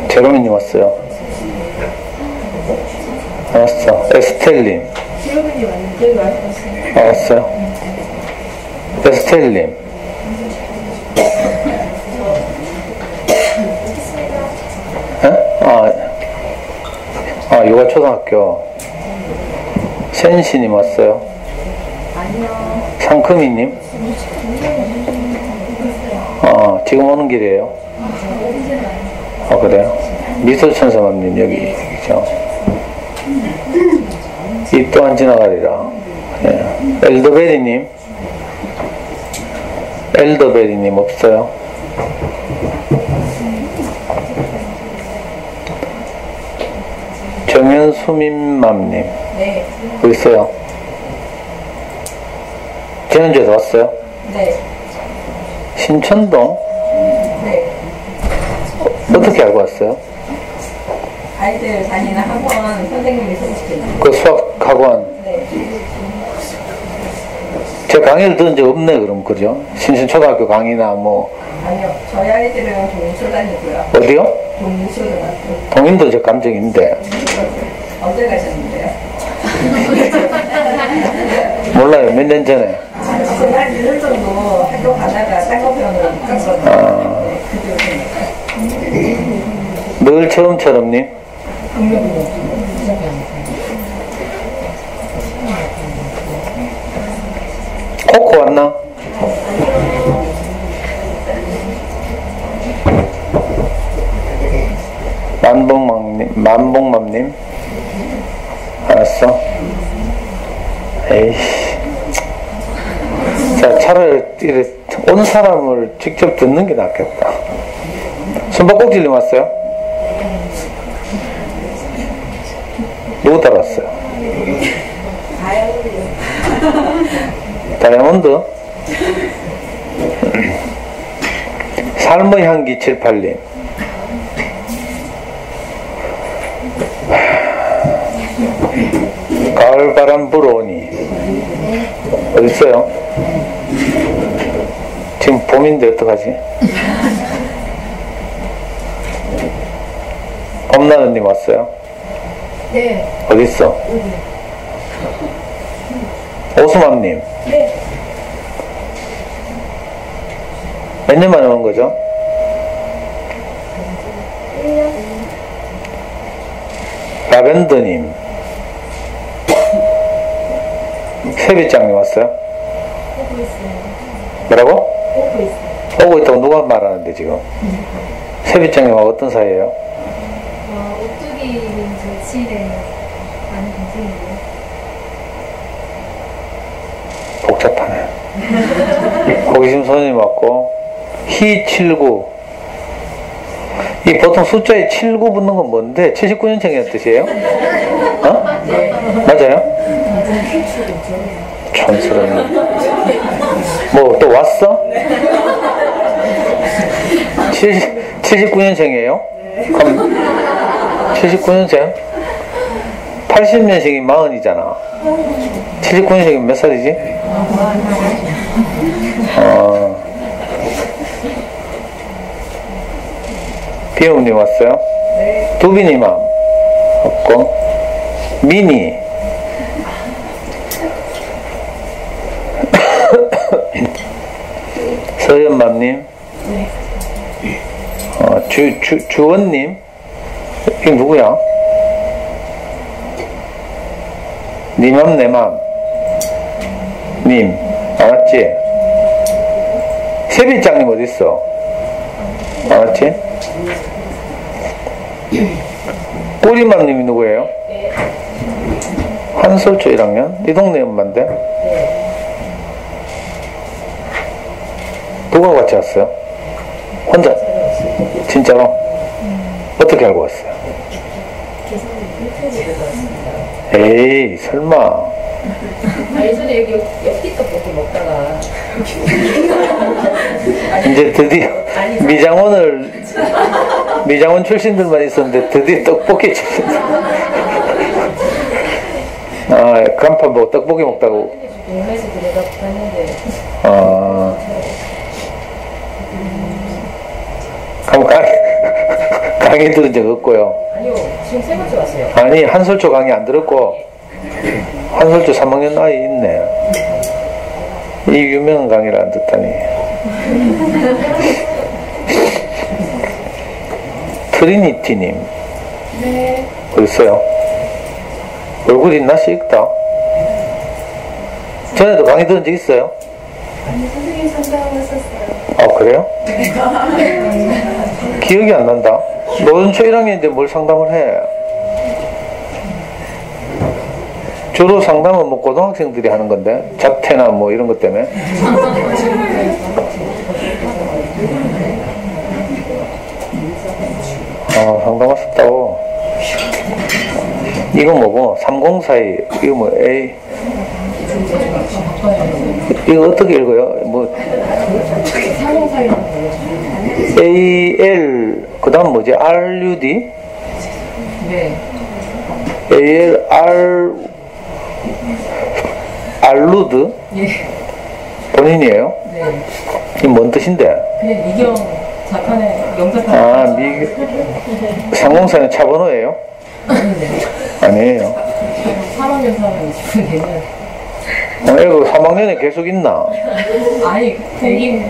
제로미님 왔어요. 알았어. 에스텔님. 제로미님 왔는데 왔어요. 알았어요. 에스텔님. 요가초등학교. 센시님 왔어요. 아니요. 상크미님. 지금 오는 길이에요. 그래요? 미소천사맘님 여기 있죠. 이 또한 지나가리라. 예. 엘더베리님. 엘더베리님 없어요. 정현수민맘님. 네. 어디 있어요? 지난주에도 왔어요? 네. 신천동? 네. 어떻게 알고 왔어요? 아이들 다니는 학원 선생님이 소개시켜주세요. 그 수학 학원. 네. 제가 강의를 들은 적 없네, 그럼, 그죠? 신신초등학교 강의나 뭐. 아니요. 저희 아이들은 동초 다니고요. 어디요? 동초등학교. 동인도 저 감정인데. 언제 가셨는데요? 몰라요, 몇 년 전에. 제가 한 1년 정도 학교 가다가 딴거 배우느라 못 갔거든요. 네, 그 늘 처럼처럼님. 코코 왔나? 만봉맘님. 알았어. 에이씨. 자, 차라리 온 사람을 직접 듣는 게 낫겠다. 숨바꼭질님 왔어요? 누구 따라왔어요? 다이아몬드? 삶의 향기 78님. 가을바람 불어오니. 어딨어요? 지금 봄인데 어떡하지? 봄나는님 왔어요? 네. 어딨어? 오수맘님. 네. 몇 년 만에 온 거죠? 1년. 라벤더님. 세비장님 왔어요? 오고 있어요. 뭐라고? 오고 있어요. 오고 있다고 누가 말하는데 지금? 세비장님하고 어떤 사이예요? 오뚜기님 저 치일에 아는 동생이고요. 복잡하네. 호기심 손님 왔고, 희79. 이 보통 숫자에 79 붙는 건 뭔데? 79년생이라는 뜻이에요? 어? 네. 맞아요? 촌스러워. 뭐 또 왔어? 79년생이에요? 그럼 79년생? 80년생이 40이잖아. 79년생이 몇 살이지? 비움님 왔어요? 네. 두비님함 없고, 미니. 서연맘님. 네. 주원님. 이게 누구야? 니맘 내맘 님. 알았지? 세비장님 어딨어? 알았지? 꼬리맘님이 누구예요? 네. 한솔초 1학년? 이 동네 엄마인데? 네. 누가 같이 왔어요? 혼자? 진짜로? 어떻게 알고 왔어요? 에이, 설마. 예전에 여기 엽기 떡볶이 먹다가 이제 드디어 미장원 출신들만 있었는데 드디어 떡볶이 출신들. 간판 보고 떡볶이 먹다고. 동네에서 들어가 봤는데 그럼 강의 들은 적 없고요. 아니요, 지금 세 번째 왔어요. 아니, 한솔초 강의 안 들었고, 한솔초 3학년 아이 있네. 이 유명한 강의를 안 듣다니. 트리니티님. 네. 어딨어요? 얼굴이 낯이 익다. 전에도 강의 들은 적 있어요? 아니, 선생님 상담했었어요. 아, 그래요? 기억이 안 난다. 노년초 1학년인데 뭘 상담을 해? 주로 상담은 뭐 고등학생들이 하는 건데, 자퇴나 뭐 이런 것 때문에. 아, 상담하셨다고. 이거 뭐고? 304이, 이거 뭐, A. 이거 어떻게 읽어요? 뭐, AL, 그 다음 뭐지? RUD? 네. AL, 알루드? 예. 본인이에요? 네. 이게 뭔 뜻인데? 그냥 미경 작가네, 영작가. 아, 상공사는 차번호예요? 아니에요. 3학년 사람이 지금 되면. 이거 3학년에 계속 있나? 아니, 애기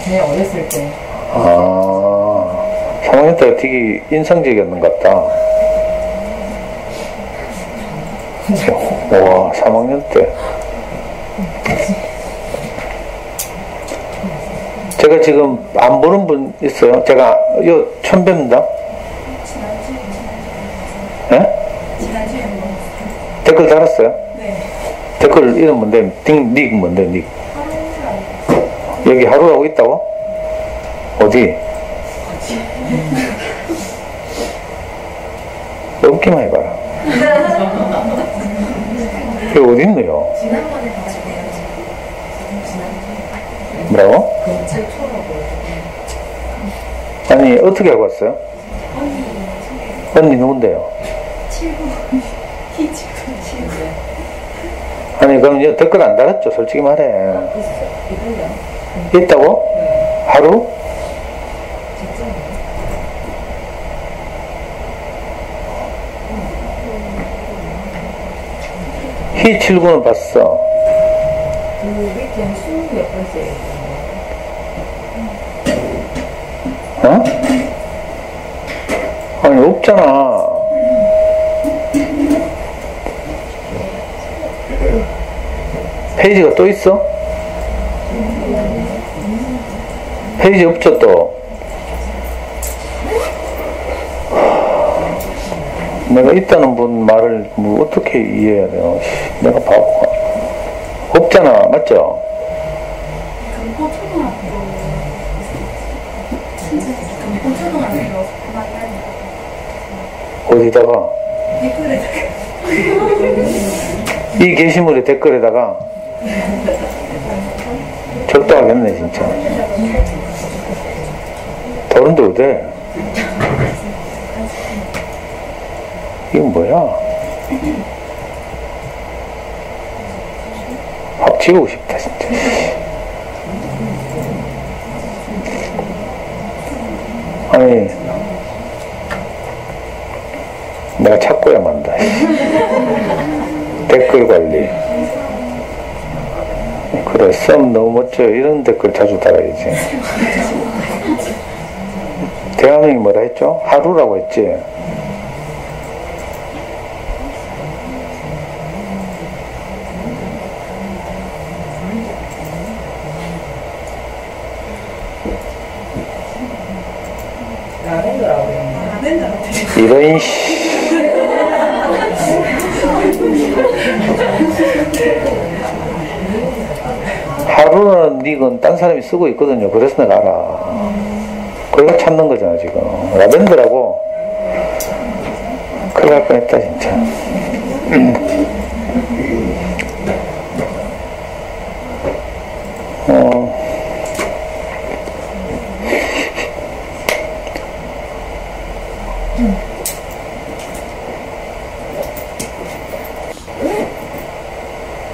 그냥 어렸을 때. 아, 3학년 때가 되게 인상적이었는 것 같다. 와, 3학년 때. 제가 지금 안 보는 분 있어요? 제가 요 처음 뵙는다? 예? 댓글 달았어요? 네. 댓글 이름 뭔데? 닉 뭔데? 닉. 여기 하루라고 있다고? 어디? 없기만 해봐라. 이게 어디 있노요? 지난번에 봤는데요. 뭐라고? 검찰 초라고. 아니, 어떻게 하고 왔어요? 언니 누군데요? 7번. T7. 아니, 그럼 이거 댓글 안 달았죠? 솔직히 말해. 이걸요? 있다고? 하루? 희7구는 봤어. 그 밑에 20몇 번째. 어? 아니, 없잖아. 페이지가 또 있어? 페이지 없죠, 또? 내가 있다는 분 말을 뭐 어떻게 이해해야 돼요? 내가 바보가. 없잖아, 맞죠? 어디다가? 이 게시물의 댓글에다가 적도하겠네, 진짜. 다른데 어때? 이건 뭐야? 확 지우고 싶다, 진짜. 아니, 내가 찾고야 만다. 댓글 관리. 그래, 썸 너무 멋져요. 이런 댓글 자주 달아야지. 대화명이 뭐라 했죠? 하루라고 했지? 라벤더라고 그랬는데. 이런 씨. 하루는 닉은 딴 사람이 쓰고 있거든요. 그래서 내가 알아. 그걸 찾는 거잖아, 지금. 라벤더라고. 큰일 날 뻔했다, 진짜.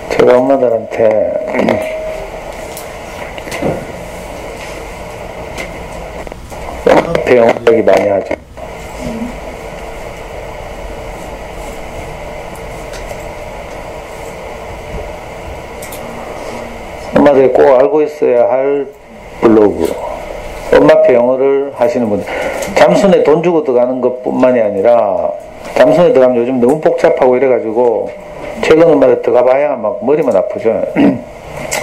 제가 엄마들한테 배영 이야기 많이 하죠. 엄마들이 꼭 알고 있어야 할 블로그. 엄마표 영어를 하시는 분들. 잠순에 돈 주고 들어가는 것 뿐만이 아니라, 잠순에 들어가면 요즘 너무 복잡하고 이래가지고, 최근 엄마들 들어가봐야 막 머리만 아프죠.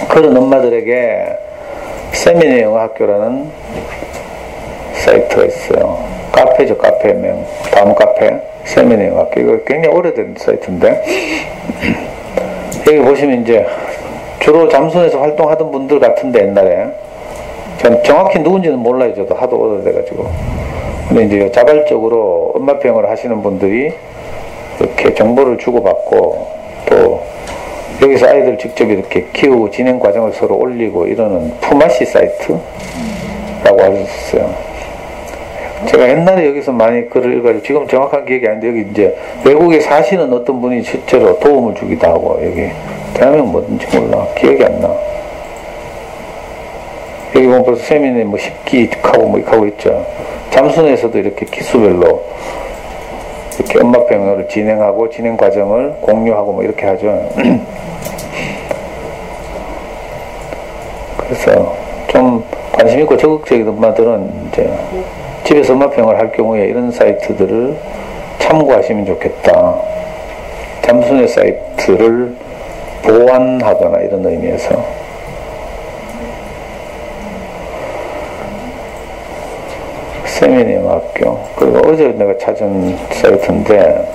그런 엄마들에게 세미네 영어 학교라는 사이트가 있어요. 카페죠, 카페명. 다음 카페. 세미네 영어 학교. 이거 굉장히 오래된 사이트인데, 여기 보시면 이제, 주로 잠순에서 활동하던 분들 같은데, 옛날에. 전 정확히 누군지는 몰라요. 저도 하도 오래돼가지고. 근데 이제 자발적으로 엄마표 영어를 하시는 분들이 이렇게 정보를 주고받고, 또, 여기서 아이들 직접 이렇게 키우고 진행 과정을 서로 올리고 이러는 푸마시 사이트라고 하셨어요. 제가 옛날에 여기서 많이 글을 읽어가지고, 지금 정확한 기억이 아닌데, 여기 이제 외국에 사시는 어떤 분이 실제로 도움을 주기도 하고, 여기 대한민국 뭐든지 몰라. 기억이 안 나. 여기 보면 벌써 세미네 뭐 10기 하고 뭐 하고 있죠. 잠순에서도 이렇게 기수별로 이렇게 엄마표 영어를 진행하고 진행 과정을 공유하고 뭐 이렇게 하죠. 그래서 좀 관심 있고 적극적인 엄마들은 이제 집에서 엄마표 영어를 할 경우에 이런 사이트들을 참고하시면 좋겠다. 잠순의 사이트를 보완하거나 이런 의미에서. 세미네 영어 학교. 그리고 어제 내가 찾은 사이트인데,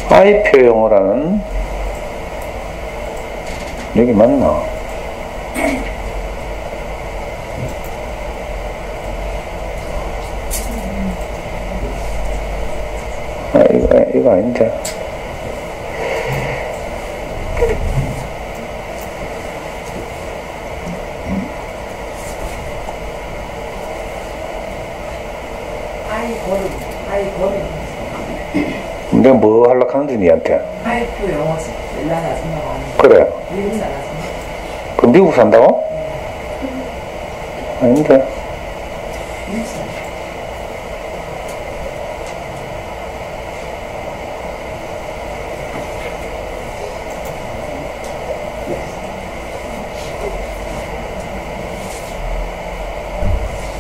아이표 영어라는, 여기 맞나? 이거 아닌데. 내가 뭐 하려고 하는데 니한테? 아이표 영어 연락 아줌마가 그래. 미국 나가서. 그 미국 산다고? 아닌데. 미국 사.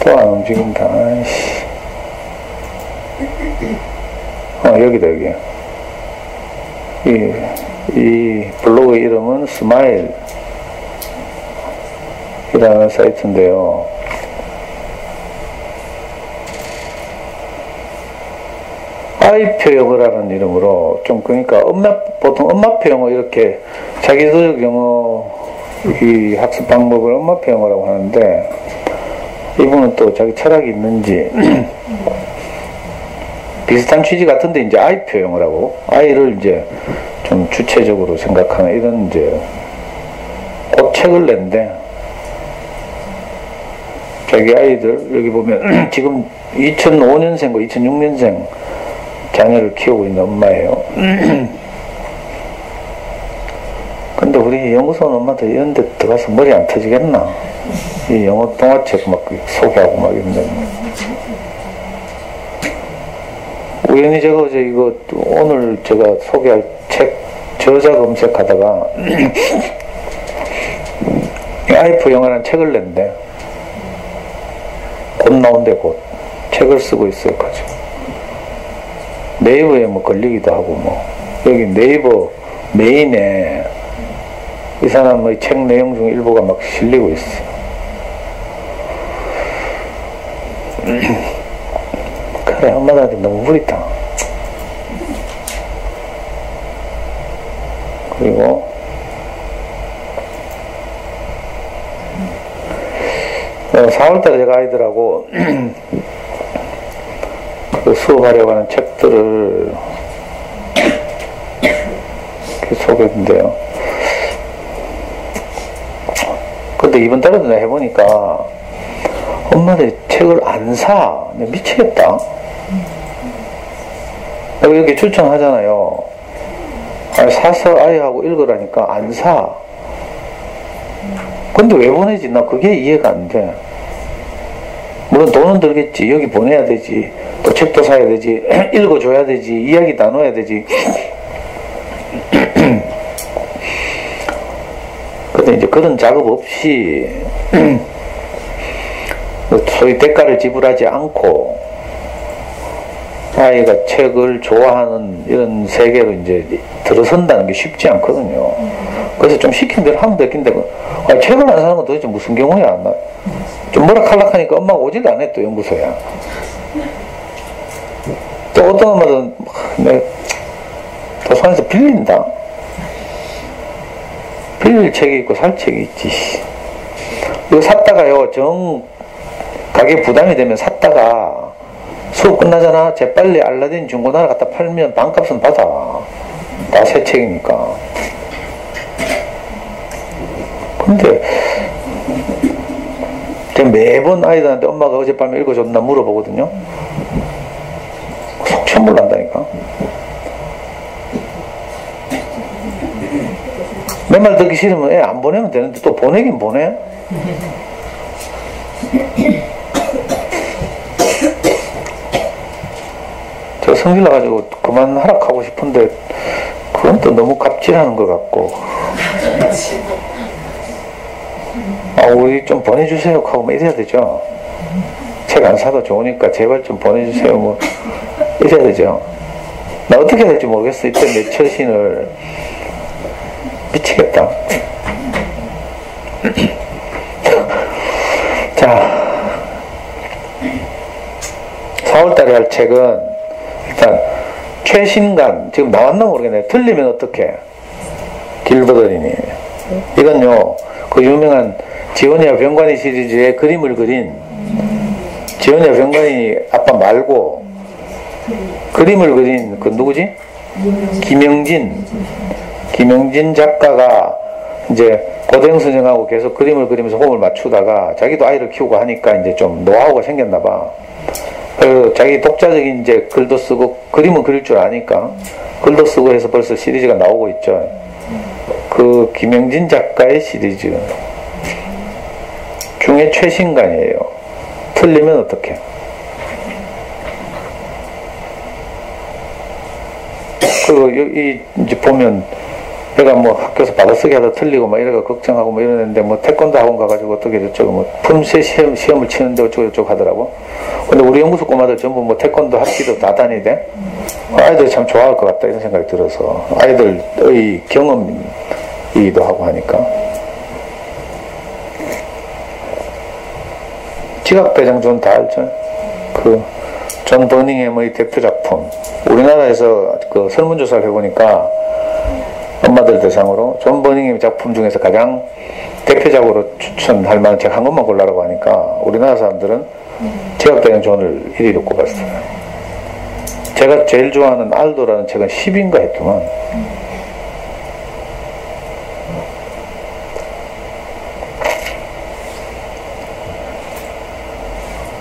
또 안 움직인다. 아이씨. 여기다, 여기. 이 블로그 이름은 스마일 이라는 사이트인데요. 아이표 영어라는 이름으로 좀, 그러니까 보통 엄마표 영어 이렇게 자기도적 영어 이 학습 방법을 엄마표 영어라고 하는데, 이분은 또 자기 철학이 있는지 비슷한 취지 같은데 이제 아이표 영어라고, 아이를 이제 좀 주체적으로 생각하는 이런 이제 곧 책을 낸대. 자기 아이들 여기 보면 지금 2005년생과 2006년생 자녀를 키우고 있는 엄마예요. 근데 우리 연구소는 엄마들 이런 데 들어가서 머리 안 터지겠나? 이 영어 동화책 막 소개하고 막 이런데. 우연히 제가 어제 이거 오늘 제가 소개할 책 저자 검색하다가 아이표 영어라는 책을 낸대. 곧 나온대. 곧 책을 쓰고 있어요. 가지고 네이버에 뭐 걸리기도 하고 뭐 여기 네이버 메인에 이 사람의 책 내용 중 일부가 막 실리고 있어. 그래, 엄마들한테 너무 무리다. 그리고 4월달에 제가 아이들하고 그 수업하려고 하는 책들을 이렇게 소개했는데요. 근데 이번 달에도 내가 해보니까 엄마들이 책을 안 사. 미치겠다. 내가 이렇게 추천하잖아요. 사서 아이하고 읽으라니까 안 사. 근데 왜 보내지? 나 그게 이해가 안 돼. 물론 돈은 들겠지. 여기 보내야 되지. 또 책도 사야 되지. 읽어줘야 되지. 이야기 나눠야 되지. 근데 이제 그런 작업 없이 소위 대가를 지불하지 않고 아이가 책을 좋아하는 이런 세계로 이제 들어선다는 게 쉽지 않거든요. 그래서 좀 시킨 대로 하면 되겠는데, 책을 안 사는 건 도대체 무슨 경우야? 좀 뭐라 칼락하니까 엄마가 오지도 않아, 또 연구소야. 또 어떤 엄마는 내 도서관에서 빌린다. 빌릴 책이 있고 살 책이 있지. 이거 샀다가요, 가게 부담이 되면 샀다가 수업 끝나잖아. 재빨리 알라딘 중고나라 갖다 팔면 반값은 받아. 다 새 책이니까. 근데 매번 아이들한테 엄마가 어젯밤에 읽어줬나 물어보거든요. 속 천불 난다니까. 맨날 듣기 싫으면 애 안 보내면 되는데 또 보내긴 보내. 저 성질 나가지고 그만 하락하고 싶은데 그건 또 너무 갑질하는 것 같고, 우리 좀 보내주세요 하고 뭐 이래야 되죠. 책 안 사도 좋으니까 제발 좀 보내주세요 뭐 이래야 되죠. 나 어떻게 해야 될지 모르겠어. 이때 내 처신을 미치겠다. 자, 4월달에 할 책은 일단 최신간, 지금 나왔나 모르겠네. 틀리면 어떡해. 길버더리니. 이건요, 그 유명한 지원이와 병관이 시리즈의 그림을 그린, 지원이와 병관이 아빠 말고 그림을 그린 그 누구지? 김영진 작가가 이제 고대영 선생하고 계속 그림을 그리면서 호흡을 맞추다가 자기도 아이를 키우고 하니까 이제 좀 노하우가 생겼나 봐. 그래서 자기 독자적인 이제 글도 쓰고 그림은 그릴 줄 아니까 글도 쓰고 해서 벌써 시리즈가 나오고 있죠. 그 김영진 작가의 시리즈 중에 최신간이에요. 틀리면 어떡해. 그리고 이 이제 보면 내가 뭐 학교에서 받아쓰기 하다 틀리고 막 이래가 걱정하고 뭐 이러는데 뭐 태권도 학원 가가지고 어떻게 저쩌고 뭐 품새 시험을 치는데 어쩌고 저쩌고 하더라고. 근데 우리 연구소 꼬마들 전부 뭐 태권도 학기도 다 다니대. 아이들이 참 좋아할 것 같다 이런 생각이 들어서 아이들의 경험이기도 하고 하니까. 지각대장전 다 알죠? 존 버닝햄의 대표 작품. 우리나라에서 그 설문조사를 해보니까 엄마들 대상으로 존 버닝햄 작품 중에서 가장 대표작으로 추천할 만한 책 한 권만 골라라고 하니까 우리나라 사람들은 지각대장전을 1위로 꼽았어요. 제가 제일 좋아하는 알도라는 책은 10인가 했더만.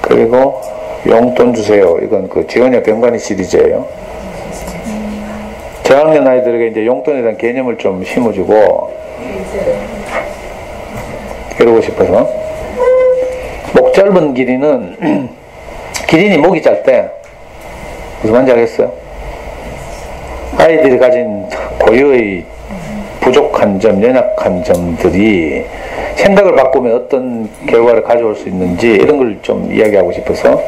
그리고 용돈 주세요. 이건 그 지원이와 병관이 시리즈예요. 저학년 아이들에게 이제 용돈에 대한 개념을 좀 심어주고 이러고 싶어서. 목 짧은 기린은 기린이 목이 짧대. 무슨 말인지 알겠어요? 아이들이 가진 고유의 부족한 점, 연약한 점들이 생각을 바꾸면 어떤 결과를 가져올 수 있는지 이런 걸 좀 이야기하고 싶어서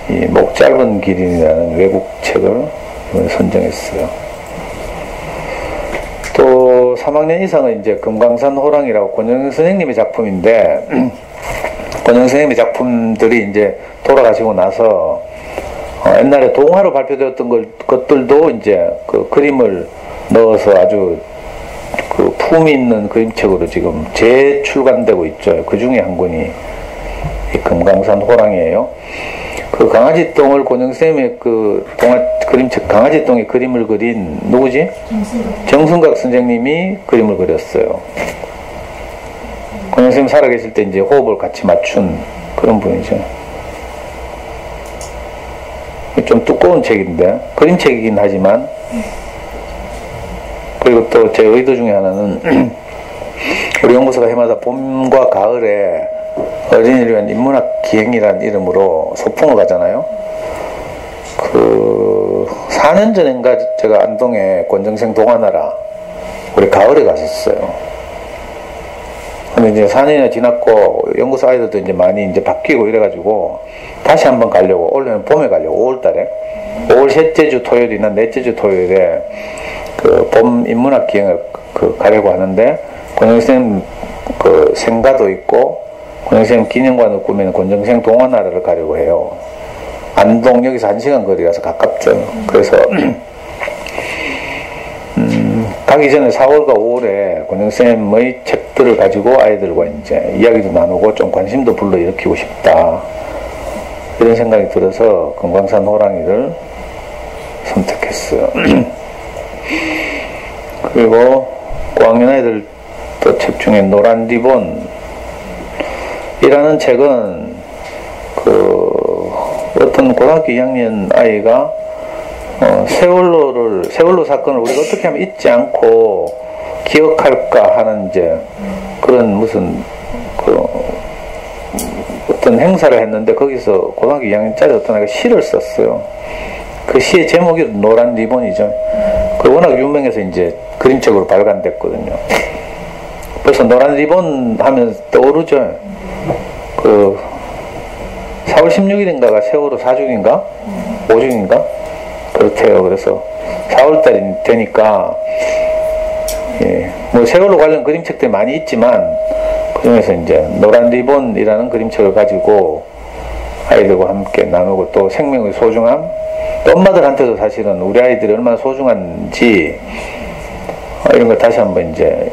이 목 짧은 기린이라는 외국 책을 선정했어요. 또 3학년 이상은 이제 금강산 호랑이라고 권영선 선생님의 작품인데 권영선 선생님의 작품들이 이제 돌아가시고 나서 옛날에 동화로 발표되었던 것들도 이제 그 그림을 넣어서 아주 그 품이 있는 그림책으로 지금 재출간되고 있죠. 그 중에 한 권이 이 금강산 호랑이에요. 그 강아지똥을 권영쌤의 그 그림책 강아지똥의 그림을 그린 누구지? 정순각 선생님이 그림을 그렸어요. 권영쌤 살아계실 때 이제 호흡을 같이 맞춘 그런 분이죠. 좀 두꺼운 책인데 그림책이긴 하지만. 그리고 또 제 의도 중에 하나는 우리 연구소가 해마다 봄과 가을에 어린이를 위한 인문학 기행이라는 이름으로 소풍을 가잖아요. 4년 전인가 제가 안동에 권정생 동화나라 우리 가을에 갔었어요. 근데 이제 4년이 지났고 연구소 아이들도 이제 많이 이제 바뀌고 이래가지고 다시 한번 가려고, 올해는 봄에 가려고, 5월달에 5월 셋째 주 토요일이나 넷째 주 토요일에 봄 인문학 기행을 가려고 하는데, 권정생 생가도 있고 권정생 기념관을 꾸미는 권정생 동화나라를 가려고 해요. 안동 여기서 1시간 거리라서 가깝죠. 그래서 가기 전에 4월과 5월에 권정쌤의 책들을 가지고 아이들과 이제 이야기도 나누고 좀 관심도 불러일으키고 싶다, 이런 생각이 들어서 금강산 호랑이를 선택했어요. 그리고 고학년 아이들 또 책 중에 노란 리본이라는 책은 어떤 고등학교 2학년 아이가 세월호 사건을 우리가 어떻게 하면 잊지 않고 기억할까 하는 이제 그런 무슨 어떤 행사를 했는데, 거기서 고등학교 2학년짜리 어떤 아이가 시를 썼어요. 그 시의 제목이 노란 리본이죠. 그 워낙 유명해서 이제 그림책으로 발간됐거든요. 벌써 노란 리본 하면 떠오르죠. 4월 16일인가가 세월호 4주기인가? 5주기인가? 그렇대요. 그래서 4월달이 되니까, 예, 뭐 세월호 관련 그림책들이 많이 있지만, 그 중에서 이제 노란 리본이라는 그림책을 가지고 아이들과 함께 나누고, 또 생명의 소중함, 또 엄마들한테도 사실은 우리 아이들이 얼마나 소중한지, 이런 걸 다시 한번 이제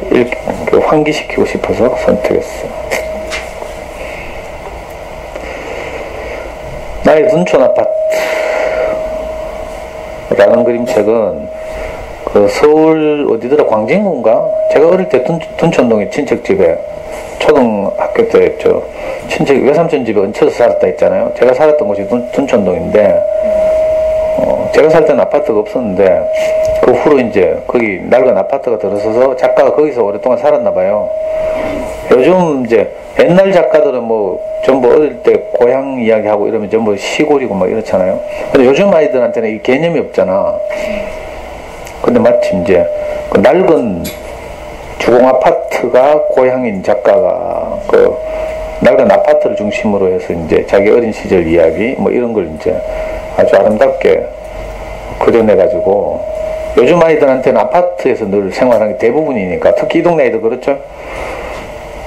환기시키고 싶어서 선택했어요. 나의 둔촌 아파트라는 그림책은 서울 어디더라, 광진구인가? 제가 어릴 때 둔촌동에 친척집에 초등학교 때 친척 외삼촌 집에 얹혀서 살았다 했잖아요. 제가 살았던 곳이 둔촌동인데, 제가 살 때는 아파트가 없었는데 그 후로 이제 거기 낡은 아파트가 들어서서 작가가 거기서 오랫동안 살았나 봐요. 요즘 이제 옛날 작가들은 뭐 전부 어릴 때 고향 이야기하고 이러면 전부 시골이고 막 이렇잖아요. 근데 요즘 아이들한테는 이 개념이 없잖아. 근데 마침 이제 그 낡은 주공 아파트가 고향인 작가가 낡은 아파트를 중심으로 해서 이제 자기 어린 시절 이야기 뭐 이런 걸 이제 아주 아름답게 그려내가지고, 요즘 아이들한테는 아파트에서 늘 생활하는 게 대부분이니까, 특히 이 동네 아이들 그렇죠?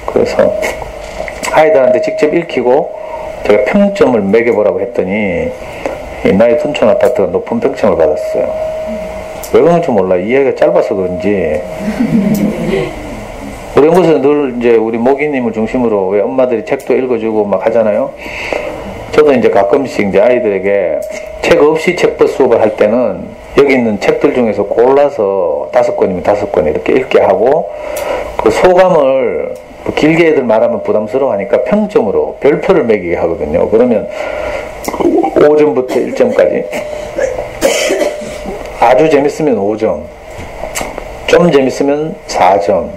그래서 아이들한테 직접 읽히고 제가 평점을 매겨보라고 했더니 나의 둔촌 아파트가 높은 평점을 받았어요. 왜 그런지 몰라. 이해가 짧아서 그런지. 우리 연구소에서 늘 이제 우리 모기님을 중심으로 왜 엄마들이 책도 읽어주고 막 하잖아요. 저도 이제 가끔씩 이제 아이들에게 책 없이 책버 수업을 할 때는 여기 있는 책들 중에서 골라서 5권이면 5권 이렇게 읽게 하고, 그 소감을 길게 애들 말하면 부담스러워하니까 평점으로 별표를 매기게 하거든요. 그러면 5점부터 1점까지. 아주 재밌으면 5점, 좀 재밌으면 4점,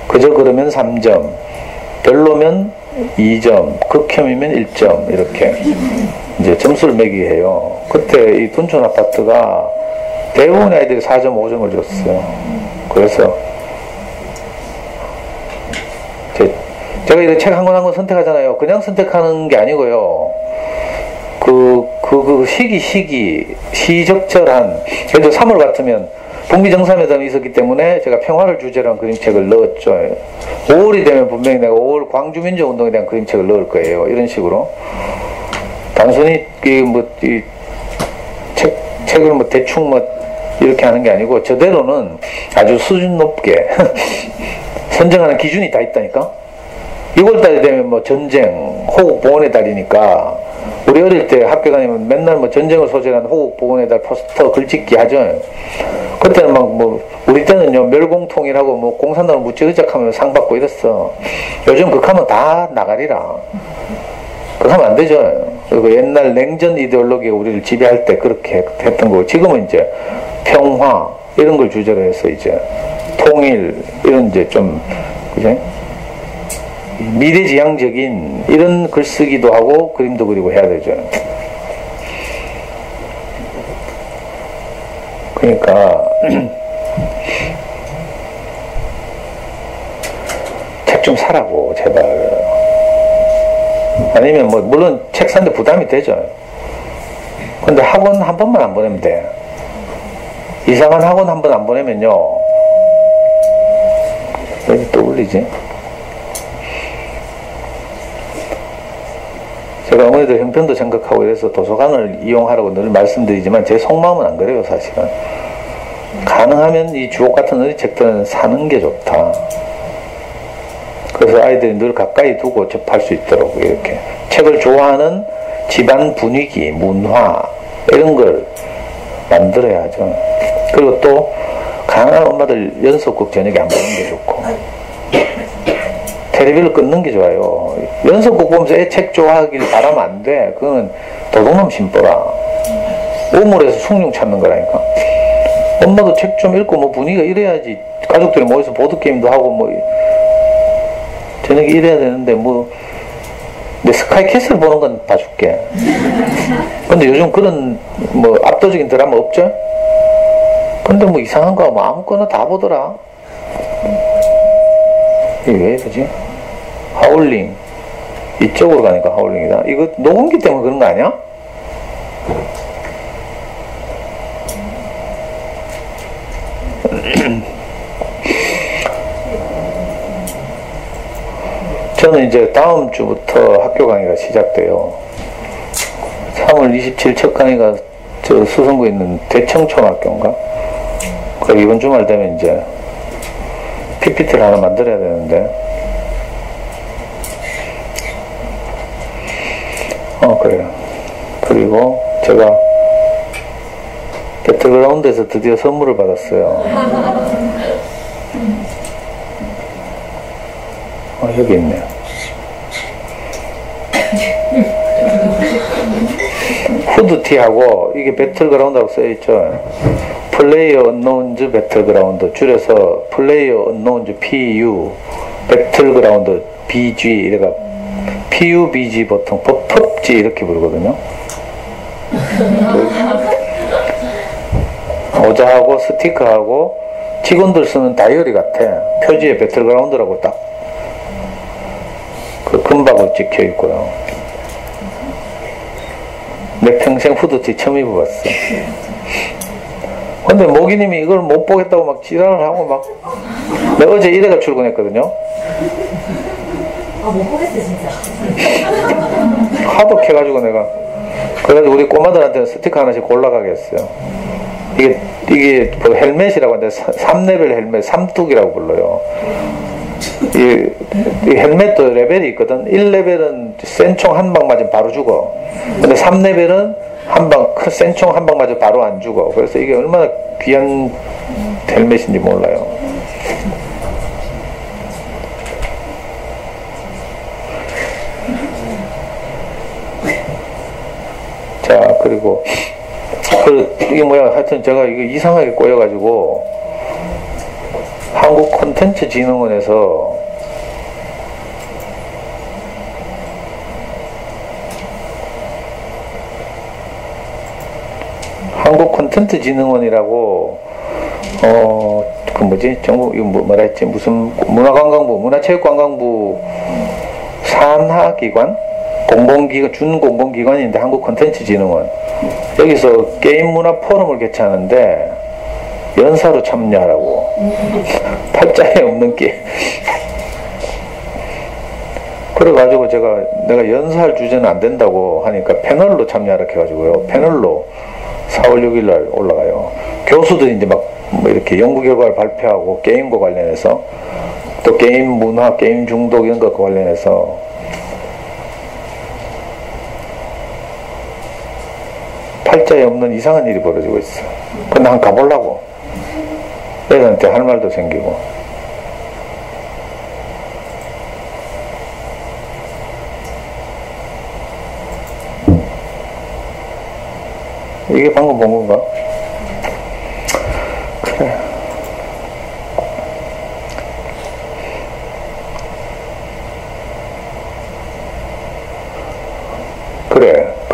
그저 그러면 3점, 별로면 2점, 극혐이면 1점, 이렇게 이제 점수를 매기게 해요. 그때 이 둔촌 아파트가 대부분의 아이들이 4점, 5점을 줬어요. 그래서 제가 이렇게 책 한 권 한 권 선택하잖아요. 그냥 선택하는 게 아니고요. 시적절한, 예를 들어 3월 같으면 북미 정상회담이 있었기 때문에 제가 평화를 주제로 한 그림책을 넣었죠. 5월이 되면 분명히 내가 5월 광주민주운동에 대한 그림책을 넣을 거예요. 이런 식으로. 단순히 책을 대충 이렇게 하는 게 아니고, 저대로는 아주 수준 높게 선정하는 기준이 다 있다니까. 6월달에 되면 전쟁, 호국 봉헌의 달이니까, 우리 어릴 때 학교 다니면 맨날 전쟁을 소재로 한 호국 봉헌의 달 포스터 글짓기 하죠. 그때는 우리 때는요, 멸공통일하고 공산당을 무찌르작하면 상 받고 이랬어. 요즘 극하면 다 나가리라. 그렇게 하면 안 되죠. 그리고 옛날 냉전 이데올로기가 우리를 지배할 때 그렇게 했던 거고, 지금은 이제 평화, 이런 걸 주제로 해서 이제 통일, 이런 이제 좀, 그죠? 미래지향적인 이런 글쓰기도 하고 그림도 그리고 해야 되죠. 그러니까 책 좀 사라고 제발. 아니면 뭐 물론 책 사는데 부담이 되죠. 근데 학원 한 번만 안 보내면 돼. 이상한 학원 한 번 안 보내면요, 여기 또 울리지? 제가 어머니들 형편도 생각하고 이래서 도서관을 이용하라고 늘 말씀드리지만 제 속마음은 안 그래요. 사실은 가능하면 이 주옥 같은 어린책들은 사는 게 좋다. 그래서 아이들이 늘 가까이 두고 접할 수 있도록 이렇게 책을 좋아하는 집안 분위기, 문화 이런 걸 만들어야 하죠. 그리고 또 가난한 엄마들 연속극 저녁에 안 보는 게 좋고 텔레비를 끊는 게 좋아요. 연속극 보면서 애 책 좋아하길 바라면 안 돼. 그건 도둑놈 심보라. 우물에서 숭늉 찾는 거라니까. 엄마도 책 좀 읽고 뭐 분위기가 이래야지. 가족들이 모여서 보드게임도 하고 뭐 저녁에 이래야 되는데 뭐 내 스카이캐슬 보는 건 봐줄게. 근데 요즘 그런 뭐 압도적인 드라마 없죠? 근데 뭐 이상한 거 뭐 아무거나 다 보더라. 이게 왜 이러지? 하울링. 이쪽으로 가니까 하울링이다. 이거 녹음기 때문에 그런 거 아니야? 저는 이제 다음 주부터 학교 강의가 시작돼요. 3월 27일 첫 강의가 저 수성구에 있는 대청초등학교인가? 그럼 이번 주말 되면 이제 PPT를 하나 만들어야 되는데, 그래요. 그리고 제가 배틀그라운드에서 드디어 선물을 받았어요. 여기 있네요. 후드티하고 이게 배틀그라운드라고 써있죠. 플레이어 언노운즈 배틀그라운드, 줄여서 플레이어 언노운즈 PU 배틀그라운드 BG 이래가 PUBG 보통 PUBG 이렇게 부르거든요. 모자하고 스티커하고 직원들 쓰는 다이어리 같아. 표지에 배틀그라운드라고 딱 그 금박으로 찍혀 있고요. 내 평생 후드티 처음 입어봤어. 근데 모기님이 이걸 못 보겠다고 막 지랄을 하고 막. 내가 어제 이래가 출근했거든요. 못 보겠어 진짜. 하도 캐가지고 내가. 그래가지고 우리 꼬마들한테는 스티커 하나씩 골라가게 했어요. 이게 그 헬멧이라고 하는데 3레벨 헬멧, 삼뚝이라고 불러요. 이 헬멧도 레벨이 있거든. 1레벨은 센 총 한 방 맞으면 바로 죽어. 근데 3레벨은 센 총 한 방 맞으면 바로 안 죽어. 그래서 이게 얼마나 귀한 헬멧인지 몰라요. 자, 그리고 이게 뭐야, 하여튼 제가 이게 이상하게 꼬여가지고 한국콘텐츠진흥원에서 한국콘텐츠진흥원이라고 그 뭐지, 정부 이거 뭐라 했지, 무슨 문화관광부, 문화체육관광부 산하기관, 공공기관, 준공공기관인데 한국콘텐츠진흥원, 여기서 게임문화 포럼을 개최하는데 연사로 참여하라고. 팔자에 없는 게임. 그래가지고 내가 연사할 주제는 안 된다고 하니까 패널로 참여하라 해가지고요. 패널로 4월 6일 날 올라가요. 교수들이 이제 막 뭐 이렇게 연구 결과를 발표하고 게임과 관련해서 또 게임 문화, 게임 중독 이런 것과 관련해서 팔자에 없는 이상한 일이 벌어지고 있어. 근데 한 가보려고. 애들한테 할 말도 생기고. 이게 방금 본 건가? 그래.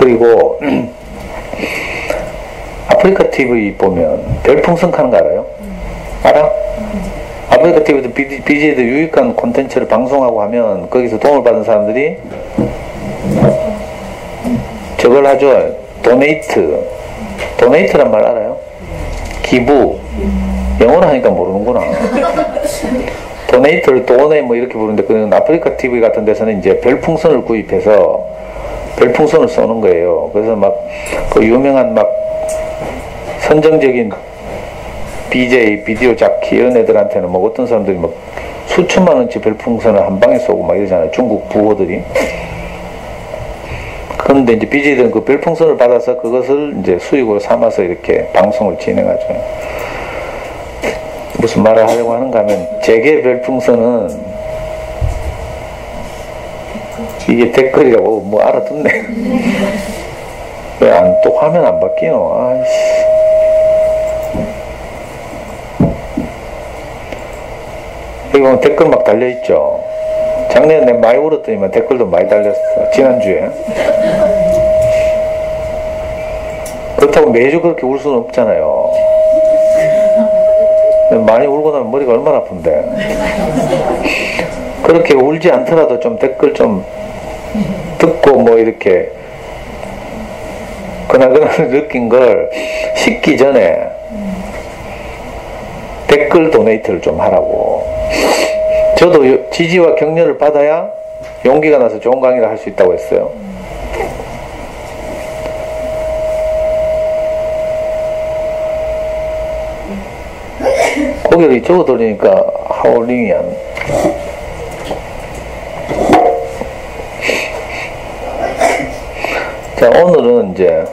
그리고 아프리카 TV 보면 별풍선 하는 거 알아요? 알아? 아프리카 TV도 BJ도 유익한 콘텐츠를 방송하고 하면 거기서 도움을 받은 사람들이 저걸 하죠. 도네이트란 말 알아요? 기부. 영어로 하니까 모르는구나. 도네이트를 도네 뭐 이렇게 부르는데 그건 아프리카 TV 같은 데서는 이제 별풍선을 구입해서 별풍선을 쏘는 거예요. 그래서 막 그 유명한 막 선정적인 BJ, 비디오 자키 이런 애들한테는 뭐 어떤 사람들이 막 수천만 원치 별풍선을 한 방에 쏘고 막 이러잖아요. 중국 부호들이. 그런데 이제 BJ들은 그 별풍선을 받아서 그것을 이제 수익으로 삼아서 이렇게 방송을 진행하죠. 무슨 말을 하려고 하는가 하면 제게 별풍선은 이게 댓글이라고 뭐 알아듣네. 왜 또 화면 안 바뀌노? 아이씨. 여기 보면 댓글 막 달려있죠. 작년에 내가 많이 울었더니만 댓글도 많이 달렸어. 지난주에. 그렇다고 매주 그렇게 울 수는 없잖아요. 많이 울고 나면 머리가 얼마나 아픈데. 그렇게 울지 않더라도 좀 댓글 좀 듣고 뭐 이렇게 그날그날 느낀 걸 씻기 전에 댓글 도네이트를 좀 하라고. 저도 지지와 격려를 받아야 용기가 나서 좋은 강의를 할 수 있다고 했어요. 고개를 이쪽으로 돌리니까 하울링이 안. 자, 오늘은 이제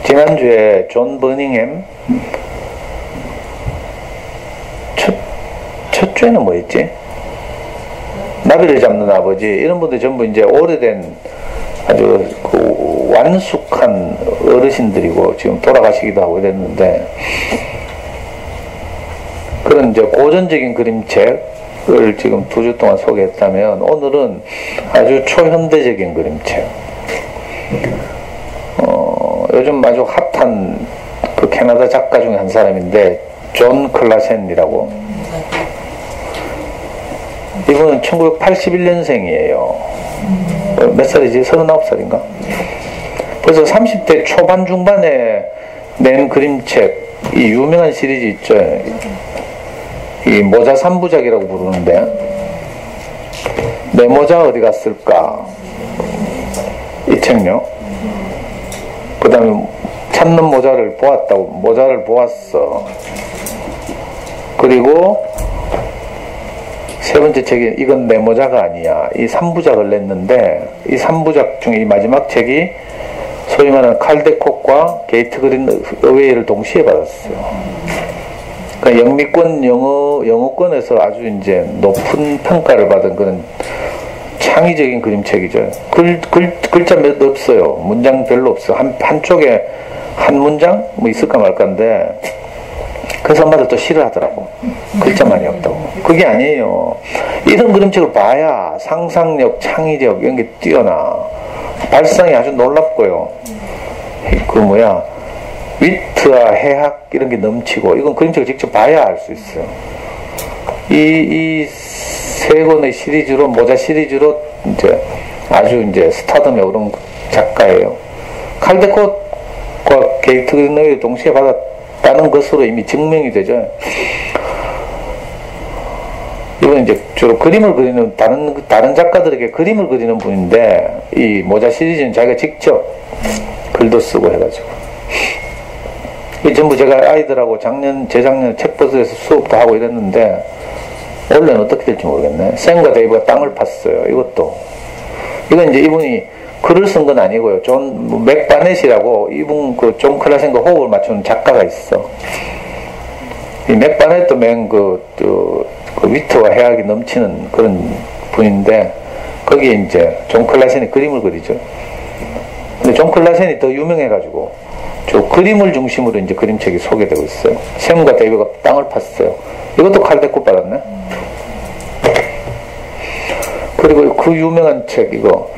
지난주에 존 버닝햄 첫 주에는 뭐였지? 나비를 잡는 아버지 이런 분들 전부 이제 오래된 아주 그 완숙한 어르신들이고 지금 돌아가시기도 하고 이랬는데 그런 이제 고전적인 그림책을 지금 2주 동안 소개했다면 오늘은 아주 초현대적인 그림책. 요즘 아주 핫한 그 캐나다 작가 중에 한 사람인데 존 클라센이라고. 이분은 1981년생이에요. 몇 살이지? 39살인가? 벌써 30대 초반 중반에 낸 그림책, 이 유명한 시리즈 있죠. 이 모자 3부작이라고 부르는데 내 모자 어디 갔을까? 이 책요. 그 다음에 찾는 모자를 보았다고. 모자를 보았어. 그리고 세 번째 책이 이건 내 모자가 아니야. 이 3부작을 냈는데 이 3부작 중에 이 마지막 책이 소위 말하는 칼데콕과 게이트 그린 어웨이를 동시에 받았어요. 그러니까 영미권 영어권에서 아주 이제 높은 평가를 받은 그런 창의적인 그림책이죠. 글자 몇 없어요. 문장 별로 없어. 한쪽에 한 문장 뭐 있을까 말까인데 그래서 엄마들 또 싫어하더라고. 글자만이 없다고. 그게 아니에요. 이런 그림책을 봐야 상상력, 창의력 이런 게 뛰어나. 발상이 아주 놀랍고요. 그 위트와 해학 이런 게 넘치고 이건 그림책을 직접 봐야 알 수 있어요. 이 세 권의 시리즈로 모자 시리즈로 이제 아주 이제 스타덤에 오른 작가예요. 칼데콧과 게이트 그린어웨이를 동시에 받았다는 것으로 이미 증명이 되죠. 이건 이제 주로 그림을 그리는 다른 작가들에게 그림을 그리는 분인데 이 모자 시리즈는 자기가 직접 글도 쓰고 해가지고 이 전부 제가 아이들하고 재작년 책버스에서 수업도 하고 이랬는데 원래는 어떻게 될지 모르겠네. 샘과 데이브가 땅을 팠어요. 이건 이제 이분이 글을 쓴 건 아니고요. 존 맥바넷이라고 이분 그 존 클라센과 호흡을 맞추는 작가가 있어. 이 맥바넷도 그 위트와 해악이 넘치는 그런 분인데 거기에 이제 존 클라센이 그림을 그리죠. 근데 존 클라센이 더 유명해가지고 저 그림을 중심으로 이제 그림책이 소개되고 있어요. 샘과 대비가 땅을 팠어요. 이것도 칼대꾸 받았네. 그리고 그 유명한 책 이거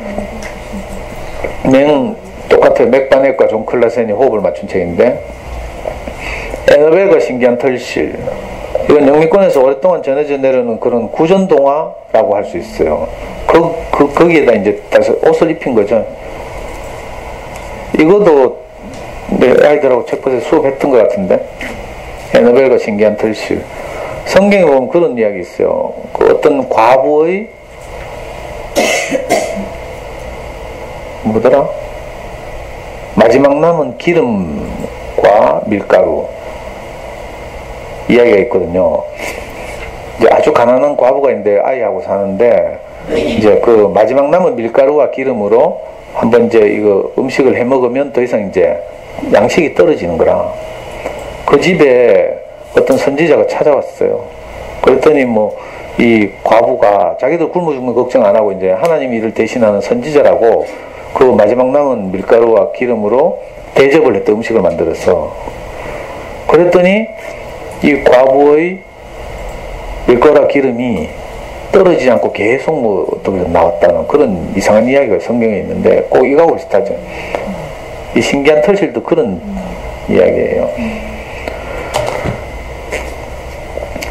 똑같아요. 맥바넷과 존 클라센이 호흡을 맞춘 책인데 애너벨과 신기한 털실. 이건 영미권에서 오랫동안 전해져 내려오는 그런 구전 동화라고 할 수 있어요. 거기에다 이제 다시 옷을 입힌 거죠. 이것도 내 아이들하고 책벌에 수업했던 것 같은데. 애너벨과 신기한 털실. 성경에 보면 그런 이야기 있어요. 그 어떤 과부의 뭐더라? 마지막 남은 기름과 밀가루 이야기가 있거든요. 이제 아주 가난한 과부가 있는데 아이하고 사는데 이제 그 마지막 남은 밀가루와 기름으로 한번 이제 이거 음식을 해 먹으면 더 이상 이제 양식이 떨어지는 거라. 그 집에 어떤 선지자가 찾아왔어요. 그랬더니 뭐 이 과부가 자기들 굶어 죽는 거 걱정 안 하고 이제 하나님 일을 대신하는 선지자라고 그 마지막 남은 밀가루와 기름으로 대접을 했던 음식을 만들어서 그랬더니 이 과부의 밀가루와 기름이 떨어지지 않고 계속 뭐 어떻게 나왔다는 그런 이상한 이야기가 성경에 있는데 꼭 이거하고 비슷하죠. 이 신기한 털실도 그런 이야기예요.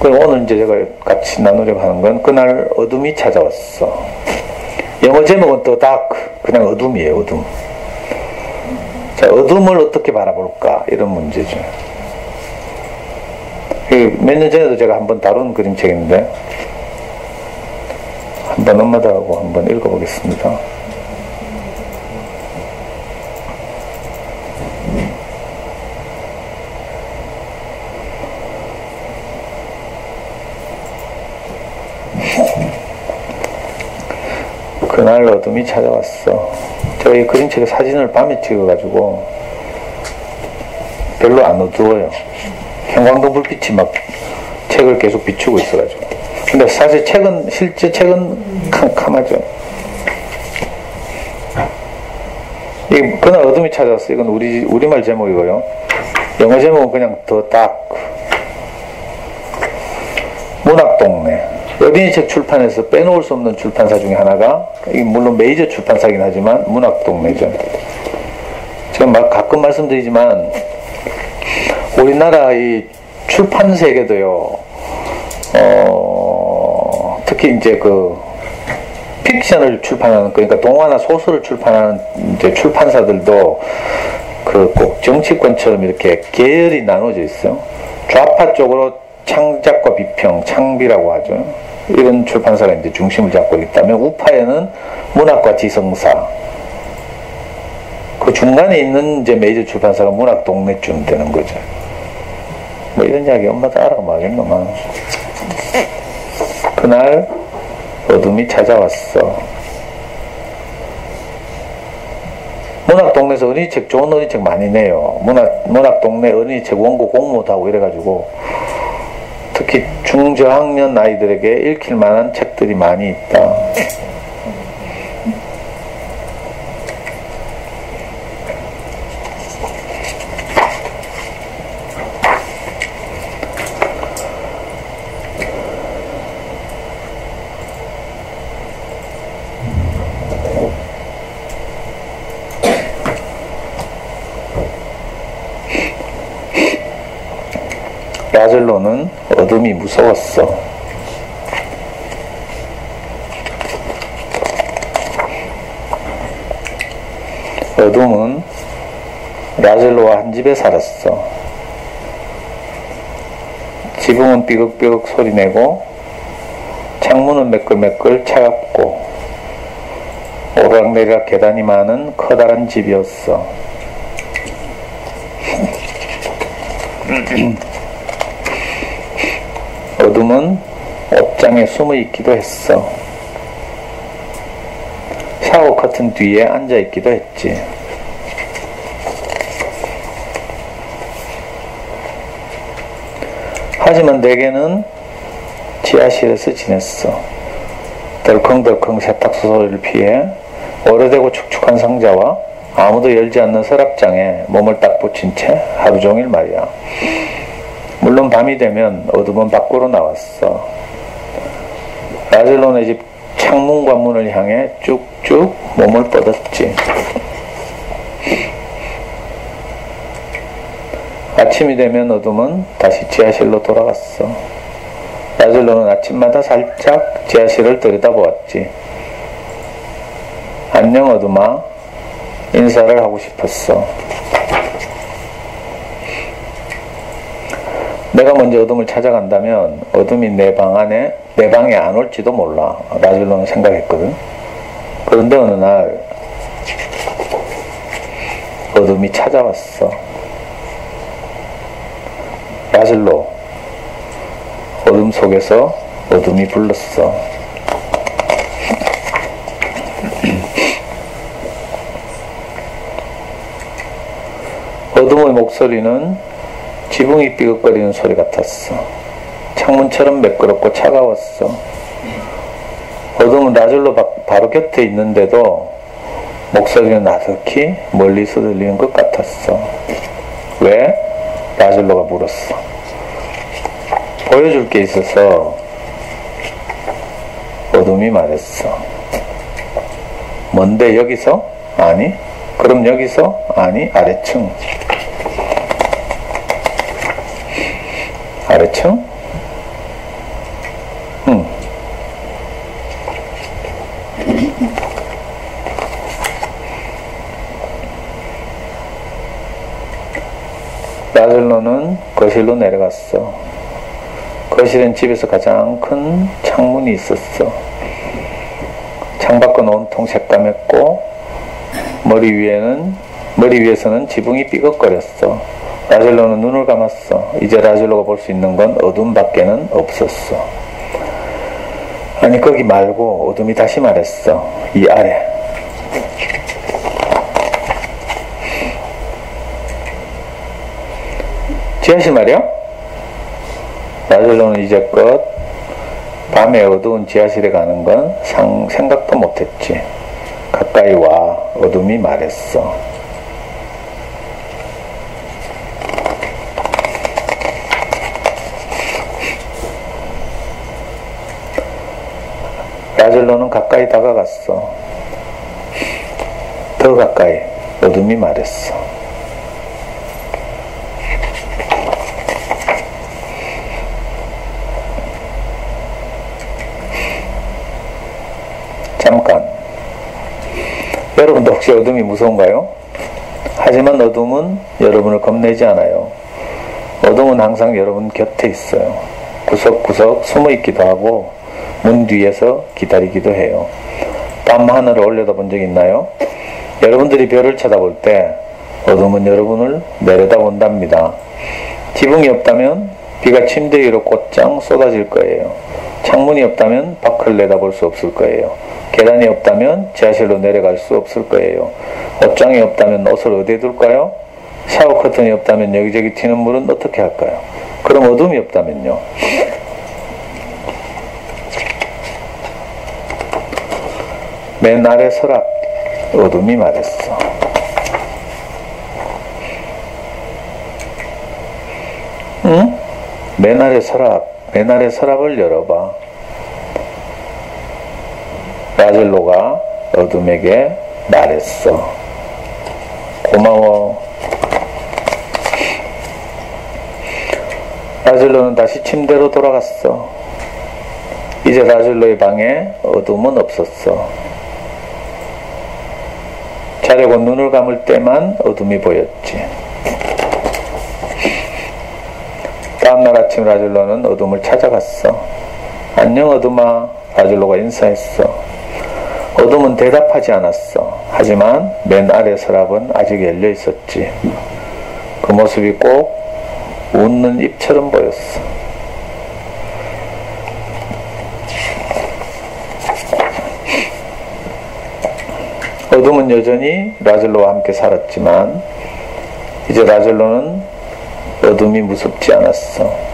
그리고 오늘 이제 제가 같이 나누려고 하는 건 그날 어둠이 찾아왔어. 영어 제목은 The Dark, 그냥 어둠이에요. 어둠. 자, 어둠을 어떻게 바라볼까 이런 문제죠. 몇 년 전에도 제가 한번 다룬 그림책인데 한번 엄마들하고 한번 읽어보겠습니다. 그날 어둠이 찾아왔어. 제가 이 그림책의 사진을 밤에 찍어가지고 별로 안 어두워요. 형광등 불빛이 막 책을 계속 비추고 있어가지고. 근데 사실 실제 책은 캄캄하죠. 그날 어둠이 찾아왔어. 이건 우리말 제목이고요. 영어 제목은 그냥 더 딱. 문학동네. 어린이책 출판에서 빼놓을 수 없는 출판사 중에 하나가, 이게 물론 메이저 출판사긴 하지만 문학동네죠. 제가 가끔 말씀드리지만 우리나라 이 출판 세계도요, 특히 이제 그 픽션을 출판하는, 그러니까 동화나 소설을 출판하는 이제 출판사들도 그 꼭 정치권처럼 이렇게 계열이 나눠져 있어요. 좌파 쪽으로 창작과 비평, 창비라고 하죠. 이런 출판사가 이제 중심을 잡고 있다면 우파에는 문학과 지성사, 그 중간에 있는 이제 메이저 출판사가 문학동네쯤 되는 거죠. 뭐 이런 이야기 엄마도 알아가면 하겠노만. 그날 어둠이 찾아왔어. 문학동네에서 어린이책, 좋은 어린이책 많이 내요. 문학동네 어린이책 원고 공모도 하고 이래가지고 특히 중저학년 아이들에게 읽힐 만한 책들이 많이 있다. 라젤로는 어둠이 무서웠어. 어둠은 라젤로와 한 집에 살았어. 지붕은 삐걱삐걱 소리내고 창문은 매끌매끌 차갑고 오락내리락 계단이 많은 커다란 집이었어. 어둠은 옷장에 숨어 있기도 했어. 샤워 커튼 뒤에 앉아 있기도 했지. 하지만 내게는 지하실에서 지냈어. 덜컹덜컹 세탁소 소리를 피해 오래되고 축축한 상자와 아무도 열지 않는 서랍장에 몸을 딱 붙인 채 하루 종일 말이야. 물론 밤이 되면 어둠은 밖으로 나왔어. 라젤로네 집 창문과 문을 향해 쭉쭉 몸을 뻗었지. 아침이 되면 어둠은 다시 지하실로 돌아갔어. 라젤로는 아침마다 살짝 지하실을 들여다보았지. 안녕 어둠아, 인사를 하고 싶었어. 내가 먼저 어둠을 찾아간다면 어둠이 내 방에 안 올지도 몰라. 라젤로는 생각했거든. 그런데 어느 날 어둠이 찾아왔어. 라젤로, 어둠 속에서 어둠이 불렀어. 어둠의 목소리는 지붕이 삐걱거리는 소리 같았어. 창문처럼 매끄럽고 차가웠어. 어둠은 라젤로 바로 곁에 있는데도 목소리는 나득히 멀리서 들리는 것 같았어. 왜? 라젤로가 물었어. 보여줄 게 있어서 어둠이 말했어. 뭔데 여기서? 아니. 그럼 여기서? 아니. 아래층. 아래층? 응. 라젤로는 거실로 내려갔어. 거실엔 집에서 가장 큰 창문이 있었어. 창밖은 온통 새까맸고 머리 위에서는 지붕이 삐걱거렸어. 라젤로는 눈을 감았어. 이제 라젤로가 볼 수 있는 건 어둠 밖에는 없었어. 아니 거기 말고 어둠이 다시 말했어. 이 아래. 지하실 말이야? 라젤로는 이제껏 밤에 어두운 지하실에 가는 건 생각도 못했지. 가까이 와. 어둠이 말했어. 라젤로는 가까이 다가갔어. 더 가까이. 어둠이 말했어. 잠깐. 여러분도 혹시 어둠이 무서운가요? 하지만 어둠은 여러분을 겁내지 않아요. 어둠은 항상 여러분 곁에 있어요. 구석구석 숨어 있기도 하고 문 뒤에서 기다리기도 해요. 밤 하늘을 올려다본 적 있나요? 여러분들이 별을 쳐다볼 때 어둠은 여러분을 내려다본답니다. 지붕이 없다면 비가 침대 위로 곧장 쏟아질 거예요. 창문이 없다면 밖을 내다볼 수 없을 거예요. 계단이 없다면 지하실로 내려갈 수 없을 거예요. 옷장이 없다면 옷을 어디에 둘까요? 샤워 커튼이 없다면 여기저기 튀는 물은 어떻게 할까요? 그럼 어둠이 없다면요? 맨 아래 서랍. 어둠이 말했어. 응? 맨 아래 서랍. 맨 아래 서랍을 열어봐. 라젤로가 어둠에게 말했어. 고마워. 라젤로는 다시 침대로 돌아갔어. 이제 라젤로의 방에 어둠은 없었어. 자려고 눈을 감을 때만 어둠이 보였지. 다음날 아침 라젤로는 어둠을 찾아갔어. 안녕 어둠아. 라젤로가 인사했어. 어둠은 대답하지 않았어. 하지만 맨 아래 서랍은 아직 열려 있었지. 그 모습이 꼭 웃는 입처럼 보였어. 어둠은 여전히 라젤로와 함께 살았지만 이제 라젤로는 어둠이 무섭지 않았어.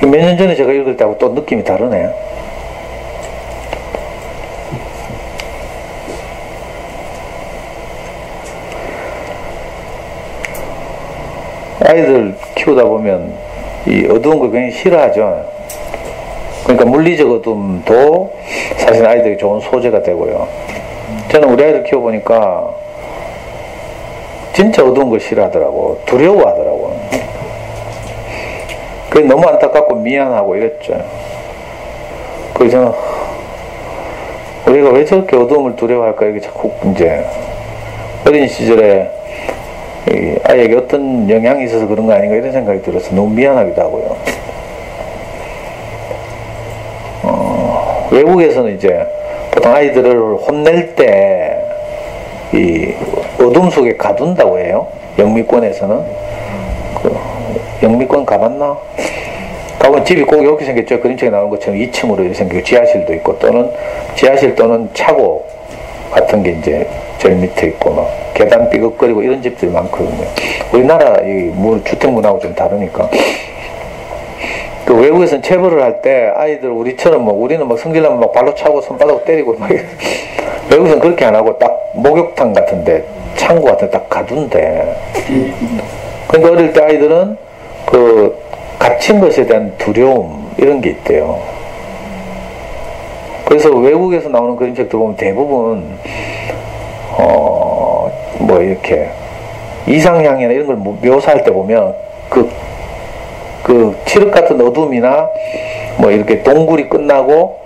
몇 년 전에 제가 읽을 때하고 또 느낌이 다르네. 아이들 키우다 보면 이 어두운 걸 굉장히 싫어하죠. 그러니까 물리적 어둠도 사실 아이들이 좋은 소재가 되고요. 저는 우리 아이들 키워보니까 진짜 어두운 걸 싫어하더라고. 두려워하더라고. 그게 너무 안타깝고 미안하고 이랬죠. 그래서 저는 우리가 왜 저렇게 어두움을 두려워할까 이렇게 자꾸 이제 어린 시절에 아이에게 어떤 영향이 있어서 그런 거 아닌가 이런 생각이 들어서 너무 미안하기도 하고요. 외국에서는 이제 보통 아이들을 혼낼 때 이 어둠 속에 가둔다고 해요. 영미권에서는. 영미권 가봤나? 가보면 집이 꼭 이렇게 생겼죠. 그림책에 나오는 것처럼 2층으로 생기고 지하실도 있고 또는 지하실 또는 차고 같은 게 이제 제일 밑에 있고 막 계단 삐걱거리고 이런 집들이 많거든요. 우리나라 이 주택 문화하고 좀 다르니까. 그 외국에서는 체벌을 할 때 아이들 우리처럼 뭐 우리는 막 성질나면 막 발로 차고 손바닥 때리고 막 외국에서는 그렇게 안 하고 딱 목욕탕 같은데 창고 같은 데 딱 가둔대. 그러니까 어릴 때 아이들은 그 갇힌 것에 대한 두려움 이런 게 있대요. 그래서 외국에서 나오는 그림책들 보면 대부분 뭐 이렇게 이상향이나 이런 걸 묘사할 때 보면 그 칠흑 같은 어둠이나 뭐 이렇게 동굴이 끝나고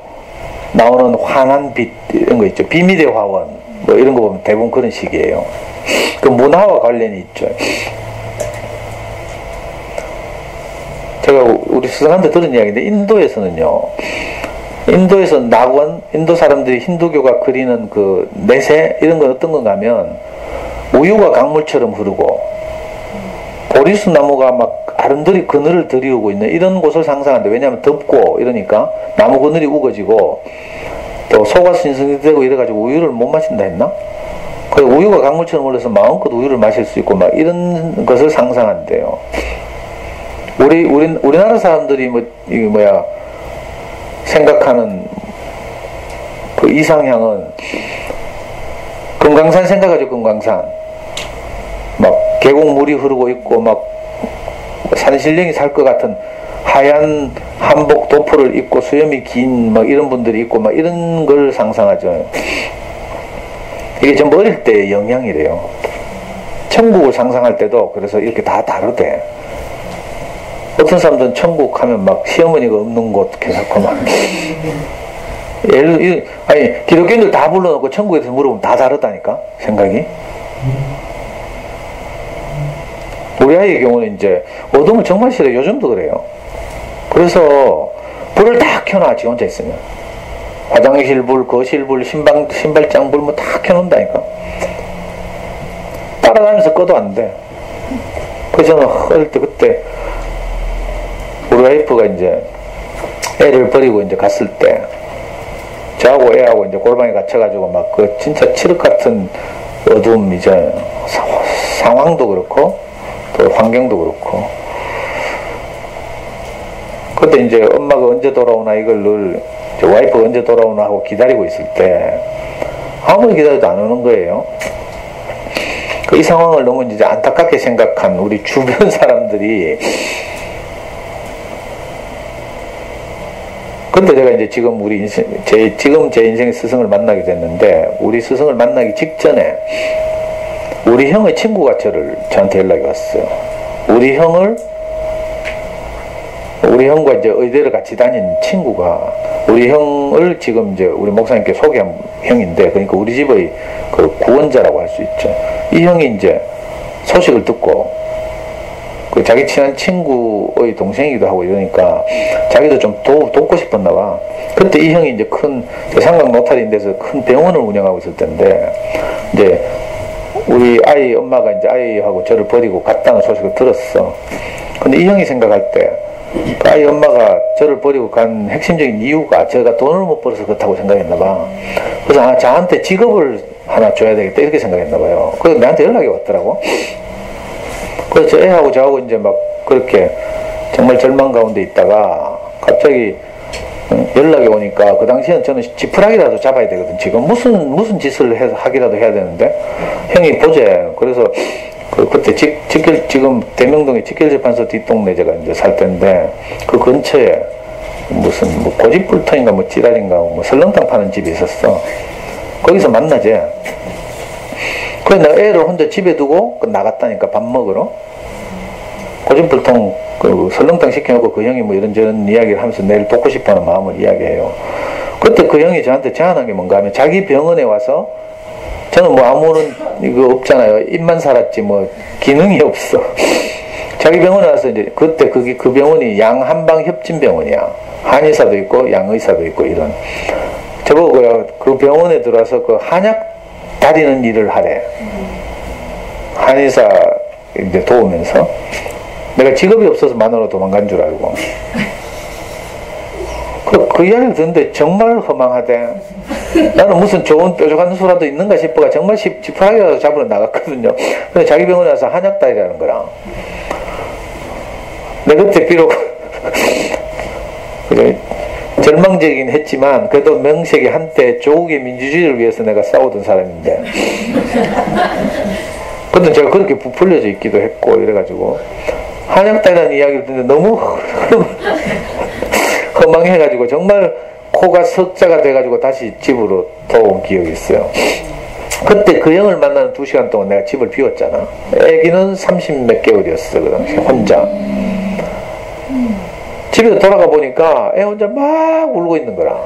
나오는 환한 빛 이런 거 있죠. 비밀의 화원 뭐 이런 거 보면 대부분 그런 식이에요. 그 문화와 관련이 있죠. 제가 우리 스승한테 들은 이야기인데 인도에서는요. 인도에서 낙원, 인도 사람들이 힌두교가 그리는 그 내세 이런 건 어떤 건가 하면 우유가 강물처럼 흐르고 보리수 나무가 막 아름드리 그늘을 들이우고 있는 이런 곳을 상상하는데 왜냐하면 덥고 이러니까 나무 그늘이 우거지고 또 소가 신성되고 이래가지고 우유를 못 마신다 했나? 그래서 우유가 강물처럼 흘러서 마음껏 우유를 마실 수 있고 막 이런 것을 상상한대요. 우리나라 사람들이 생각하는 그 이상향은 금강산 생각하죠. 금강산 막 계곡물이 흐르고 있고 막 산신령이 살 것 같은 하얀 한복 도포를 입고 수염이 긴 막 이런 분들이 있고 막 이런 걸 상상하죠. 이게 전부 어릴 때의 영향이래요. 천국을 상상할 때도 그래서 이렇게 다 다르대. 어떤 사람들은 천국 하면 막 시어머니가 없는 곳 괜찮고 막 아니 기독교인들 다 불러놓고 천국에 대해서 물어보면 다 다르다니까 생각이. 우리 아이의 경우는 이제 어둠을 정말 싫어요. 요즘도 그래요. 그래서 불을 다 켜놔. 지 혼자 있으면 화장실 불, 거실 불, 신발장 불 뭐 다 켜놓는다니까. 따라다니면서 꺼도 안 돼. 그래서 저는 어릴 때 그때 우리 와이프가 이제 애를 버리고 이제 갔을 때 저하고 애하고 이제 골방에 갇혀가지고 막 그 진짜 칠흑 같은 어둠 이제 상황도 그렇고 또 환경도 그렇고 그때 이제 엄마가 언제 돌아오나 이걸 늘 와이프가 언제 돌아오나 하고 기다리고 있을 때 아무리 기다려도 안 오는 거예요. 이 상황을 너무 이제 안타깝게 생각한 우리 주변 사람들이 근데 제가 이제 지금 제 인생의 스승을 만나게 됐는데 우리 스승을 만나기 직전에 우리 형의 친구가 저한테 연락이 왔어요. 우리 형과 이제 의대를 같이 다닌 친구가 우리 형을 지금 이제 우리 목사님께 소개한 형인데 그러니까 우리 집의 그 구원자라고 할 수 있죠. 이 형이 이제 소식을 듣고 그 자기 친한 친구의 동생이기도 하고 이러니까 자기도 좀 돕고 싶었나 봐. 그때 이 형이 이제 큰 삼각 노타리인데서 큰 병원을 운영하고 있을 텐데 이제 우리 아이 엄마가 이제 아이하고 저를 버리고 갔다는 소식을 들었어. 근데 이 형이 생각할 때 그 아이 엄마가 저를 버리고 간 핵심적인 이유가 제가 돈을 못 벌어서 그렇다고 생각했나 봐. 그래서 저한테 직업을 하나 줘야 되겠다 이렇게 생각했나 봐요. 그래서 나한테 연락이 왔더라고. 그래서 저 애하고 저하고 이제 막 그렇게 정말 절망 가운데 있다가 갑자기 연락이 오니까 그 당시에는 저는 지푸라기라도 잡아야 되거든. 지금 무슨 짓을 해서 하기라도 해야 되는데 형이 보재. 그래서 그때 지금 대명동에 직결재판소 뒷동네 제가 이제 살 때인데 그 근처에 무슨 뭐 고집불통인가 뭐 찌랄인가 뭐 설렁탕 파는 집이 있었어. 거기서 만나재. 그래 내가 애를 혼자 집에 두고 나갔다니까 밥 먹으러. 고집불통 그 설렁탕 시켜놓고 그 형이 뭐 이런저런 이야기를 하면서 내일 돕고 싶어하는 마음을 이야기해요. 그때 그 형이 저한테 제안한 게 뭔가 하면 자기 병원에 와서 저는 뭐 아무런 이거 없잖아요. 입만 살았지 뭐 기능이 없어. 자기 병원에 와서 이제 그때 그 병원이 양한방 협진병원이야. 한의사도 있고 양의사도 있고 이런. 저보고 그 병원에 들어와서 그 한약 다리는 일을 하래. 한의사 이제 도우면서. 내가 직업이 없어서 만으로 도망간 줄 알고. 그 이야기를 듣는데 정말 허망하대. 나는 무슨 좋은 뾰족한 수라도 있는가 싶어가 정말 지푸라기라도 잡으러 나갔거든요. 근데 자기 병원에 와서 한약다리라는 거라. 내가 그때 비록 그래, 절망적이긴 했지만 그래도 명색이 한때 조국의 민주주의를 위해서 내가 싸우던 사람인데 근데 제가 그렇게 부풀려져 있기도 했고 이래가지고 한약다리라는 이야기를 듣는데 너무 허망해가지고 정말 코가 석자가 돼가지고 다시 집으로 돌아온 기억이 있어요. 그때 그 형을 만나는 2시간 동안 내가 집을 비웠잖아. 애기는 30몇 개월이었어 그 당시에 혼자. 집에 돌아가 보니까 애 혼자 막 울고 있는 거라.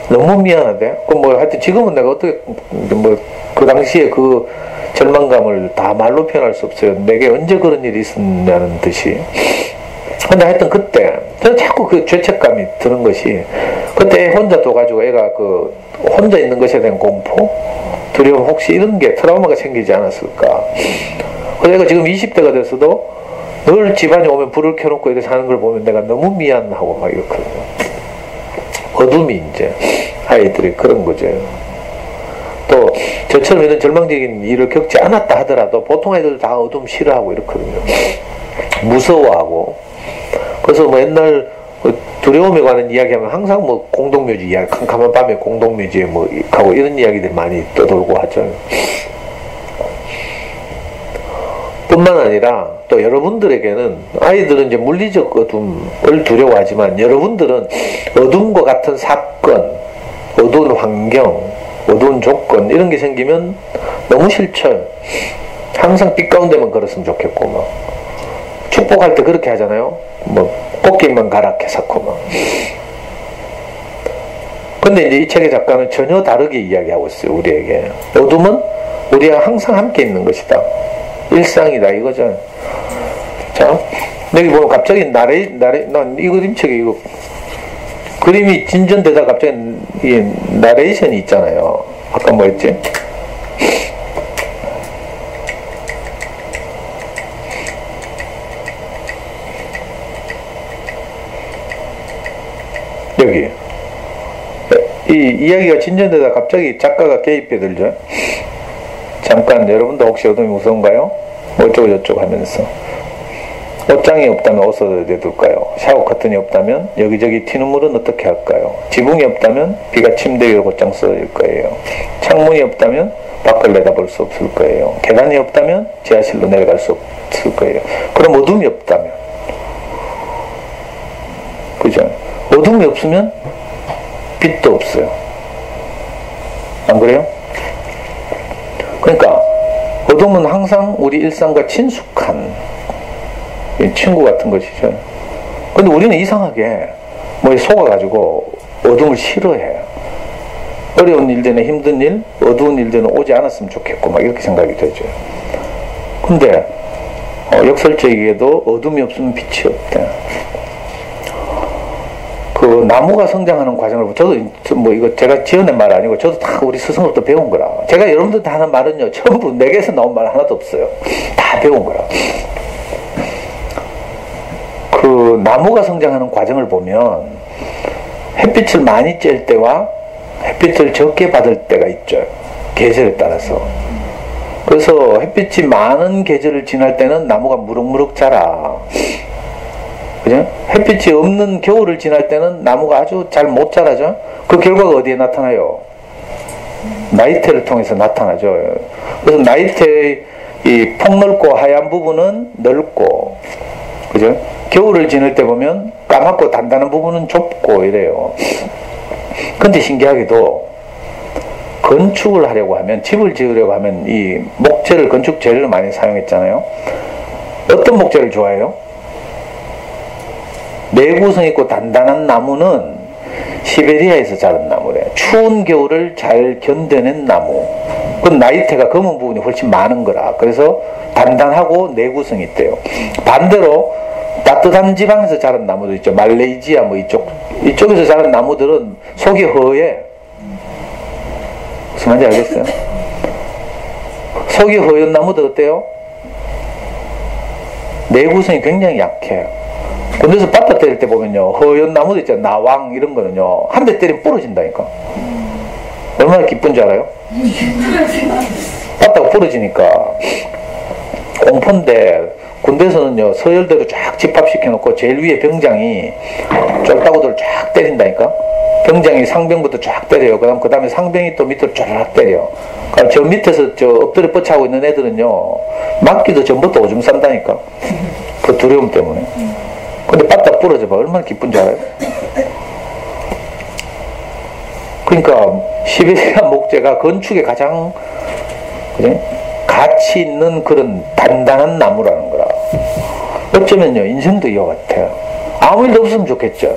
너무 미안하대. 뭐 하여튼 지금은 내가 어떻게 뭐 그 당시에 그 절망감을 다 말로 표현할 수 없어요. 내게 언제 그런 일이 있었냐는 듯이. 근데 하여튼 그때 저는 자꾸 그 죄책감이 드는 것이 그때 애 혼자 둬가지고 애가 그 혼자 있는 것에 대한 공포, 두려움 혹시 이런 게 트라우마가 생기지 않았을까. 그래서 애가 지금 20대가 됐어도 늘 집안에 오면 불을 켜놓고 이렇게 사는 걸 보면 내가 너무 미안하고 막 이렇거든요. 어둠이 이제 아이들이 그런 거죠. 또 저처럼 이런 절망적인 일을 겪지 않았다 하더라도 보통 아이들 다 어둠 싫어하고 이렇거든요. 무서워하고. 그래서 뭐 옛날 두려움에 관한 이야기하면 항상 뭐 공동묘지 이야기, 캄캄한 밤에 공동묘지에 뭐 하고 이런 이야기들 많이 떠돌고 하죠. 뿐만 아니라 또 여러분들에게는 아이들은 이제 물리적 어둠을 두려워하지만 여러분들은 어둠과 같은 사건, 어두운 환경, 어두운 조건 이런 게 생기면 너무 싫죠. 항상 빛 가운데만 걸었으면 좋겠고 막 축복할 때 그렇게 하잖아요. 뭐 꽃길만 가락해 쌓고 막. 근데 이제 이 책의 작가는 전혀 다르게 이야기하고 있어요. 우리에게 어둠은 우리가 항상 함께 있는 것이다. 일상이다 이거죠. 자, 여기 보면 갑자기 난 이 그림책에 이거 그림이 진전되다 갑자기 이 나레이션이 있잖아요. 아까 뭐였지? 여기 이 이야기가 진전되다 갑자기 작가가 개입해 들죠. 잠깐 여러분도 혹시 어둠이 무서운가요? 어쩌고 저쩌고 하면서 옷장이 없다면 옷을 어디에 둘까요? 샤워 커튼이 없다면 여기저기 튀눈물은 어떻게 할까요? 지붕이 없다면 비가 침대 위로 곧장 쏟아질 거예요. 창문이 없다면 밖을 내다볼 수 없을 거예요. 계단이 없다면 지하실로 내려갈 수 없을 거예요. 그럼 어둠이 없다면 그죠? 어둠이 없으면 빛도 없어요. 안 그래요? 그러니까 어둠은 항상 우리 일상과 친숙한 친구 같은 것이죠. 근데 우리는 이상하게 뭐에 속아가지고 어둠을 싫어해요. 어려운 일들은 힘든 일, 어두운 일들은 오지 않았으면 좋겠고 막 이렇게 생각이 되죠. 근데 역설적이게도 어둠이 없으면 빛이 없대. 그 나무가 성장하는 과정을 저도 뭐 이거 제가 지어낸 말 아니고 저도 다 우리 스승으로부터 배운 거라. 제가 여러분들한테 하는 말은요 전부 내게서 나온 말 하나도 없어요. 다 배운 거라. 그 나무가 성장하는 과정을 보면 햇빛을 많이 쬐일 때와 햇빛을 적게 받을 때가 있죠. 계절에 따라서. 그래서 햇빛이 많은 계절을 지날 때는 나무가 무럭무럭 자라. 그죠? 햇빛이 없는 겨울을 지날 때는 나무가 아주 잘 못 자라죠? 그 결과가 어디에 나타나요? 나이테를 통해서 나타나죠. 그래서 나이테의 이 폭넓고 하얀 부분은 넓고, 그죠? 겨울을 지낼 때 보면 까맣고 단단한 부분은 좁고 이래요. 근데 신기하게도 건축을 하려고 하면, 집을 지으려고 하면 이 목재를 건축 재료로 많이 사용했잖아요. 어떤 목재를 좋아해요? 내구성 있고 단단한 나무는 시베리아에서 자란 나무래요. 추운 겨울을 잘 견뎌낸 나무. 그 나이테가 검은 부분이 훨씬 많은 거라. 그래서 단단하고 내구성이 있대요. 반대로 따뜻한 지방에서 자란 나무도 있죠. 말레이시아 뭐 이쪽에서 자란 나무들은 속이 허해. 무슨 말인지 알겠어요? 속이 허연 나무들 어때요? 내구성이 굉장히 약해요. 군대에서 바타 때릴 때 보면요, 허연 나무도 있잖아요. 나왕 이런 거는요, 한 대 때리면 부러진다니까. 얼마나 기쁜 줄 알아요? 바타가 부러지니까 공포인데, 군대에서는요, 서열대로 쫙 집합시켜놓고 제일 위에 병장이 쫄따구들을 쫙 때린다니까. 병장이 상병부터 쫙 때려요. 그 다음에 상병이 또 밑으로 쫙 때려. 그러니까 저 밑에서 저 엎드려 뻗쳐하고 있는 애들은요, 맞기도 전부터 오줌 싼다니까. 그 두려움 때문에. 근데 바닥 부러져봐. 얼마나 기쁜 줄 알아요? 그러니까 시베리아 목재가 건축에 가장, 그래? 가치 있는 그런 단단한 나무라는 거라. 어쩌면요, 인생도 이와 같아요. 아무 일도 없으면 좋겠죠.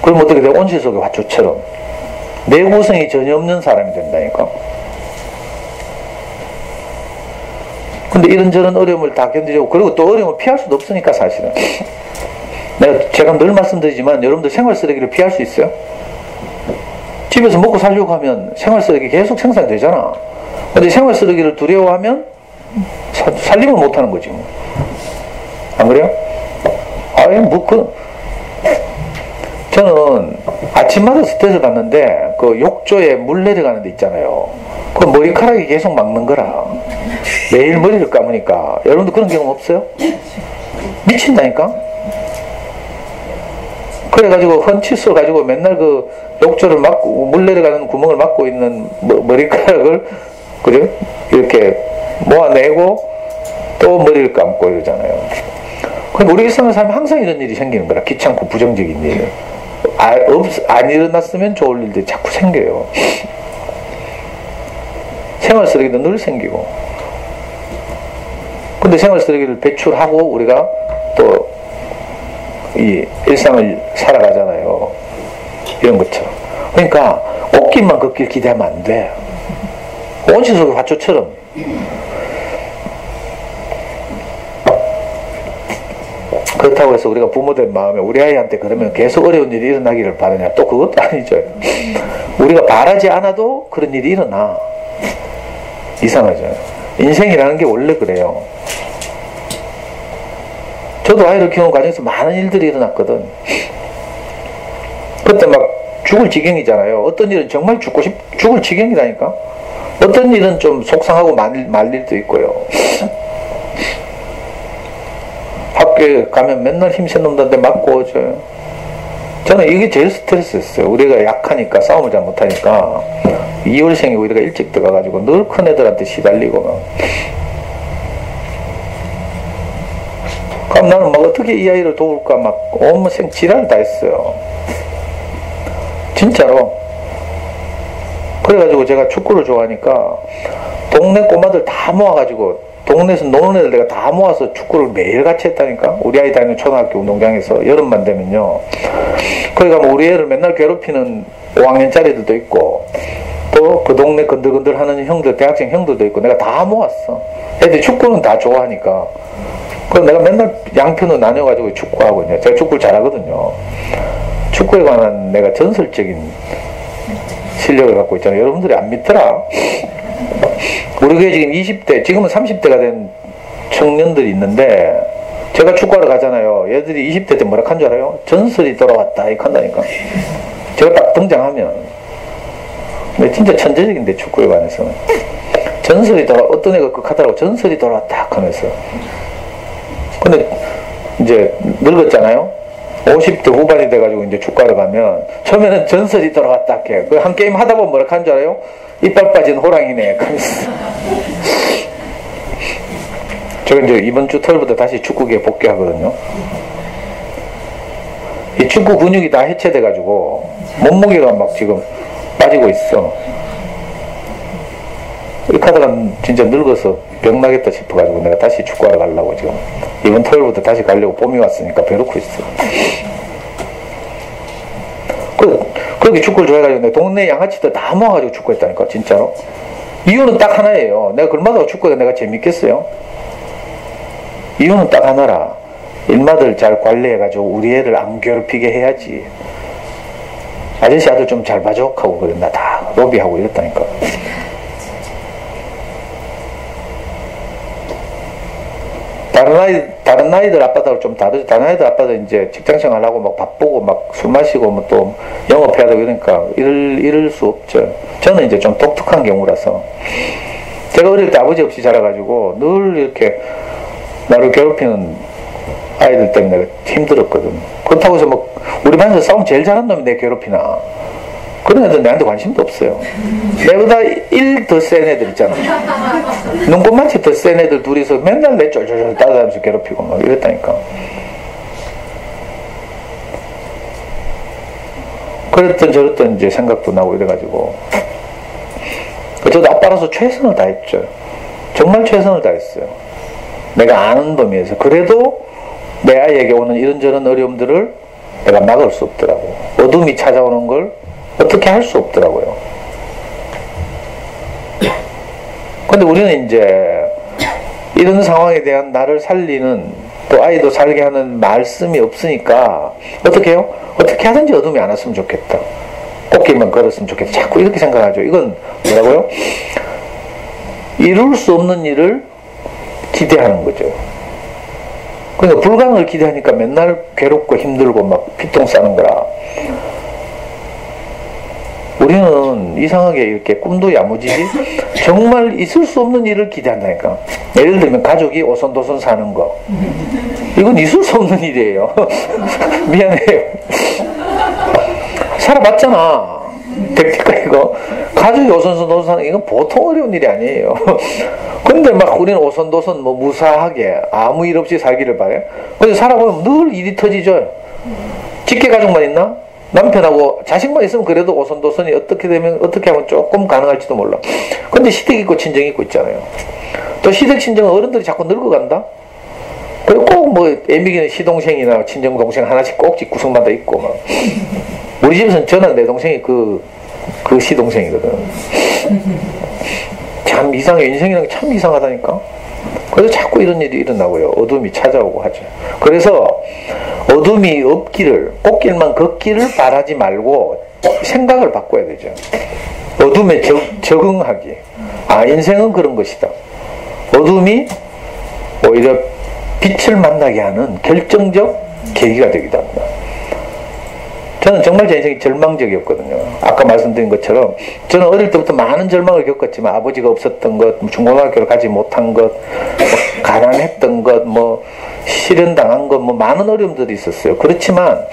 그럼 어떻게 돼? 온실 속의 화초처럼 내구성이 전혀 없는 사람이 된다니까. 근데 이런저런 어려움을 다 견디고, 그리고 또 어려움을 피할 수도 없으니까, 사실은. 제가 늘 말씀드리지만 여러분들 생활 쓰레기를 피할 수 있어요? 집에서 먹고 살려고 하면 생활 쓰레기 계속 생산이 되잖아. 근데 생활 쓰레기를 두려워하면 살림을 못 하는 거지 뭐. 안 그래요? 저는 아침마다 스트레스 받는데 그 욕조에 물 내려가는 데 있잖아요. 그 머리카락이 계속 막는 거라. 매일 머리를 감으니까. 여러분도 그런 경험 없어요? 미친다니까? 그래가지고 헌치 써가지고 맨날 그 욕조를 막고 물 내려가는 구멍을 막고 있는 머리카락을, 그죠? 이렇게 모아내고 또 머리를 감고 이러잖아요. 그럼 우리 일상을 살면 항상 이런 일이 생기는 거라. 귀찮고 부정적인 일. 안 일어났으면 좋을 일들이 자꾸 생겨요. 생활 쓰레기도 늘 생기고. 근데 생활 쓰레기를 배출하고 우리가 또 이 일상을 살아가잖아요. 이런 것처럼. 그러니까 꽃길만 걷길 기대하면 안 돼. 온실 속의 화초처럼. 그렇다고 해서 우리가 부모된 마음에 우리 아이한테 그러면 계속 어려운 일이 일어나기를 바라냐? 또 그것도 아니죠. 우리가 바라지 않아도 그런 일이 일어나. 이상하죠. 인생이라는 게 원래 그래요. 저도 아이를 키우는 과정에서 많은 일들이 일어났거든. 그때 막 죽을 지경이잖아요. 어떤 일은 정말 죽을 지경이라니까. 어떤 일은 좀 속상하고 말 일도 있고요. 학교에 가면 맨날 힘센 놈들한테 맞고 오죠. 저는 이게 제일 스트레스였어요. 우리가 약하니까, 싸움을 잘 못하니까. 2월생이고 우리가 일찍 들어가가지고 늘 큰 애들한테 시달리고 막. 그럼 나는 막 어떻게 이 아이를 도울까 막 온몸 지랄을 다 했어요. 진짜로. 그래가지고 제가 축구를 좋아하니까 동네 꼬마들 다 모아가지고 동네에서 노는 애들 내가 다 모아서 축구를 매일 같이 했다니까. 우리 아이 다니는 초등학교 운동장에서 여름만 되면요. 거기 가면 우리 애를 맨날 괴롭히는 5학년짜리들도 있고 또 그 동네 건들건들 하는 형들, 대학생 형들도 있고 내가 다 모았어. 애들이 축구는 다 좋아하니까. 그래서 내가 맨날 양편으로 나뉘어가지고 축구하고 있냐. 제가 축구를 잘하거든요. 축구에 관한 내가 전설적인 실력을 갖고 있잖아요. 여러분들이 안 믿더라. 우리 교회 지금 20대, 지금은 30대가 된 청년들이 있는데 제가 축구하러 가잖아요. 얘들이 20대 때 뭐라 한 줄 알아요? 전설이 돌아왔다 이렇게 한다니까. 제가 딱 등장하면. 근데 진짜 천재적인데 축구에 관해서는. 전설이 돌아, 어떤 애가 극하더라고. 전설이 돌아왔다 하면서. 근데 이제 늙었잖아요. 50대 후반이 돼가지고 이제 축구하러 가면 처음에는 전설이 돌아왔다 해요. 그 한 게임 하다 보면 뭐라 하는 줄 알아요? 이빨 빠진 호랑이네 하면서. 제가 이제 이번 주 토요일부터 다시 축구계에 복귀하거든요. 이 축구 근육이 다 해체돼가지고 몸무게가 막 지금 빠지고 있어. 이렇게 하다가 진짜 늙어서 병나겠다 싶어가지고 내가 다시 축구하러 가려고 지금 이번 토요일부터 다시 가려고 봄이 왔으니까 벼놓고 있어. 그렇게 축구를 좋아해가지고 내 동네 양아치들 다 모아가지고 축구했다니까 진짜로. 이유는 딱 하나예요. 내가 그러마다 축구가 내가 재밌겠어요? 이유는 딱 하나라. 일마들 잘 관리해가지고 우리 애를 안 괴롭히게 해야지. 아저씨 아들 좀 잘 봐줘 하고 그래. 나 다 로비하고 이랬다니까. 다른 아이들 아빠들하고 좀 다르죠. 다른 아이들 아빠들 이제 직장생활 하고 막 바쁘고 막 술 마시고 뭐 또 영업해야 되고 이러니까 이럴 수 없죠. 저는 이제 좀 독특한 경우라서. 제가 어릴 때 아버지 없이 자라가지고 늘 이렇게 나를 괴롭히는 아이들 때문에 내가 힘들었거든. 그렇다고 해서 뭐 우리 반에서 싸움 제일 잘하는 놈이 내 괴롭히나. 그런 애들 내한테 관심도 없어요. 내보다 1 더 센 애들 있잖아. 눈꽃만치 더 센 애들 둘이서 맨날 내 쫄쫄쫄 따라다니면서 괴롭히고 막 이랬다니까. 그랬던 저랬던 이제 생각도 나고 이래가지고. 저도 아빠로서 최선을 다했죠. 정말 최선을 다했어요. 내가 아는 범위에서. 그래도 내 아이에게 오는 이런저런 어려움들을 내가 막을 수 없더라고. 어둠이 찾아오는 걸 어떻게 할 수 없더라고요. 근데 우리는 이제 이런 상황에 대한 나를 살리는 또 아이도 살게 하는 말씀이 없으니까 어떻게 해요? 어떻게 하든지 어둠이 안 왔으면 좋겠다. 꽃길만 걸었으면 좋겠다. 자꾸 이렇게 생각하죠. 이건 뭐라고요? 이룰 수 없는 일을 기대하는 거죠. 그러니까 불가능을 기대하니까 맨날 괴롭고 힘들고 막 피똥 싸는 거라. 우리는 이상하게 이렇게 꿈도 야무지지 정말 있을 수 없는 일을 기대한다니까. 예를 들면 가족이 오손도손 사는 거. 이건 있을 수 없는 일이에요. 미안해요. 살아봤잖아. 됩니까 이거? 가족이 오손도손 사는 이건 보통 어려운 일이 아니에요. 근데 막 우리는 오손도손 뭐 무사하게 아무 일 없이 살기를 바래. 근데 살아보면 늘 일이 터지죠. 직계 가족만 있나? 남편하고 자식만 있으면 그래도 오손도손이 어떻게 하면 조금 가능할지도 몰라. 근데 시댁 있고 친정 있고 있잖아요. 또 시댁 친정은 어른들이 자꾸 늙어간다? 그리고 꼭 뭐 애미기는 시동생이나 친정동생 하나씩 꼭 집 구석마다 있고 막. 우리 집에서는 저는 내 동생이 그 시동생이거든. 참 이상해. 인생이라는 게 참 이상하다니까. 그래서 자꾸 이런 일이 일어나고요. 어둠이 찾아오고 하죠. 그래서 어둠이 없기를, 꽃길만 걷기를 바라지 말고 생각을 바꿔야 되죠. 어둠에 적응하기. 아, 인생은 그런 것이다. 어둠이 오히려 빛을 만나게 하는 결정적 계기가 되기도 합니다. 저는 정말 제 인생이 절망적이었거든요. 아까 말씀드린 것처럼 저는 어릴 때부터 많은 절망을 겪었지만 아버지가 없었던 것, 중고등학교를 가지 못한 것, 가난했던 것, 실현당한 것, 많은 어려움들이 있었어요. 그렇지만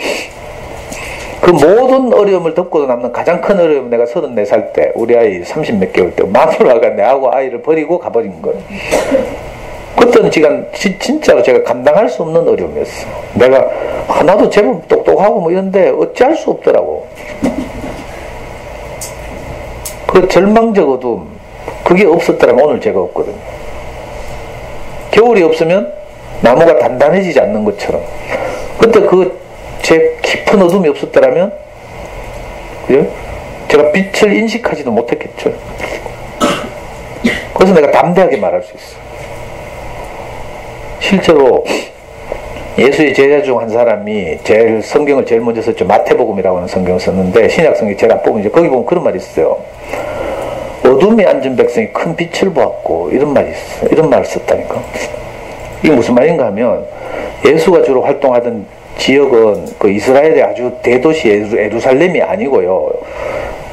그 모든 어려움을 덮고도 남는 가장 큰 어려움은 내가 34살 때 우리 아이 30 몇 개월 때 마누라가 내하고 아이를 버리고 가버린 거예요. 그때는 진짜로 제가 감당할 수 없는 어려움이었어. 내가 나도 제법 똑똑하고 이런데 어찌할 수 없더라고. 그 절망적 어둠, 그게 없었더라면 오늘 제가 없거든요. 겨울이 없으면 나무가 단단해지지 않는 것처럼. 그때 제 깊은 어둠이 없었더라면 제가 빛을 인식하지도 못했겠죠. 그래서 내가 담대하게 말할 수 있어. 실제로 예수의 제자 중 한 사람이 성경을 제일 먼저 썼죠. 마태복음이라고 하는 성경을 썼는데 신약성경이 제일 앞부분 이제 거기 보면 그런 말이 있어요. 어둠에 앉은 백성이 큰 빛을 보았고 이런 말이 있어요. 이런 말을 썼다니까. 이게 무슨 말인가 하면 예수가 주로 활동하던 지역은 그 이스라엘의 아주 대도시 예루살렘이 아니고요.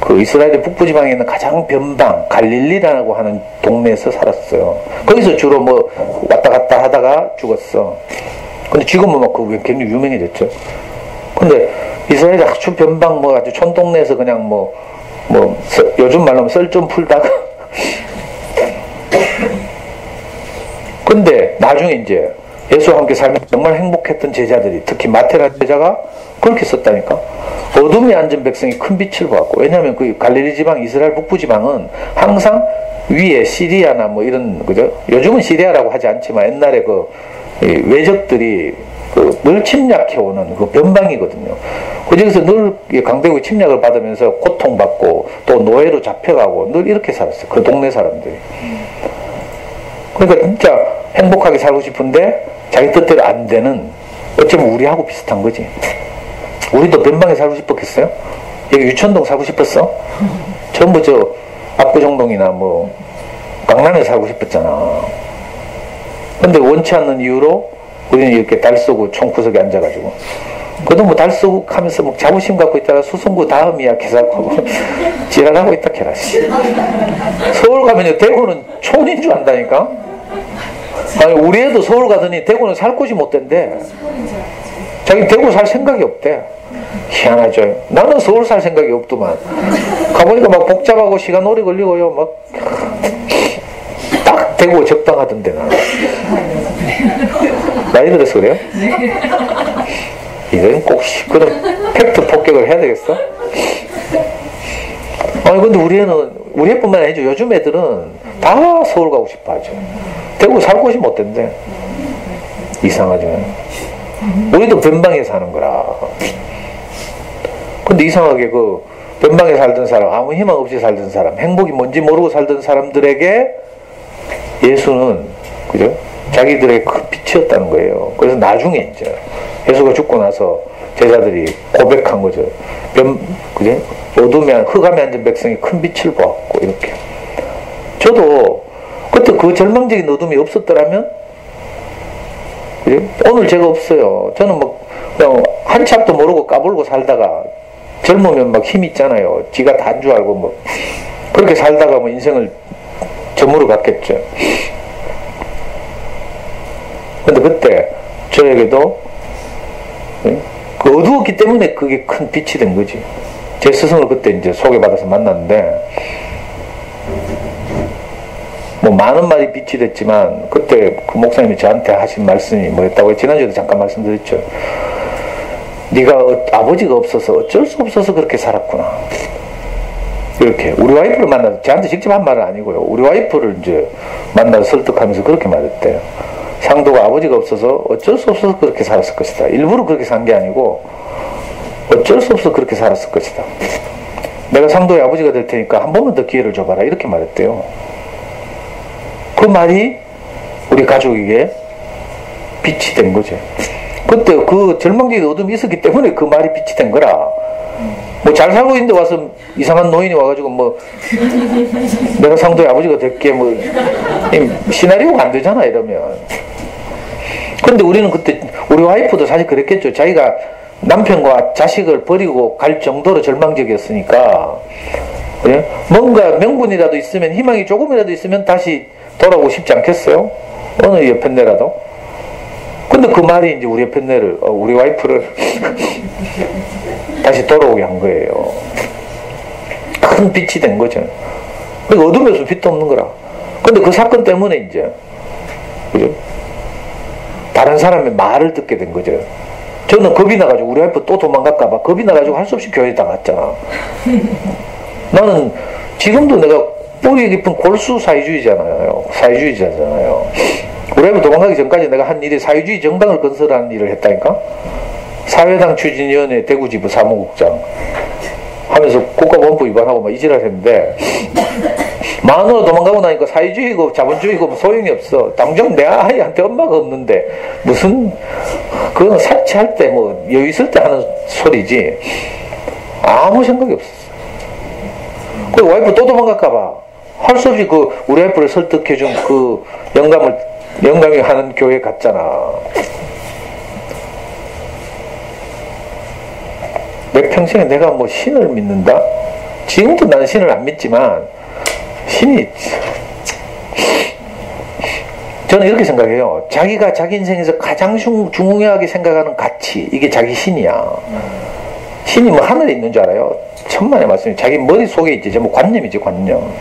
그 이스라엘의 북부지방에 있는 가장 변방 갈릴리라고 하는 동네에서 살았어요. 거기서 주로 뭐 왔다 갔다 하다가 죽었어. 근데 지금은 막 그게 굉장히 유명해졌죠. 근데 이스라엘이 아주 변방 뭐 아주 촌동네에서 그냥 요즘 말로 하면 썰 좀 풀다가 근데 나중에 이제 예수와 함께 살면서 정말 행복했던 제자들이, 특히 마테라 제자가 그렇게 썼다니까. 어둠에 앉은 백성이 큰 빛을 보았고, 왜냐하면 그 갈릴리 지방, 이스라엘 북부 지방은 항상 위에 시리아나 뭐 이런, 그죠? 요즘은 시리아라고 하지 않지만 옛날에 그 외적들이 늘 침략해오는 그 변방이거든요. 그중에서 늘 강대국의 침략을 받으면서 고통받고 또 노예로 잡혀가고 늘 이렇게 살았어요. 그 동네 사람들이. 그러니까 진짜 행복하게 살고 싶은데 자기 뜻대로 안 되는, 어쩌면 우리하고 비슷한 거지. 우리도 변방에 살고 싶었겠어요? 여기 유천동 살고 싶었어? 전부 저 압구정동이나 뭐 강남에 살고 싶었잖아. 근데 원치 않는 이유로 우리는 이렇게 달 쏘고 총구석에 앉아가지고, 그래도 뭐 달 쏘고 하면서 뭐 자부심 갖고 있다가 수성구 다음이야 계산하고 지랄하고 있다 캐라. 서울 가면 대구는 촌인 줄 안다니까. 아니 우리 애도 서울 가더니 대구는 살 곳이 못 된대. 자기 대구 살 생각이 없대. 희한하죠. 나는 서울 살 생각이 없더만. 가보니까 막 복잡하고 시간 오래 걸리고요. 막 딱 대구가 적당하던데 나. 나이 들어서 그래요? 이건 꼭 그런 팩트 폭격을 해야 되겠어? 아니 근데 우리 애뿐만 아니죠. 요즘 애들은 다 서울 가고 싶어 하죠. 대구 살 곳이 못 된대. 이상하죠. 우리도 변방에 사는 거라. 근데 이상하게 그 변방에 살던 사람, 아무 희망 없이 살던 사람, 행복이 뭔지 모르고 살던 사람들에게 예수는, 그죠? 자기들의 큰 빛이었다는 거예요. 그래서 나중에 이제 예수가 죽고 나서 제자들이 고백한 거죠. 그죠? 어둠에 흑암에 앉은 백성이 큰 빛을 보았고, 이렇게. 저도 그때 그 절망적인 어둠이 없었더라면, 그죠? 오늘 제가 없어요. 저는 뭐 그냥 한 치 앞도 모르고 까불고 살다가, 젊으면 막 힘 있잖아요. 지가 다인 줄 알고 뭐 그렇게 살다가 뭐 인생을 저물어 갔겠죠. 근데 그때 저에게도 그 어두웠기 때문에 그게 큰 빛이 된 거지. 제 스승을 그때 이제 소개받아서 만났는데, 뭐 많은 말이 빛이 됐지만 그때 그 목사님이 저한테 하신 말씀이 뭐였다고 지난주에도 잠깐 말씀드렸죠. 네가 아버지가 없어서 어쩔 수 없어서 그렇게 살았구나. 이렇게 우리 와이프를 만나서, 저한테 직접 한 말은 아니고요. 우리 와이프를 이제 만나서 설득하면서 그렇게 말했대요. 상도가 아버지가 없어서 어쩔 수 없어서 그렇게 살았을 것이다. 일부러 그렇게 산 게 아니고 어쩔 수 없어서 그렇게 살았을 것이다. 내가 상도의 아버지가 될 테니까 한 번만 더 기회를 줘봐라. 이렇게 말했대요. 그 말이 우리 가족에게 빛이 된 거죠. 그때 그 절망적인 어둠이 있었기 때문에 그 말이 빛이 된 거라. 뭐 잘 살고 있는데 와서 이상한 노인이 와가지고 뭐 내가 상도의 아버지가 될게 뭐 시나리오가 안 되잖아 이러면. 근데 우리는 그때 우리 와이프도 사실 그랬겠죠. 자기가 남편과 자식을 버리고 갈 정도로 절망적이었으니까, 그래? 뭔가 명분이라도 있으면, 희망이 조금이라도 있으면 다시 돌아오고 싶지 않겠어요? 어느 여편네라도. 근데 그 말이 이제 우리 여편네를, 우리 와이프를 다시 돌아오게 한 거예요. 큰 빛이 된 거죠. 그러니까 어둠에서 빛도 없는 거라. 근데 그 사건 때문에 이제, 그죠? 다른 사람의 말을 듣게 된 거죠. 저는 겁이 나가지고 우리 와이프 또 도망갈까봐 겁이 나가지고 할 수 없이 교회에 나갔잖아. 나는 지금도 내가 뿌리 깊은 골수 사회주의잖아요. 사회주의자잖아요. 우리 와이프 도망가기 전까지 내가 한 일이 사회주의 정당을 건설하는 일을 했다니까. 사회당 추진위원회 대구지부 사무국장 하면서 국가보안법 위반하고 막 이지랄 했는데, 만으로 도망가고 나니까 사회주의고 자본주의고 소용이 없어. 당장 내 아이한테 엄마가 없는데 무슨, 그건 사치할 때 뭐 여유 있을 때 하는 소리지 아무 생각이 없었어. 그 와이프 또 도망갈까봐 할 수 없이 그 우리 와이프를 설득해준 그 영감이 하는 교회 갔잖아. 내 평생에 내가 뭐 신을 믿는다? 지금도 나는 신을 안 믿지만 신이 있지. 저는 이렇게 생각해요. 자기가 자기 인생에서 가장 중요하게 생각하는 가치, 이게 자기 신이야. 신이 뭐 하늘에 있는 줄 알아요? 천만의 말씀이 자기 머릿속에 있지. 전부 관념이지, 관념.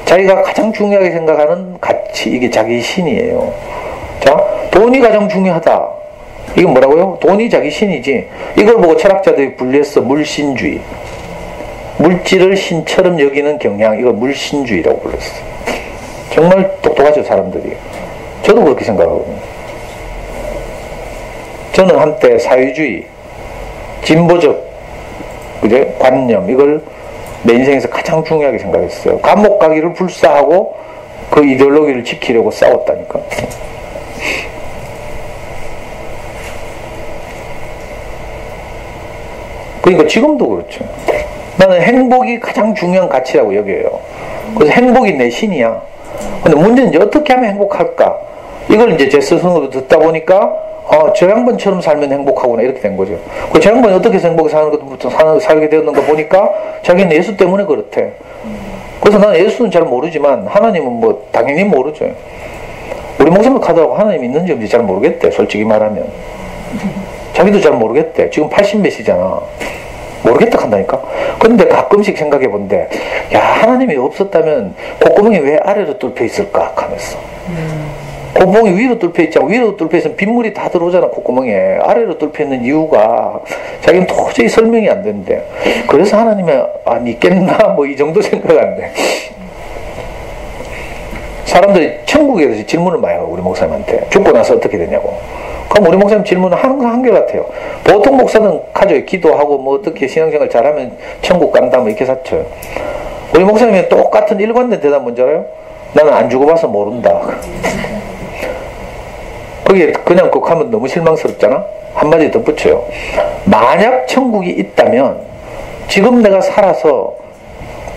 자기가 가장 중요하게 생각하는 가치, 이게 자기 신이에요. 자, 돈이 가장 중요하다. 이건 뭐라고요? 돈이 자기 신이지. 이걸 보고 철학자들이 분리했어. 물신주의. 물질을 신처럼 여기는 경향, 이걸 물신주의라고 불렀어. 정말 똑똑하죠, 사람들이. 저도 그렇게 생각하거든요. 저는 한때 사회주의, 진보적 그제 관념, 이걸 내 인생에서 가장 중요하게 생각했어요. 감옥 가기를 불사하고 그 이데올로기를 지키려고 싸웠다니까. 그러니까 지금도 그렇죠. 나는 행복이 가장 중요한 가치라고 여겨요. 그래서 행복이 내 신이야. 근데 문제는 이제 어떻게 하면 행복할까? 이걸 이제 제 스승으로 듣다 보니까, 저 양반처럼 살면 행복하구나, 이렇게 된 거죠. 저 양반이 어떻게 해서 행복하게 사는 것부터 살게 되었는가 보니까 자기는 예수 때문에 그렇대. 그래서 나는 예수는 잘 모르지만 하나님은 뭐 당연히 모르죠. 우리 목사님 카드하고 하나님 있는지 없는지 잘 모르겠대, 솔직히 말하면. 자기도 잘 모르겠대. 지금 80몇이잖아. 모르겠다 한다니까. 근데 가끔씩 생각해 본데, 야, 하나님이 없었다면 콧구멍이 왜 아래로 뚫혀 있을까 하면서. 콧구멍이 위로 뚫혀 있잖아. 위로 뚫혀 있으면 빗물이 다 들어오잖아, 콧구멍에. 아래로 뚫혀 있는 이유가 자기는 도저히 설명이 안 되는데, 그래서 하나님이 안 있겠나 뭐 이 정도 생각 안 돼. 사람들이 천국에 대해서 질문을 많이 하고, 우리 목사님한테 죽고 나서 어떻게 되냐고. 그럼 우리 목사님 질문은 하는 건 한결같아요. 보통 목사는 가죠. 기도하고 뭐 어떻게 신앙생활 잘하면 천국 간다 뭐 이렇게 샀죠. 우리 목사님이 똑같은 일관된 대답 뭔지 알아요? 나는 안 죽어봐서 모른다. 거기에 그냥 그거 하면 너무 실망스럽잖아. 한마디 더 붙여요. 만약 천국이 있다면 지금 내가 살아서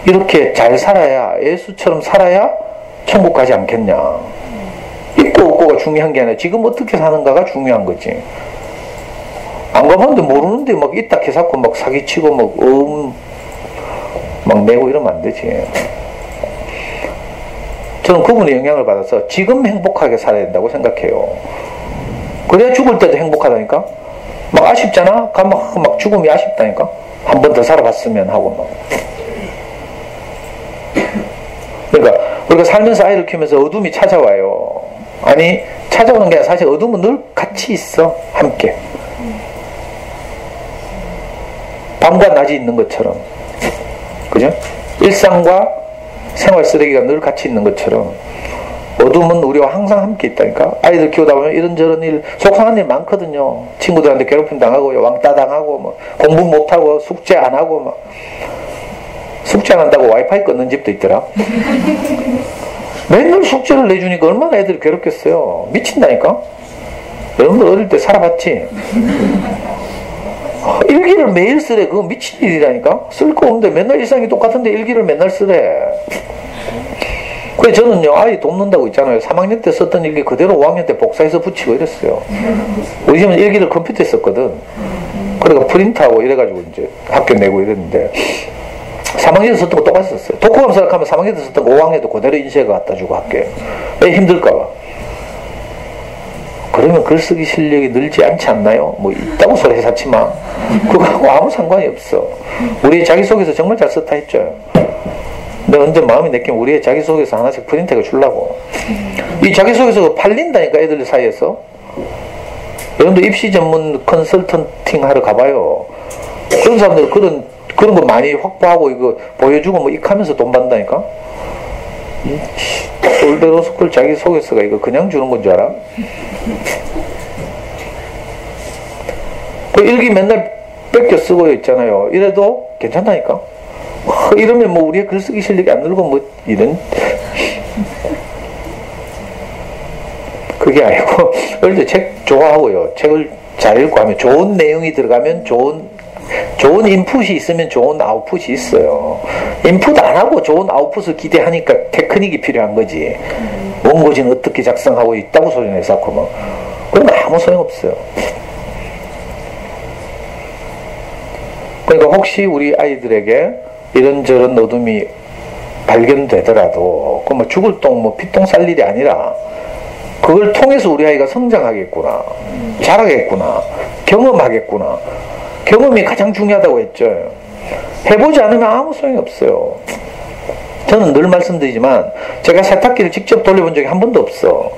이렇게 잘 살아야, 예수처럼 살아야 천국 가지 않겠냐. 있고 없고가 중요한 게 아니라 지금 어떻게 사는가가 중요한 거지. 안 가봤는데 모르는데 막 있다 해사고 막 사기치고 막 내고 이러면 안 되지. 저는 그분의 영향을 받아서 지금 행복하게 살아야 된다고 생각해요. 그래야 죽을 때도 행복하다니까. 막 아쉽잖아. 막 죽음이 아쉽다니까. 한 번 더 살아봤으면 하고 막. 그러니까 우리가 살면서 아이를 키우면서 어둠이 찾아와요. 아니, 찾아오는 게 아니라 사실 어둠은 늘 같이 있어. 함께. 밤과 낮이 있는 것처럼. 그죠? 일상과 생활 쓰레기가 늘 같이 있는 것처럼 어둠은 우리와 항상 함께 있다니까. 아이들 키우다 보면 이런저런 일, 속상한 일 많거든요. 친구들한테 괴롭힘 당하고 왕따 당하고 뭐 공부 못하고 숙제 안 하고 막. 숙제 안 한다고 와이파이 끊는 집도 있더라. 맨날 숙제를 내주니까 얼마나 애들이 괴롭겠어요. 미친다니까. 여러분들 어릴 때 살아봤지? 일기를 매일 쓰래. 그거 미친 일이라니까. 쓸 거 없는데 맨날 일상이 똑같은데 일기를 맨날 쓰래. 그래서 저는요, 아이 돕는다고 있잖아요. 3학년 때 썼던 일기 그대로 5학년 때 복사해서 붙이고 이랬어요. 우리 집은 일기를 컴퓨터에 썼거든. 그러니까 프린트하고 이래가지고 이제 학교 내고 이랬는데 3학년 때 썼던 거 똑같이 썼어요. 독후감 생각하면 3학년 때 썼던 거 5학년 때 그대로 인쇄해 갖다 주고 할게. 왜 힘들까봐. 그러면 글쓰기 실력이 늘지 않지 않나요? 뭐 있다고 소리 해샀지만 그거하고 아무 상관이 없어. 우리 자기소개서 정말 잘 썼다 했죠. 근데 언제 마음이 내키면 우리의 자기소개서 하나씩 프린트해 주려고. 이 자기소개서가 팔린다니까, 애들 사이에서. 여러분들 입시 전문 컨설턴팅 하러 가봐요. 그런 사람들 그런 거 많이 확보하고 이거 보여주고 뭐 익하면서 돈 받는다니까. 올드 로스쿨 자기소개서가 이거 그냥 주는 건 줄 알아? 그 일기 맨날 뺏겨 쓰고 있잖아요. 이래도 괜찮다니까. 이러면 뭐 우리의 글쓰기 실력이 안 늘고 뭐 이런. 그게 아니고 어릴 때 책 좋아하고요. 책을 잘 읽고 하면 좋은 내용이 들어가면 좋은 인풋이 있으면 좋은 아웃풋이 있어요. 인풋 안 하고 좋은 아웃풋을 기대하니까 테크닉이 필요한 거지. 원고지는 어떻게 작성하고 있다고 소리 내서 뭐. 그럼 아무 소용없어요. 그러니까 혹시 우리 아이들에게 이런저런 어둠이 발견되더라도 그 뭐 죽을 똥 뭐 피똥 쌀 일이 아니라 그걸 통해서 우리 아이가 성장하겠구나, 자라겠구나, 경험하겠구나. 경험이 가장 중요하다고 했죠. 해보지 않으면 아무 소용이 없어요. 저는 늘 말씀드리지만 제가 세탁기를 직접 돌려본 적이 한 번도 없어.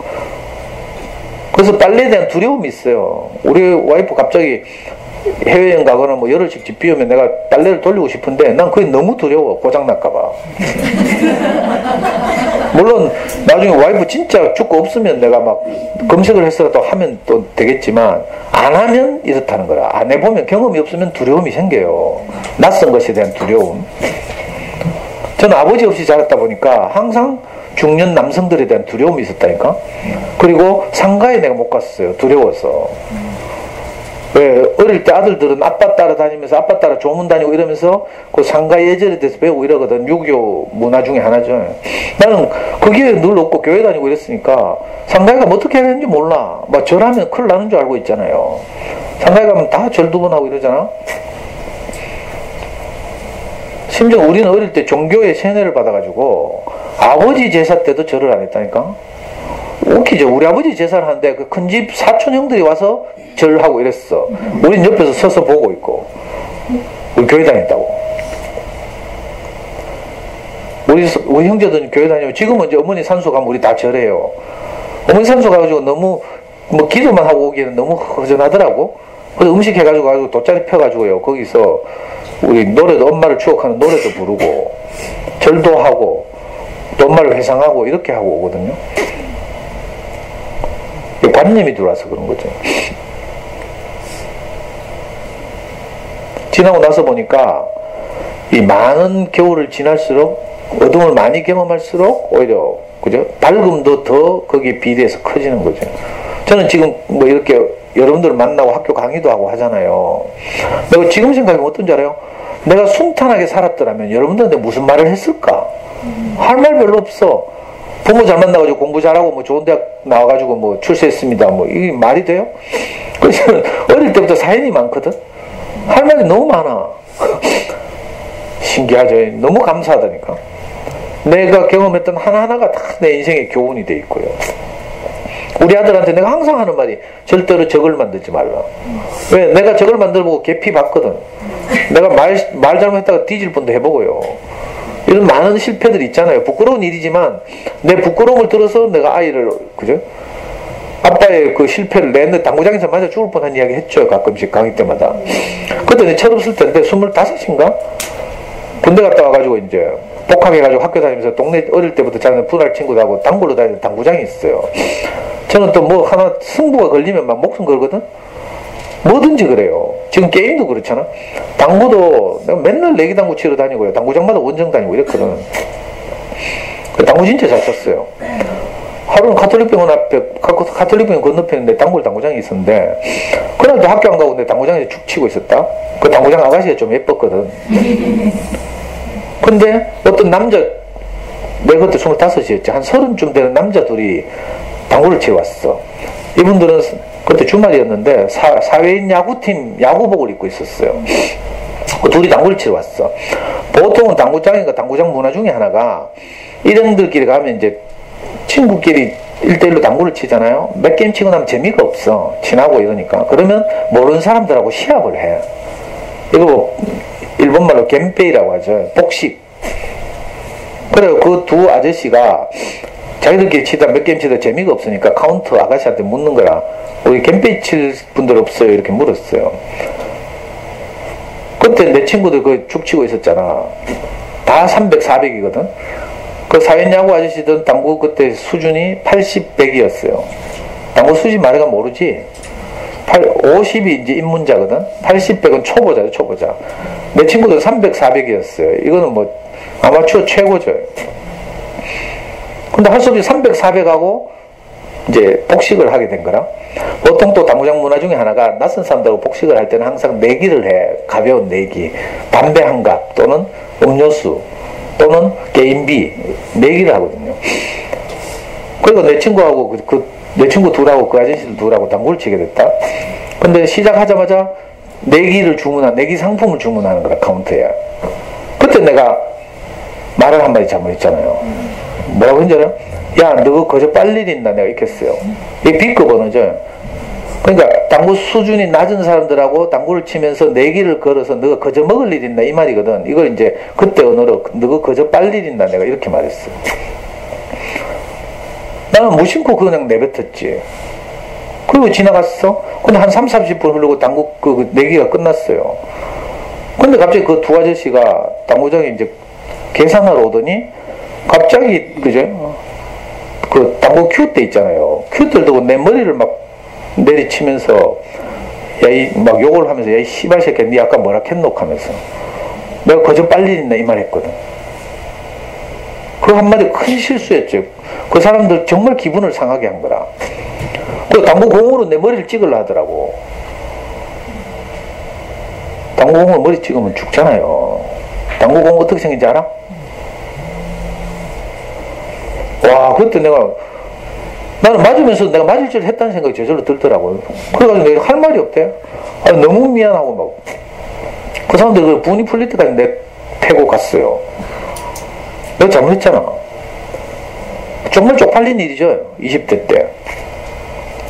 그래서 빨래에 대한 두려움이 있어요. 우리 와이프 갑자기 해외여행 가거나 뭐 열흘씩 집 비우면 내가 빨래를 돌리고 싶은데 난 그게 너무 두려워. 고장날까봐. 물론 나중에 와이프 진짜 죽고 없으면 내가 막 검색을 해서라도 하면 또 되겠지만 안 하면 이렇다는 거라. 안 해보면 경험이 없으면 두려움이 생겨요. 낯선 것에 대한 두려움. 저는 아버지 없이 자랐다 보니까 항상 중년 남성들에 대한 두려움이 있었다니까. 그리고 상가에 내가 못 갔어요. 두려워서. 왜 어릴 때 아들들은 아빠 따라다니면서 아빠 따라 조문 다니고 이러면서 그 상가 예절에 대해서 배우고 이러거든. 유교 문화 중에 하나죠. 나는 그게 늘 없고 교회 다니고 이랬으니까 상가에 가면 어떻게 해야 되는지 몰라. 막 절하면 큰일 나는 줄 알고 있잖아요. 상가에 가면 다 절 두 번 하고 이러잖아. 심지어 우리는 어릴 때 종교의 세뇌를 받아가지고 아버지 제사 때도 절을 안 했다니까. 웃기죠. 우리 아버지 제사를 하는데 그 큰 집 사촌 형들이 와서 절하고 이랬어. 우린 옆에서 서서 보고 있고. 우리 교회 다녔다고. 우리 형제들은 교회 다니고 지금은 이제 어머니 산소 가면 우리 다 절해요. 어머니 산소 가가지고 너무 뭐 기도만 하고 오기에는 너무 허전하더라고. 그래서 음식 해가지고 돗자리 펴가지고요. 거기서 우리 노래도 엄마를 추억하는 노래도 부르고 절도 하고 또 엄마를 회상하고 이렇게 하고 오거든요. 관념이 들어와서 그런 거죠. 지나고 나서 보니까 이 많은 겨울을 지날수록 어둠을 많이 경험할수록 오히려 그죠? 밝음도 더 거기에 비례해서 커지는 거죠. 저는 지금 뭐 이렇게 여러분들 만나고 학교 강의도 하고 하잖아요. 내가 지금 생각하면 어떤지 알아요? 내가 순탄하게 살았더라면 여러분들한테 무슨 말을 했을까? 할 말 별로 없어. 부모 잘 만나가지고 공부 잘하고 뭐 좋은 대학 나와가지고 뭐 출세했습니다. 뭐 이게 말이 돼요? 그래서 어릴 때부터 사연이 많거든. 할 말이 너무 많아. 신기하죠. 너무 감사하다니까. 내가 경험했던 하나하나가 다 내 인생의 교훈이 돼 있고요. 우리 아들한테 내가 항상 하는 말이 절대로 적을 만들지 말라. 왜? 내가 적을 만들어보고 개피 봤거든. 내가 말 잘못했다가 뒤질 뻔도 해보고요. 이런 많은 실패들이 있잖아요. 부끄러운 일이지만 내 부끄러움을 들어서 내가 아이를 그죠? 아빠의 그 실패를 내 당구장에서 맞아 죽을 뻔한 이야기 했죠. 가끔씩 강의 때마다. 그때 내 철없을 때인데 25인가? 군대 갔다 와가지고 이제 복학해가지고 학교 다니면서 동네 어릴 때부터 자는 분할 친구들하고 당구로 다니는 당구장이 있어요. 저는 또 뭐 하나 승부가 걸리면 막 목숨 걸거든? 뭐든지 그래요. 지금 게임도 그렇잖아. 당구도 내가 맨날 내기당구 치러 다니고요. 당구장마다 원정 다니고 이랬거든. 당구 진짜 잘 쳤어요. 하루는 가톨릭병원 앞에, 가톨릭병원 건너편에 내 당구장이 있었는데, 그날도 학교 안 가고 내 당구장에서 축 치고 있었다? 그 당구장 아가씨가 좀 예뻤거든. 근데 어떤 남자, 내가 그때 25이었지. 한 30쯤 되는 남자 둘이 당구를 치러 왔어. 이분들은 그때 주말이었는데 사회인 야구팀 야구복을 입고 있었어요. 둘이 당구를 치러 왔어. 보통은 당구장인가 당구장 문화 중에 하나가 일행들끼리 가면 이제 친구끼리 1대1로 당구를 치잖아요. 몇 게임 치고 나면 재미가 없어. 친하고 이러니까. 그러면 모르는 사람들하고 시합을 해. 이거 뭐 일본말로 겐페이라고 하죠. 복식. 그래요. 그 두 아저씨가 자기들끼리 치다 몇 게임 치다 재미가 없으니까 카운터 아가씨한테 묻는 거야. 우리 겐페이 칠 분들 없어요? 이렇게 물었어요. 그때 내 친구들 그 축 치고 있었잖아. 다 300, 400이거든. 그 사회야구 아저씨들 당구 그때 수준이 80, 100이었어요. 당구 수준 말해가 모르지. 50이 이제 입문자거든. 80, 100은 초보자죠, 초보자. 내 친구들 300, 400이었어요. 이거는 뭐 아마추어 최고죠. 근데 할 수 없이 300, 400하고 이제 복식을 하게 된 거라. 보통 또 당구장 문화 중에 하나가 낯선 사람들하고 복식을 할 때는 항상 내기를 해. 가벼운 내기. 담배 한 갑 또는 음료수 또는 게임비 내기를 하거든요. 그리고 내 친구하고 내 친구 둘하고 그 아저씨들 둘하고 당구를 치게 됐다. 근데 시작하자마자 내기 상품을 주문하는 거라. 카운터에 그때 내가 말을 한마디 잘못했잖아요. 뭐라고 했는지 알아요? 야, 너 거저 빨일 있나? 내가 이렇게 했어요. 이게 B급 언어죠. 그러니까 당구 수준이 낮은 사람들하고 당구를 치면서 내기를 걸어서 너가 거저 먹을 일 있나? 이 말이거든. 이걸 이제 그때 언어로 너가 거저 빨일 있나? 내가 이렇게 말했어. 나는 무심코 그냥 내뱉었지. 그리고 지나갔어. 근데 한 30, 40분 흐르고 당구 그 내기가 끝났어요. 근데 갑자기 그 두 아저씨가 당구장에 이제 계산하러 오더니 갑자기 그죠? 그 당구 큐 때 있잖아요. 큐를 두고 내 머리를 막 내리치면서 야 이 막 욕을 하면서 야 이 씨발 새끼야 니 아까 뭐라 했노 하면서 내가 거저 빨리 있나 이 말 했거든. 그 한마디 큰 실수였죠. 그 사람들 정말 기분을 상하게 한 거라. 그 당구 공으로 내 머리를 찍으려 하더라고. 당구 공으로 머리 찍으면 죽잖아요. 당구 공 어떻게 생긴지 알아? 와, 그때 나는 맞으면서 내가 맞을 줄 했다는 생각이 저절로 들더라고요. 그래가지고 내가 할 말이 없대. 아니, 너무 미안하고 막. 그 사람들 그 분이 풀릴 때까지 내 패고 갔어요. 내가 잘못했잖아. 정말 쪽팔린 일이죠. 20대 때.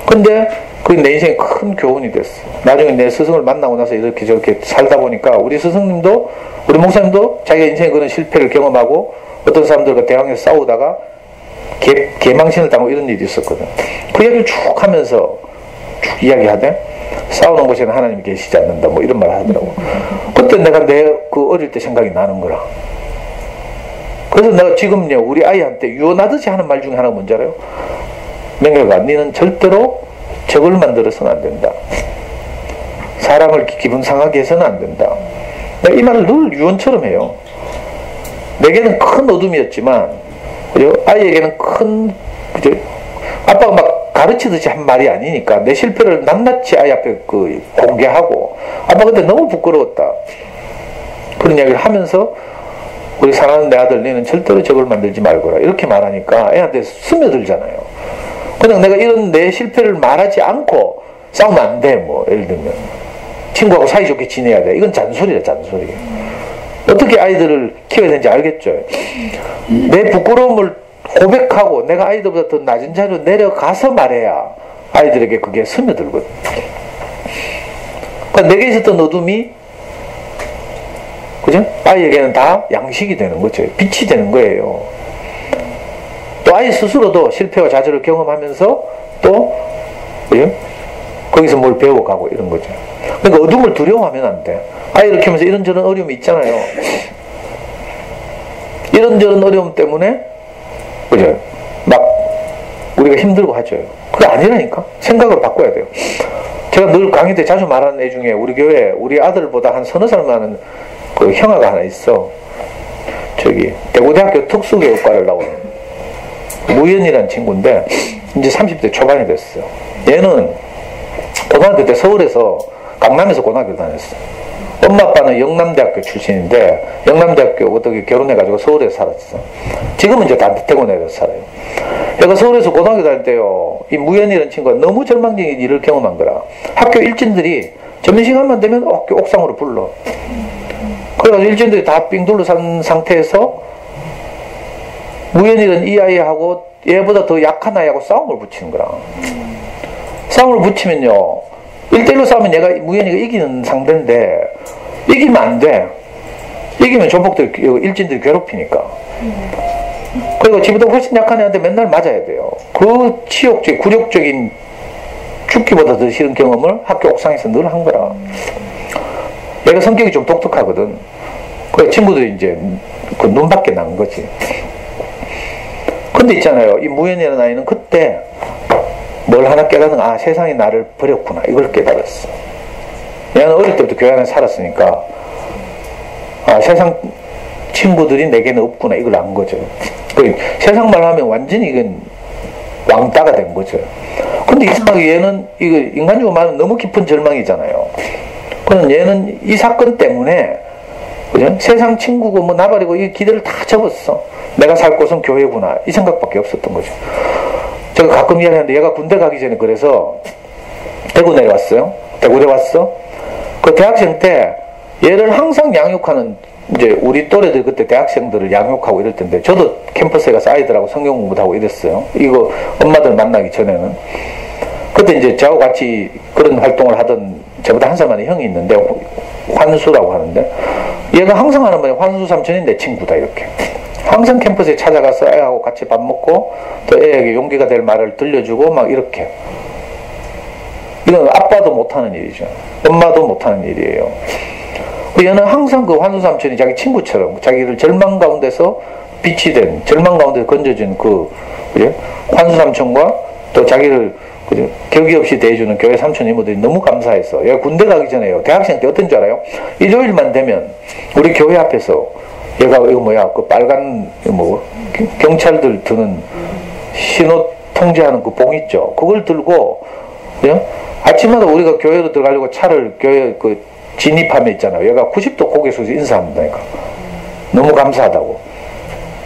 근데 그게 내 인생에 큰 교훈이 됐어. 나중에 내 스승을 만나고 나서 이렇게 저렇게 살다 보니까 우리 스승님도 우리 목사님도 자기가 인생에 그런 실패를 경험하고 어떤 사람들과 대항해서 싸우다가 개망신을 당하고 이런 일이 있었거든. 그 얘기를 쭉 하면서 쭉 이야기하대. 싸우는 곳에는 하나님이 계시지 않는다 뭐 이런 말을 하더라고. 그때 내가 내 그 어릴 때 생각이 나는 거라. 그래서 내가 지금요 우리 아이한테 유언하듯이 하는 말 중에 하나가 뭔지 알아요? 명결가 너는 절대로 적을 만들어서는 안 된다. 사람을 기분 상하게 해서는 안 된다. 내가 이 말을 늘 유언처럼 해요. 내게는 큰 어둠이었지만 그죠? 아이에게는 큰 그죠? 아빠가 막 가르치듯이 한 말이 아니니까 내 실패를 낱낱이 아이 앞에 그 공개하고 아빠 그때 너무 부끄러웠다. 그런 이야기를 하면서 우리 사랑하는 내 아들 너는 절대로 적을 만들지 말거라 이렇게 말하니까 애한테 스며들잖아요. 그냥 내가 이런 내 실패를 말하지 않고 싸우면 안 돼. 뭐 예를 들면 친구하고 사이좋게 지내야 돼. 이건 잔소리야 잔소리. 어떻게 아이들을 키워야 되는지 알겠죠. 내 부끄러움을 고백하고 내가 아이들보다 더 낮은 자리로 내려가서 말해야 아이들에게 그게 스며들거든. 그러니까 내게 있었던 어둠이 그죠? 아이에게는 다 양식이 되는 거죠. 빛이 되는 거예요. 또 아이 스스로도 실패와 좌절을 경험하면서 또 그죠? 거기서 뭘 배워가고 이런 거죠. 그러니까 어둠을 두려워하면 안 돼. 아이를 키우면서 이런저런 어려움이 있잖아요. 이런저런 어려움 때문에 그죠? 막 우리가 힘들고 하죠. 그게 아니라니까. 생각을 바꿔야 돼요. 제가 늘 강의 때 자주 말하는 애 중에 우리 교회 우리 아들보다 한 서너 살 많은 그 형아가 하나 있어. 저기 대구대학교 특수교육과를 나오는 무연이라는 친구인데 이제 30대 초반이 됐어요. 얘는 고등학교 때 서울에서 강남에서 고등학교 다녔어. 엄마 아빠는 영남대학교 출신인데 영남대학교 어떻게 결혼해가지고 서울에서 살았어. 지금은 이제 단태곤에서 살아요. 얘가 서울에서 고등학교 다닐 때요 이 무연이라는 친구가 너무 절망적인 일을 경험한 거라. 학교 일진들이 점심시간만 되면 학교 옥상으로 불러. 그래가지고 일진들이 다 삥 둘러싼 상태에서 무연이는 이 아이하고 얘보다 더 약한 아이하고 싸움을 붙이는 거라. 싸움을 붙이면요 1대1로 싸우면 얘가 무연이가 이기는 상대인데 이기면 안 돼. 이기면 조폭들 일진들이 괴롭히니까. 그리고 지보다 훨씬 약한 애한테 맨날 맞아야 돼요. 그 치욕적 굴욕적인 죽기보다 더 싫은 경험을 학교 옥상에서 늘 한 거라. 얘가 성격이 좀 독특하거든. 그 친구들이 이제 그 눈밖에 난 거지. 근데 있잖아요 이 무연이라는 아이는 그때 뭘 하나 깨닫는 아 세상이 나를 버렸구나 이걸 깨달았어. 얘는 어릴 때부터 교회 안에 살았으니까 아 세상 친구들이 내게는 없구나 이걸 안 거죠. 세상 말 하면 완전히 이건 왕따가 된 거죠. 근데 이상하게 얘는 이거 인간적으로 말하면 너무 깊은 절망이잖아요. 그럼 얘는 이 사건 때문에 그죠? 세상 친구고 뭐 나발이고 이 기대를 다 접었어. 내가 살 곳은 교회구나 이 생각밖에 없었던 거죠. 제가 가끔 이야기하는데 얘가 군대 가기 전에 그래서 대구 내려왔어요. 대구에 왔어. 그 대학생 때 얘를 항상 양육하는 이제 우리 또래들 그때 대학생들을 양육하고 이럴 텐데, 저도 캠퍼스에 가서 아이들하고 성경 공부도 하고 이랬어요. 이거 엄마들 만나기 전에는. 그때 이제 저하고 같이 그런 활동을 하던 저보다 한 살 많은 형이 있는데, 환수라고 하는데, 얘가 항상 하는 말이 환수 삼촌이 내 친구다, 이렇게. 항상 캠퍼스에 찾아가서 애하고 같이 밥 먹고, 또 애에게 용기가 될 말을 들려주고, 막 이렇게. 이건 아빠도 못하는 일이죠. 엄마도 못하는 일이에요. 얘는 항상 그 환수 삼촌이 자기 친구처럼 자기를 절망 가운데서 빛이 된, 절망 가운데서 건져준 그, 그죠? 환수 삼촌과 또 자기를, 그죠? 격이 없이 대해주는 교회 삼촌 이모들이 너무 감사해서, 얘가 군대 가기 전에요. 대학생 때 어떤 줄 알아요? 일요일만 되면 우리 교회 앞에서 얘가 이거 뭐야, 그 빨간, 뭐, 경찰들 드는 신호 통제하는 그 봉 있죠? 그걸 들고, 그죠? 아침마다 우리가 교회로 들어가려고 차를 교회 그 진입하면 있잖아요. 얘가 90도 고개 숙여서 인사한다니까. 너무 감사하다고.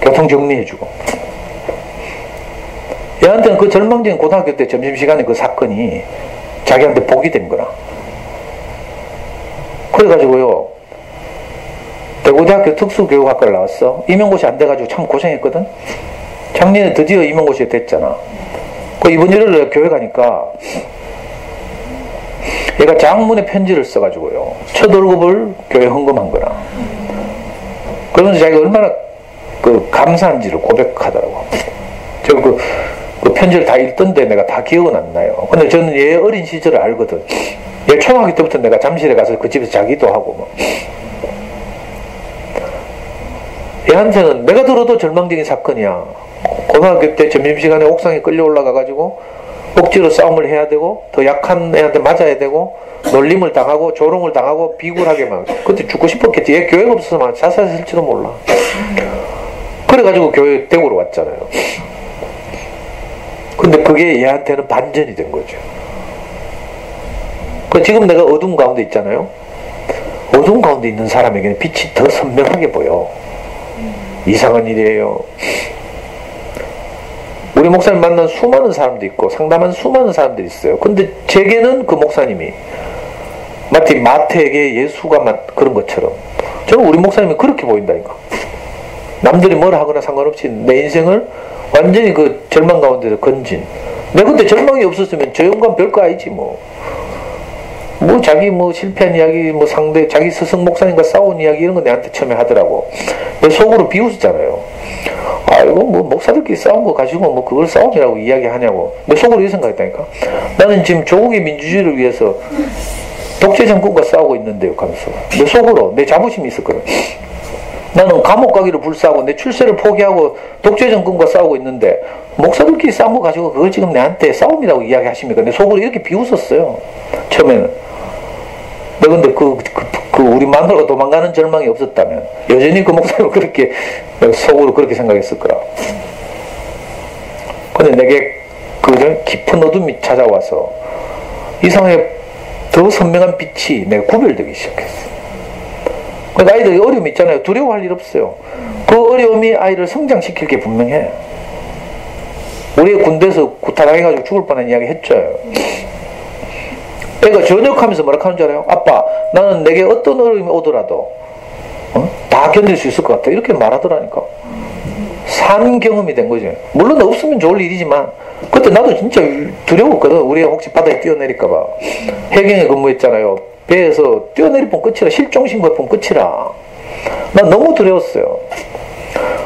교통 정리해주고. 얘한테는 그 절망적인 고등학교 때 점심시간에 그 사건이 자기한테 복이 된 거라. 그래가지고요, 대구대학교 특수교육학과를 나왔어. 임용고시 안 돼가지고 참 고생했거든. 작년에 드디어 임용고시에 됐잖아. 그 이번 일요일에 교회 가니까 얘가 장문의 편지를 써가지고요, 첫 월급을 교회 헌금한 거라. 그러면서 자기가 얼마나 그 감사한지를 고백하더라고. 제가 그 편지를 다 읽던데 내가 다 기억은 안 나요. 근데 저는 얘 어린 시절을 알거든. 얘 초등학교 때부터 내가 잠실에 가서 그 집에서 자기도 하고 뭐. 얘한테는 내가 들어도 절망적인 사건이야. 고등학교 때 점심시간에 옥상에 끌려 올라가가지고 억지로 싸움을 해야 되고, 더 약한 애한테 맞아야 되고, 놀림을 당하고 조롱을 당하고 비굴하게 막, 그때 죽고 싶었겠지. 얘 교회가 없어서 막 자살했을지도 몰라. 그래가지고 교회 대구로 왔잖아요. 근데 그게 얘한테는 반전이 된 거죠. 지금 내가 어둠 가운데 있잖아요. 어둠 가운데 있는 사람에게는 빛이 더 선명하게 보여. 이상한 일이에요. 우리 목사님 만난 수많은 사람도 있고 상담한 수많은 사람들이 있어요. 근데 제게는 그 목사님이 마치 마태에게 예수가 그런 것처럼, 저는 우리 목사님이 그렇게 보인다니까. 남들이 뭐라 하거나 상관없이 내 인생을 완전히 그 절망 가운데서 건진. 내가 그때 절망이 없었으면 저 영감 별거 아니지 뭐. 자기 실패한 이야기, 상대, 자기 스승 목사님과 싸운 이야기 이런 거 내한테 처음에 하더라고. 내 속으로 비웃었잖아요. 아이고, 목사들끼리 싸운 거 가지고 그걸 싸움이라고 이야기하냐고. 내 속으로 이 생각했다니까. 나는 지금 조국의 민주주의를 위해서 독재 정권과 싸우고 있는데요, 하면서. 내 속으로, 내 자부심이 있었거든. 나는 감옥 가기를 불사하고 내 출세를 포기하고 독재 정권과 싸우고 있는데, 목사들끼리 싸운 거 가지고 그걸 지금 내한테 싸움이라고 이야기하십니까? 내 속으로 이렇게 비웃었어요. 처음에는. 근데 우리 마누라가 도망가는 절망이 없었다면 여전히 그 목사님은 그렇게 속으로 그렇게 생각했을 거라. 근데 내게 그 깊은 어둠이 찾아와서 이상하게 더 선명한 빛이 내가 구별되기 시작했어. 그러니까 아이들이 어려움이 있잖아요. 두려워할 일 없어요. 그 어려움이 아이를 성장시킬 게 분명해. 우리 군대에서 구타당해가지고 죽을 뻔한 이야기 했죠. 애가 전역하면서 뭐라 하는 줄 알아요? 아빠, 나는 내게 어떤 어려움이 오더라도 다 견딜 수 있을 것 같아. 이렇게 말하더라니까. 산 경험이 된 거지. 물론 없으면 좋을 일이지만 그때 나도 진짜 두려웠거든. 우리가 혹시 바다에 뛰어내릴까봐. 해경에 근무했잖아요. 배에서 뛰어내릴 뻔 끝이라. 실종신고할 뻔 끝이라. 난 너무 두려웠어요.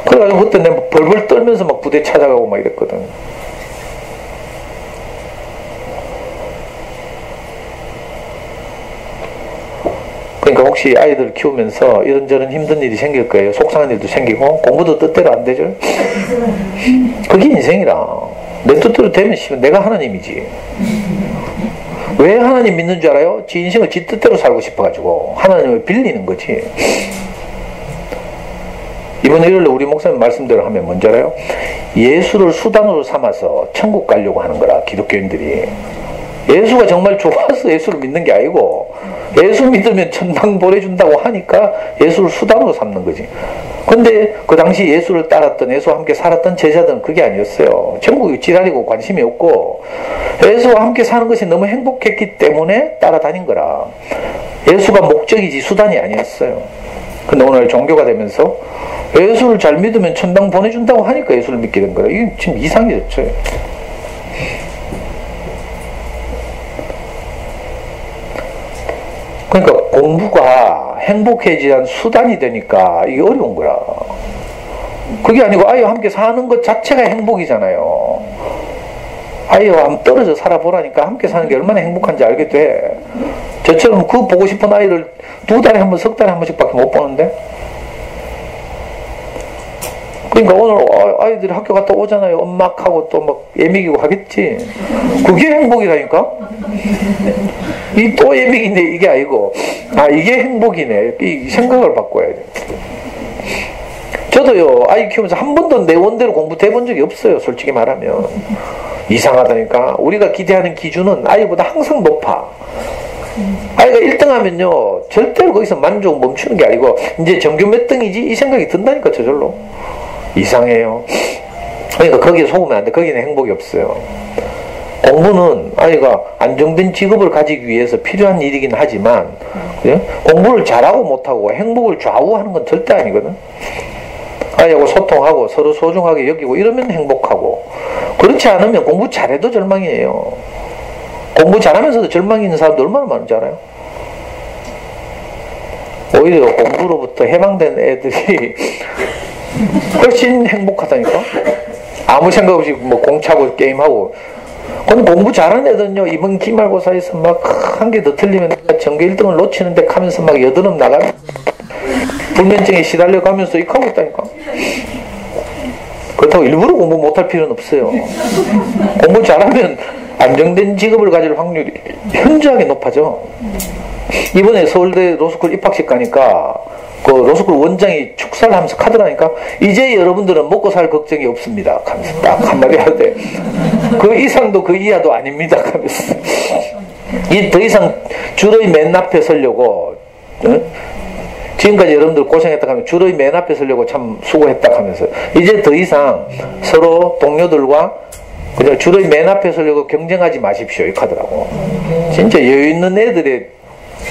그래가지고 그때 내가 벌벌 떨면서 막 부대 찾아가고 막 이랬거든. 그러니까 혹시 아이들 키우면서 이런저런 힘든 일이 생길 거예요. 속상한 일도 생기고 공부도 뜻대로 안 되죠. 그게 인생이라. 내 뜻대로 되면 내가 하나님이지. 왜 하나님 믿는 줄 알아요? 지 인생을 지 뜻대로 살고 싶어가지고 하나님을 빌리는 거지. 이번 일요일에 우리 목사님 말씀대로 하면 뭔지 알아요? 예수를 수단으로 삼아서 천국 가려고 하는 거라. 기독교인들이. 예수가 정말 좋아서 예수를 믿는 게 아니고 예수 믿으면 천당 보내준다고 하니까 예수를 수단으로 삼는 거지. 근데 그 당시 예수를 따랐던, 예수와 함께 살았던 제자들은 그게 아니었어요. 천국이 지랄이고 관심이 없고 예수와 함께 사는 것이 너무 행복했기 때문에 따라다닌 거라. 예수가 목적이지 수단이 아니었어요. 근데 오늘 종교가 되면서 예수를 잘 믿으면 천당 보내준다고 하니까 예수를 믿게 된 거라. 이게 지금 이상해졌죠. 그러니까 공부가 행복해지는 수단이 되니까 이게 어려운 거야. 그게 아니고 아이와 함께 사는 것 자체가 행복이잖아요. 아이와 함께 떨어져 살아보라니까 함께 사는 게 얼마나 행복한지 알게 돼. 저처럼 그 보고 싶은 아이를 2달에 한 번, 석 달에 한 번씩 밖에 못 보는데. 그러니까 오늘 아이들이 학교 갔다 오잖아요. 엄마하고 또 막 예미기고 하겠지. 그게 행복이라니까? 이 또 예미기인데 이게 아니고, 아, 이게 행복이네. 이 생각을 바꿔야 돼. 저도요, 아이 키우면서 한 번도 내 원대로 공부 돼본 적이 없어요. 솔직히 말하면. 이상하다니까. 우리가 기대하는 기준은 아이보다 항상 높아. 아이가 1등 하면요, 절대로 거기서 만족 멈추는 게 아니고, 이제 정규 몇 등이지? 이 생각이 든다니까, 저절로. 이상해요. 그러니까 거기에 속으면 안 돼. 거기는 행복이 없어요. 공부는 아이가 안정된 직업을 가지기 위해서 필요한 일이긴 하지만, 그래? 공부를 잘하고 못하고 행복을 좌우하는 건 절대 아니거든. 아이하고 소통하고 서로 소중하게 여기고 이러면 행복하고, 그렇지 않으면 공부 잘해도 절망이에요. 공부 잘하면서도 절망이 있는 사람도 얼마나 많은지 알아요? 오히려 공부로부터 해방된 애들이 훨씬 행복하다니까? 아무 생각 없이 뭐 공차고 게임하고. 근데 공부 잘하는 애들은요, 이번 기말고사에서 막 한 개 더 틀리면 전교 1등을 놓치는데 하면서 막 여드름 나가면 불면증에 시달려 가면서 이렇게 하고 있다니까? 그렇다고 일부러 공부 못할 필요는 없어요. 공부 잘하면 안정된 직업을 가질 확률이 현저하게 높아져. 이번에 서울대 로스쿨 입학식 가니까 그 로스쿨 원장이 축사를 하면서 카드라니까, 이제 여러분들은 먹고 살 걱정이 없습니다 하면서 딱 한마디 하대. 그 이상도 그 이하도 아닙니다 하면서. 이 더 이상 줄의 맨 앞에 서려고, 지금까지 여러분들 고생했다 하면 줄의 맨 앞에 서려고 참 수고했다 하면서, 이제 더 이상 서로 동료들과 그냥 줄의 맨 앞에 서려고 경쟁하지 마십시오 이 카드라고. 진짜 여유 있는 애들의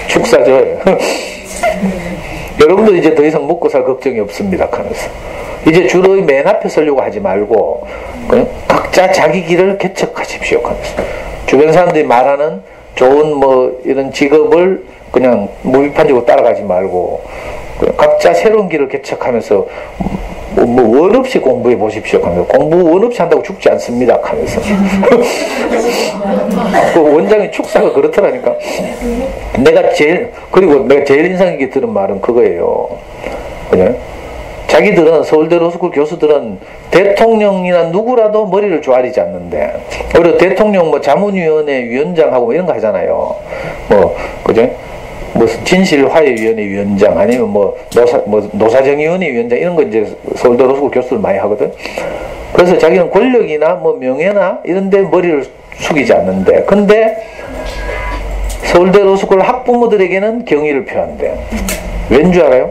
축사죠. 여러분들 이제 더 이상 먹고 살 걱정이 없습니다 하면서, 이제 줄의 맨 앞에 서려고 하지 말고 각자 자기 길을 개척하십시오 하면서, 주변 사람들이 말하는 좋은 뭐 이런 직업을 그냥 무비판적으로 따라가지 말고 각자 새로운 길을 개척하면서 뭐 원 없이 공부해 보십시오 하면서, 공부 원 없이 한다고 죽지 않습니다 하면서. 그 원장의 축사가 그렇더라니까. 그리고 내가 제일 인상 깊게 들은 말은 그거예요. 그냥 자기들은, 서울대 로스쿨 교수들은 대통령이나 누구라도 머리를 조아리지 않는데, 오히려 대통령 뭐 자문위원회 위원장하고 뭐 이런 거 하잖아요. 뭐 그죠? 무슨 진실화해위원회 위원장, 아니면 뭐 노사정위원회 위원장, 이런 거 이제 서울대 로스쿨 교수들 많이 하거든. 그래서 자기는 권력이나 뭐 명예나 이런 데 머리를 숙이지 않는데, 근데 서울대 로스쿨 학부모들에게는 경의를 표한대. 왠 줄 알아요?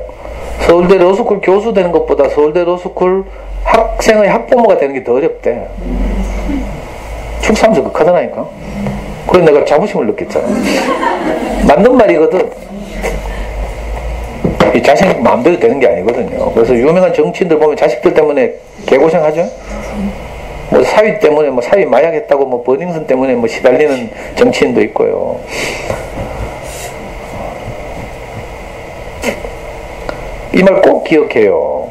서울대 로스쿨 교수 되는 것보다 서울대 로스쿨 학생의 학부모가 되는 게 더 어렵대. 축사하면서 극하더라니까. 그래서 내가 자부심을 느꼈잖아. 맞는 말이거든. 이 자식 마음대로 되는 게 아니거든요. 그래서 유명한 정치인들 보면 자식들 때문에 개고생하죠. 뭐 사위 때문에, 뭐 사위 마약했다고 뭐 버닝썬 때문에 뭐 시달리는 정치인도 있고요. 이 말 꼭 기억해요.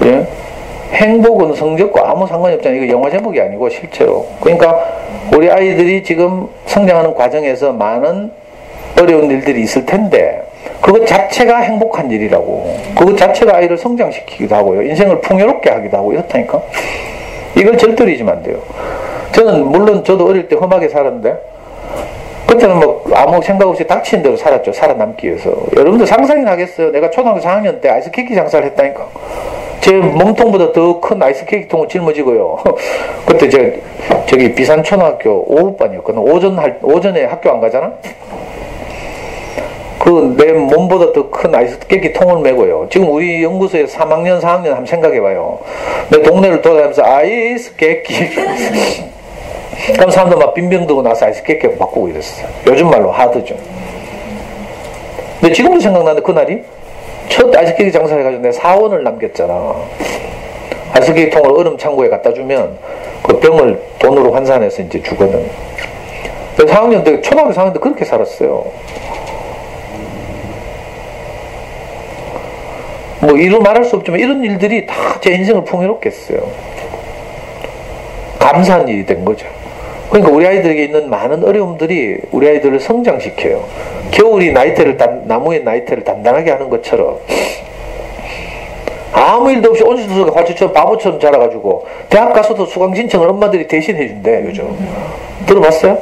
예? 행복은 성적과 아무 상관이 없잖아요. 이거 영화 제목이 아니고 실제로. 그러니까 우리 아이들이 지금 성장하는 과정에서 많은 어려운 일들이 있을 텐데, 그것 자체가 행복한 일이라고. 그것 자체가 아이를 성장시키기도 하고요. 인생을 풍요롭게 하기도 하고 이렇다니까. 이걸 절대로 잊으면 안 돼요. 저는 물론 저도 어릴 때 험하게 살았는데, 그때는 뭐 아무 생각 없이 닥치는 대로 살았죠. 살아남기 위해서. 여러분들 상상이나 하겠어요? 내가 초등학교 4학년 때 아이스케이크 장사를 했다니까. 제 몸통보다 더 큰 아이스케이크 통을 짊어지고요. 그때 저기 비산초등학교 오후반이었거든. 오전에 학교 안 가잖아? 그 내 몸보다 더 큰 아이스케이크 통을 메고요. 지금 우리 연구소에 3학년, 4학년 한번 생각해봐요. 내 동네를 돌아다니면서 아이스케이크. 그럼 사람들 막 빈병 들고 나서 아이스케이크 바꾸고 이랬어요. 요즘 말로 하드죠. 근데 지금도 생각나는데 그날이 첫 아이스케이크 장사해가지고 내가 4원을 남겼잖아. 아이스케이크 통을 얼음 창고에 갖다 주면 그 병을 돈으로 환산해서 이제 주거든. 4학년 때, 초등학교 4학년 때 그렇게 살았어요. 뭐 이루 말할 수 없지만 이런 일들이 다 제 인생을 풍요롭게 했어요. 감사한 일이 된 거죠. 그러니까 우리 아이들에게 있는 많은 어려움들이 우리 아이들을 성장시켜요. 겨울이 나무의 나이테를 단단하게 하는 것처럼 아무 일도 없이 온실속에 화초처럼 바보처럼 자라가지고 대학 가서도 수강 신청을 엄마들이 대신 해준대 요즘. 들어봤어요?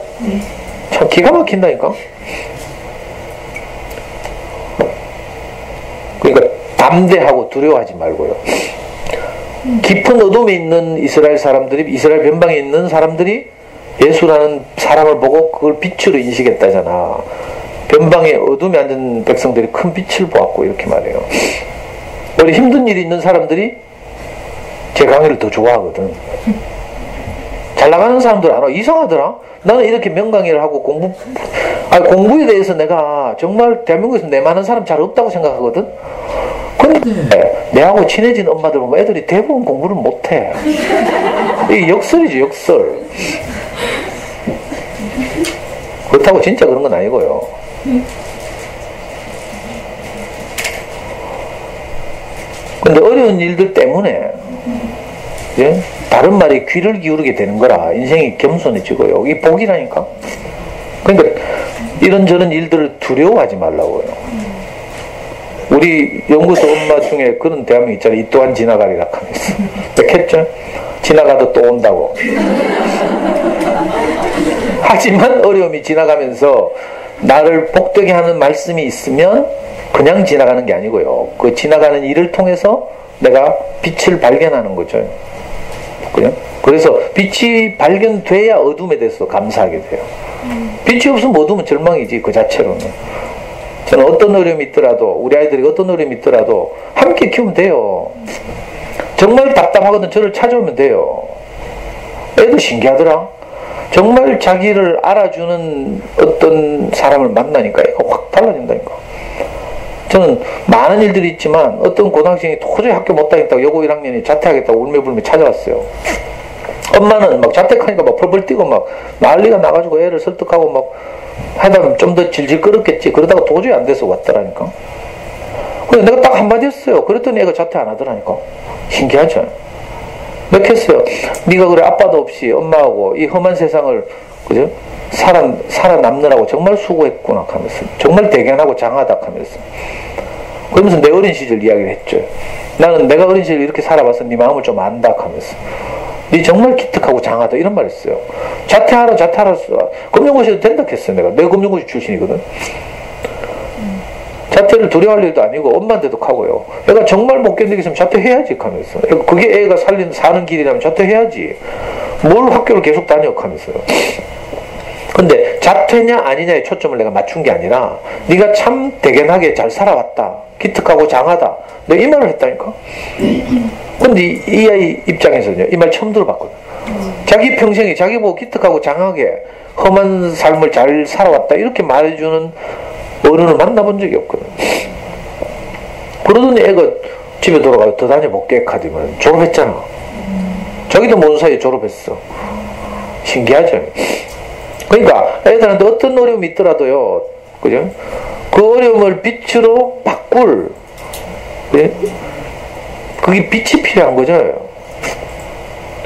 참 기가 막힌다니까. 그러니까 담대하고 두려워하지 말고요. 깊은 어둠에 있는 이스라엘 변방에 있는 사람들이 예수라는 사람을 보고 그걸 빛으로 인식했다잖아. 변방에 어둠에 앉은 백성들이 큰 빛을 보았고 이렇게 말해요. 우리 힘든 일이 있는 사람들이 제 강의를 더 좋아하거든. 잘 나가는 사람들 알아. 이상하더라. 나는 이렇게 명강의를 하고 공부에 대해서 내가 정말 대한민국에서 내 많은 사람 잘 없다고 생각하거든. 근데 내하고 친해진 엄마들 보면 애들이 대부분 공부를 못해. 이게 역설이지, 역설. 그렇다고 진짜 그런 건 아니고요. 근데 어려운 일들 때문에 예? 다른 말에 귀를 기울이게 되는 거라 인생이 겸손해지고요. 이게 복이라니까. 그러니까 이런저런 일들을 두려워하지 말라고요. 우리 연구소 엄마 중에 그런 대화명 있잖아요. 이 또한 지나가리라 하면서. 했죠? 지나가도 또 온다고. 하지만 어려움이 지나가면서 나를 복되게 하는 말씀이 있으면 그냥 지나가는 게 아니고요. 그 지나가는 일을 통해서 내가 빛을 발견하는 거죠. 그냥? 그래서 빛이 발견돼야 어둠에 대해서 감사하게 돼요. 빛이 없으면 어둠은 절망이지, 그 자체로는. 저는 어떤 어려움이 있더라도, 우리 아이들이 어떤 어려움이 있더라도 함께 키우면 돼요. 정말 답답하거든 저를 찾아오면 돼요. 애도 신기하더라. 정말 자기를 알아주는 어떤 사람을 만나니까 애가 확 달라진다니까. 저는 많은 일들이 있지만 어떤 고등학생이 도저히 학교 못 다니겠다고 여고 1학년이 자퇴하겠다고 울며불며 찾아왔어요. 엄마는 막 자퇴하니까 막 펄펄 뛰고 막 난리가 나가지고 애를 설득하고 막 하다 좀 더 질질 끌었겠지. 그러다가 도저히 안 돼서 왔더라니까. 근데 내가 딱 한마디 했어요. 그랬더니 애가 자퇴 안 하더라니까. 신기하죠? 몇 했어요. 네가 그래 아빠도 없이 엄마하고 이 험한 세상을 그죠? 살아남느라고 정말 수고했구나 하면서 정말 대견하고 장하다 하면서 그러면서 내 어린 시절 이야기를 했죠. 나는 내가 어린 시절 이렇게 살아봐서 네 마음을 좀 안다 하면서 네 정말 기특하고 장하다 이런 말 했어요. 자퇴하라 금융고시도 된다 했어요. 내가 금융고시 출신이거든. 자퇴를 두려워할 일도 아니고 엄마한테도 하고요. 애가 정말 못 견디겠으면 자퇴해야지 하면서 그게 애가 사는 길이라면 자퇴해야지. 뭘 학교를 계속 다녀 하면서요. 근데 자퇴냐 아니냐에 초점을 내가 맞춘 게 아니라 네가 참 대견하게 잘 살아왔다. 기특하고 장하다. 내가 이 말을 했다니까. 근데 이 아이 입장에서는요. 이 말 처음 들어봤거든. 자기 평생에 자기 보고 기특하고 장하게 험한 삶을 잘 살아왔다. 이렇게 말해주는 어른을 만나본 적이 없거든. 그러더니 애가 집에 돌아가서 더 다녀볼게 하더니 졸업했잖아. 자기도 모르는 사이에 졸업했어. 신기하죠? 그러니까 애들한테 어떤 어려움이 있더라도요, 그죠? 그 어려움을 빛으로 바꿀, 예? 그게 빛이 필요한 거죠.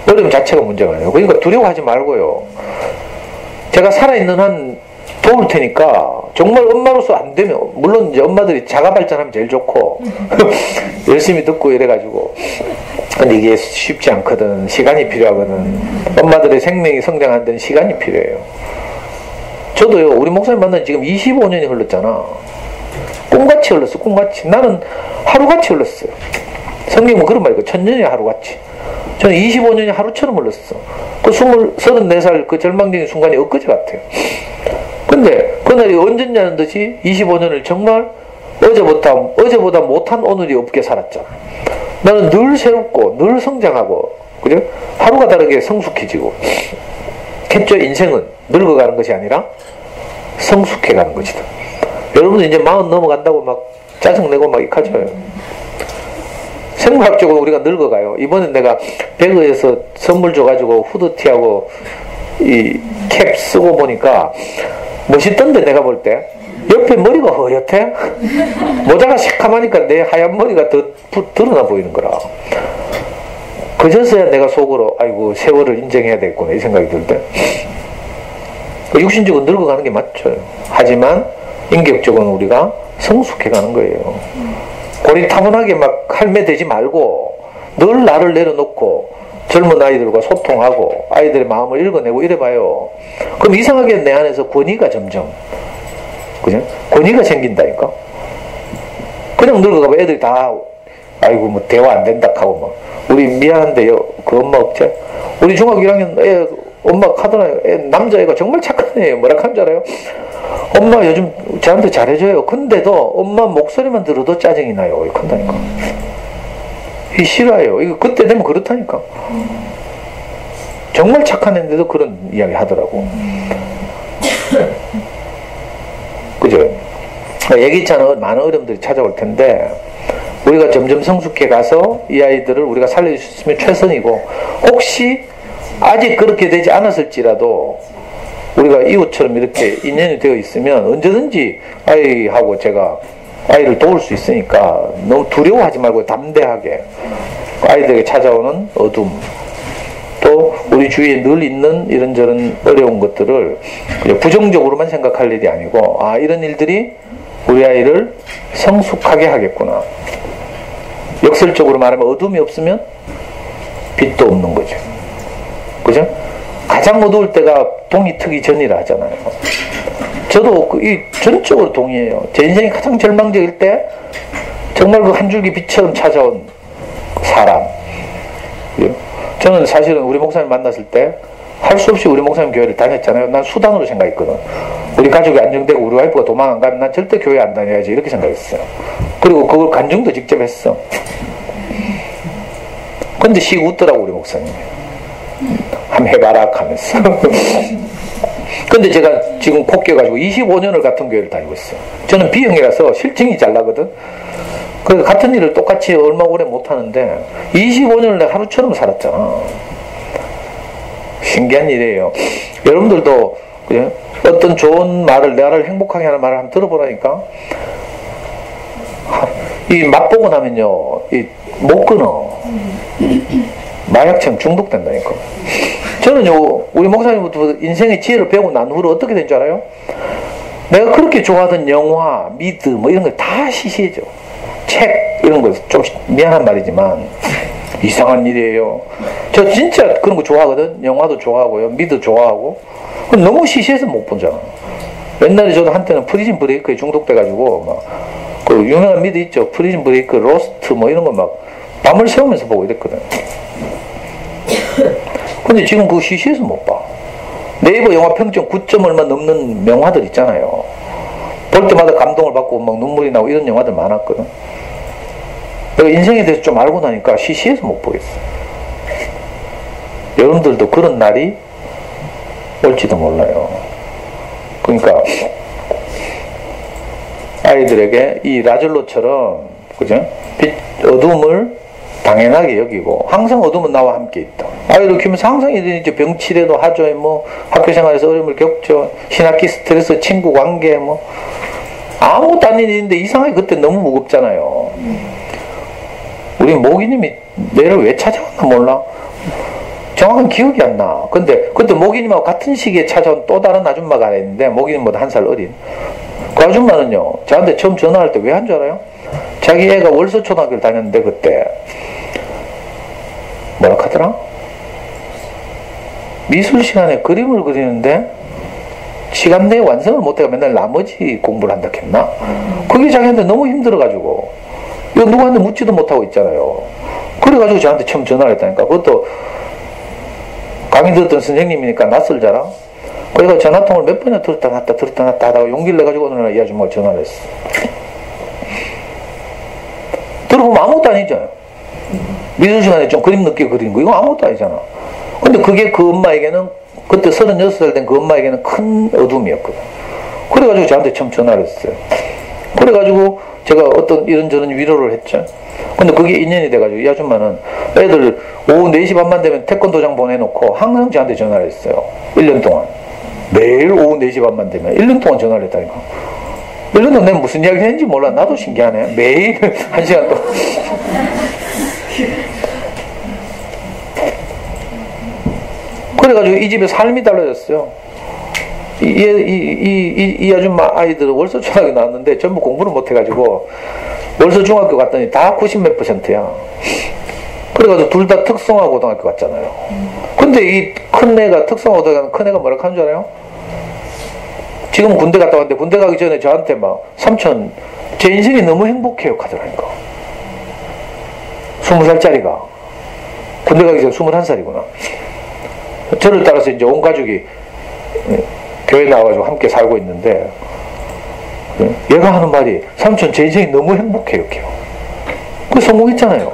어려움 자체가 문제가 아니에요. 그러니까 두려워하지 말고요. 제가 살아있는 한 도울 테니까 정말 엄마로서 안 되면 물론 이제 엄마들이 자가 발전하면 제일 좋고 열심히 듣고 이래가지고 근데 이게 쉽지 않거든. 시간이 필요하거든. 엄마들의 생명이 성장하는 데는 시간이 필요해요. 저도요 우리 목사님 만난 지금 25년이 흘렀잖아. 꿈같이 흘렀어. 꿈같이. 나는 하루같이 흘렀어요. 성경은 그런 말이고 천년이 하루같이. 저는 25년이 하루처럼 흘렀어. 그 34살 그 절망적인 순간이 엊그제 같아요. 근데 그날이 언제냐는 듯이 25년을 정말 어제보다 못한 오늘이 없게 살았잖아. 나는 늘 새롭고 늘 성장하고 그죠? 하루가 다르게 성숙해지고 했죠. 인생은 늙어가는 것이 아니라 성숙해가는 것이다. 여러분들 이제 40 넘어간다고 막 짜증내고 막 이카져요. 생물학적으로 우리가 늙어가요. 이번에 내가 배그에서 선물 줘가지고 후드티하고 이 캡 쓰고 보니까 멋있던데, 내가 볼 때. 옆에 머리가 허옇해? 모자가 새카마니까 내 하얀 머리가 더 드러나 보이는 거라. 그제서야 내가 속으로 아이고 세월을 인정해야 되겠구나 이 생각이 들 때. 육신적으로 늙어가는 게 맞죠. 하지만 인격적으로는 우리가 성숙해가는 거예요. 고리타분하게 막 할매 되지 말고 늘 나를 내려놓고 젊은 아이들과 소통하고 아이들의 마음을 읽어내고 이래봐요. 그럼 이상하게 내 안에서 권위가 점점, 그죠? 권위가 생긴다니까. 그냥 늙어가면 애들이 다 아이고 뭐 대화 안 된다 하고 막 우리 미안한데요 그 엄마 없지? 우리 중학교 1학년 애 엄마 하더라고요. 남자애가 정말 착한 애예요. 뭐라 하는 줄 알아요? 엄마 요즘 저한테 잘해줘요. 근데도 엄마 목소리만 들어도 짜증이 나요. 이렇게 한다니까. 이 싫어요. 이거 그때 되면 그렇다니까. 정말 착한 애인데도 그런 이야기 하더라고. 그죠? 얘기했잖아. 많은 어려움들이 찾아올 텐데 우리가 점점 성숙해 가서 이 아이들을 우리가 살릴 수 있으면 최선이고, 혹시 아직 그렇게 되지 않았을지라도 우리가 이웃처럼 이렇게 인연이 되어 있으면 언제든지 아이하고 제가 아이를 도울 수 있으니까 너무 두려워하지 말고 담대하게 아이들에게 찾아오는 어둠, 또 우리 주위에 늘 있는 이런저런 어려운 것들을 부정적으로만 생각할 일이 아니고, 아, 이런 일들이 우리 아이를 성숙하게 하겠구나. 역설적으로 말하면 어둠이 없으면 빛도 없는 거죠. 그죠? 가장 어두울 때가 동이 트기 전이라 하잖아요. 저도 이 전적으로 동의해요. 제 인생이 가장 절망적일 때 정말 그 한 줄기 빛처럼 찾아온 사람. 저는 사실은 우리 목사님 만났을 때 할 수 없이 우리 목사님 교회를 다녔잖아요. 난 수단으로 생각했거든. 우리 가족이 안정되고 우리 와이프가 도망 안 가면 난 절대 교회 안 다녀야지 이렇게 생각했어요. 그리고 그걸 간증도 직접 했어. 근데 시고 웃더라고 우리 목사님이. 한번 해봐라 하면서. 근데 제가 지금 코 깨가지고 25년을 같은 교회를 다니고 있어요. 저는 B형이라서 실증이 잘 나거든. 그래서 같은 일을 똑같이 얼마 오래 못하는데 25년을 내가 하루처럼 살았잖아. 신기한 일이에요. 여러분들도 그래? 어떤 좋은 말을, 나를 행복하게 하는 말을 한번 들어보라니까. 이 맛보고 나면요, 못 끊어. 마약처럼 중독된다니까. 저는요, 우리 목사님부터 인생의 지혜를 배우고 난 후로 어떻게 된 줄 알아요? 내가 그렇게 좋아하던 영화, 미드, 뭐 이런 거 다 시시해져. 책, 이런 거 좀 미안한 말이지만 이상한 일이에요. 저 진짜 그런 거 좋아하거든. 영화도 좋아하고요, 미드 좋아하고. 너무 시시해서 못 보잖아. 옛날에 저도 한때는 프리즌 브레이크에 중독돼가지고 막 그 유명한 미드 있죠. 프리즌 브레이크, 로스트 뭐 이런 거 막 밤을 새우면서 보고 이랬거든. 근데 지금 그거 시시해서 못 봐. 네이버 영화 평점 9점 얼마 넘는 명화들 있잖아요. 볼 때마다 감동을 받고 막 눈물이 나고 이런 영화들 많았거든. 내가 인생에 대해서 좀 알고 나니까 시시해서 못 보겠어. 여러분들도 그런 날이 올지도 몰라요. 그러니까 아이들에게 이 라젤로처럼, 그죠? 어둠을 당연하게 여기고, 항상 어둠은 나와 함께 있다. 아이를 키우면서 항상 이제 병치레도 하죠. 뭐 학교 생활에서 어려움을 겪죠. 신학기 스트레스, 친구 관계, 뭐 아무것도 아닌 일인데 이상하게 그때 너무 무겁잖아요. 우리 모기님이 내를 왜 찾아왔나 몰라. 정확한 기억이 안 나. 근데 그때 모기님하고 같은 시기에 찾아온 또 다른 아줌마가 하나 있는데, 모기님보다 1살 어린 그 아줌마는요, 저한테 처음 전화할 때 왜 한 줄 알아요? 자기 애가 월서초등학교를 다녔는데 그때 뭐라 하더라? 미술 시간에 그림을 그리는데 시간 내에 완성을 못해가 맨날 나머지 공부를 한다 했나? 그게 자기한테 너무 힘들어가지고 이거 누구한테 묻지도 못하고 있잖아요. 그래가지고 저한테 처음 전화를 했다니까. 그것도 강의 들었던 선생님이니까 낯설잖아. 그래서 전화통을 몇 번이나 들었다 놨다 하다가 용기를 내가지고 어느 날 이 아줌마가 전화를 했어. 들어보면 아무것도 아니잖아요. 미술 시간에 좀 그림 늦게 그리는 거, 이거 아무것도 아니잖아. 근데 그게 그 엄마에게는, 그때 36살 된 그 엄마에게는 큰 어둠이었거든. 그래가지고 저한테 처음 전화를 했어요. 그래가지고 제가 어떤 이런저런 위로를 했죠. 근데 그게 인연이 돼가지고 이 아줌마는 애들 오후 4시 반만 되면 태권도장 보내놓고 항상 저한테 전화를 했어요. 1년 동안. 매일 오후 4시 반만 되면 1년 동안 전화를 했다니까. 1년 동안 내가 무슨 이야기 했는지 몰라. 나도 신기하네. 매일 1시간 동안. 그래가지고 이 집에 삶이 달라졌어요. 이 아줌마 아이들은 월서 초등학교 나왔는데 전부 공부를 못해가지고 월서 중학교 갔더니 다 90몇 %야. 그래가지고 둘 다 특성화 고등학교 갔잖아요. 근데 이 큰 애가 특성화 고등학교 가는 큰 애가 뭐라 하는 줄 알아요? 지금 군대 갔다 왔는데 군대 가기 전에 저한테 막 삼촌 제 인생이 너무 행복해요 하더라니까. 20살짜리가 군대 가기 전에 21살이구나. 저를 따라서 이제 온 가족이 교회 나와가지고 함께 살고 있는데 얘가 하는 말이 삼촌 제 인생이 너무 행복해요. 그 성공했잖아요.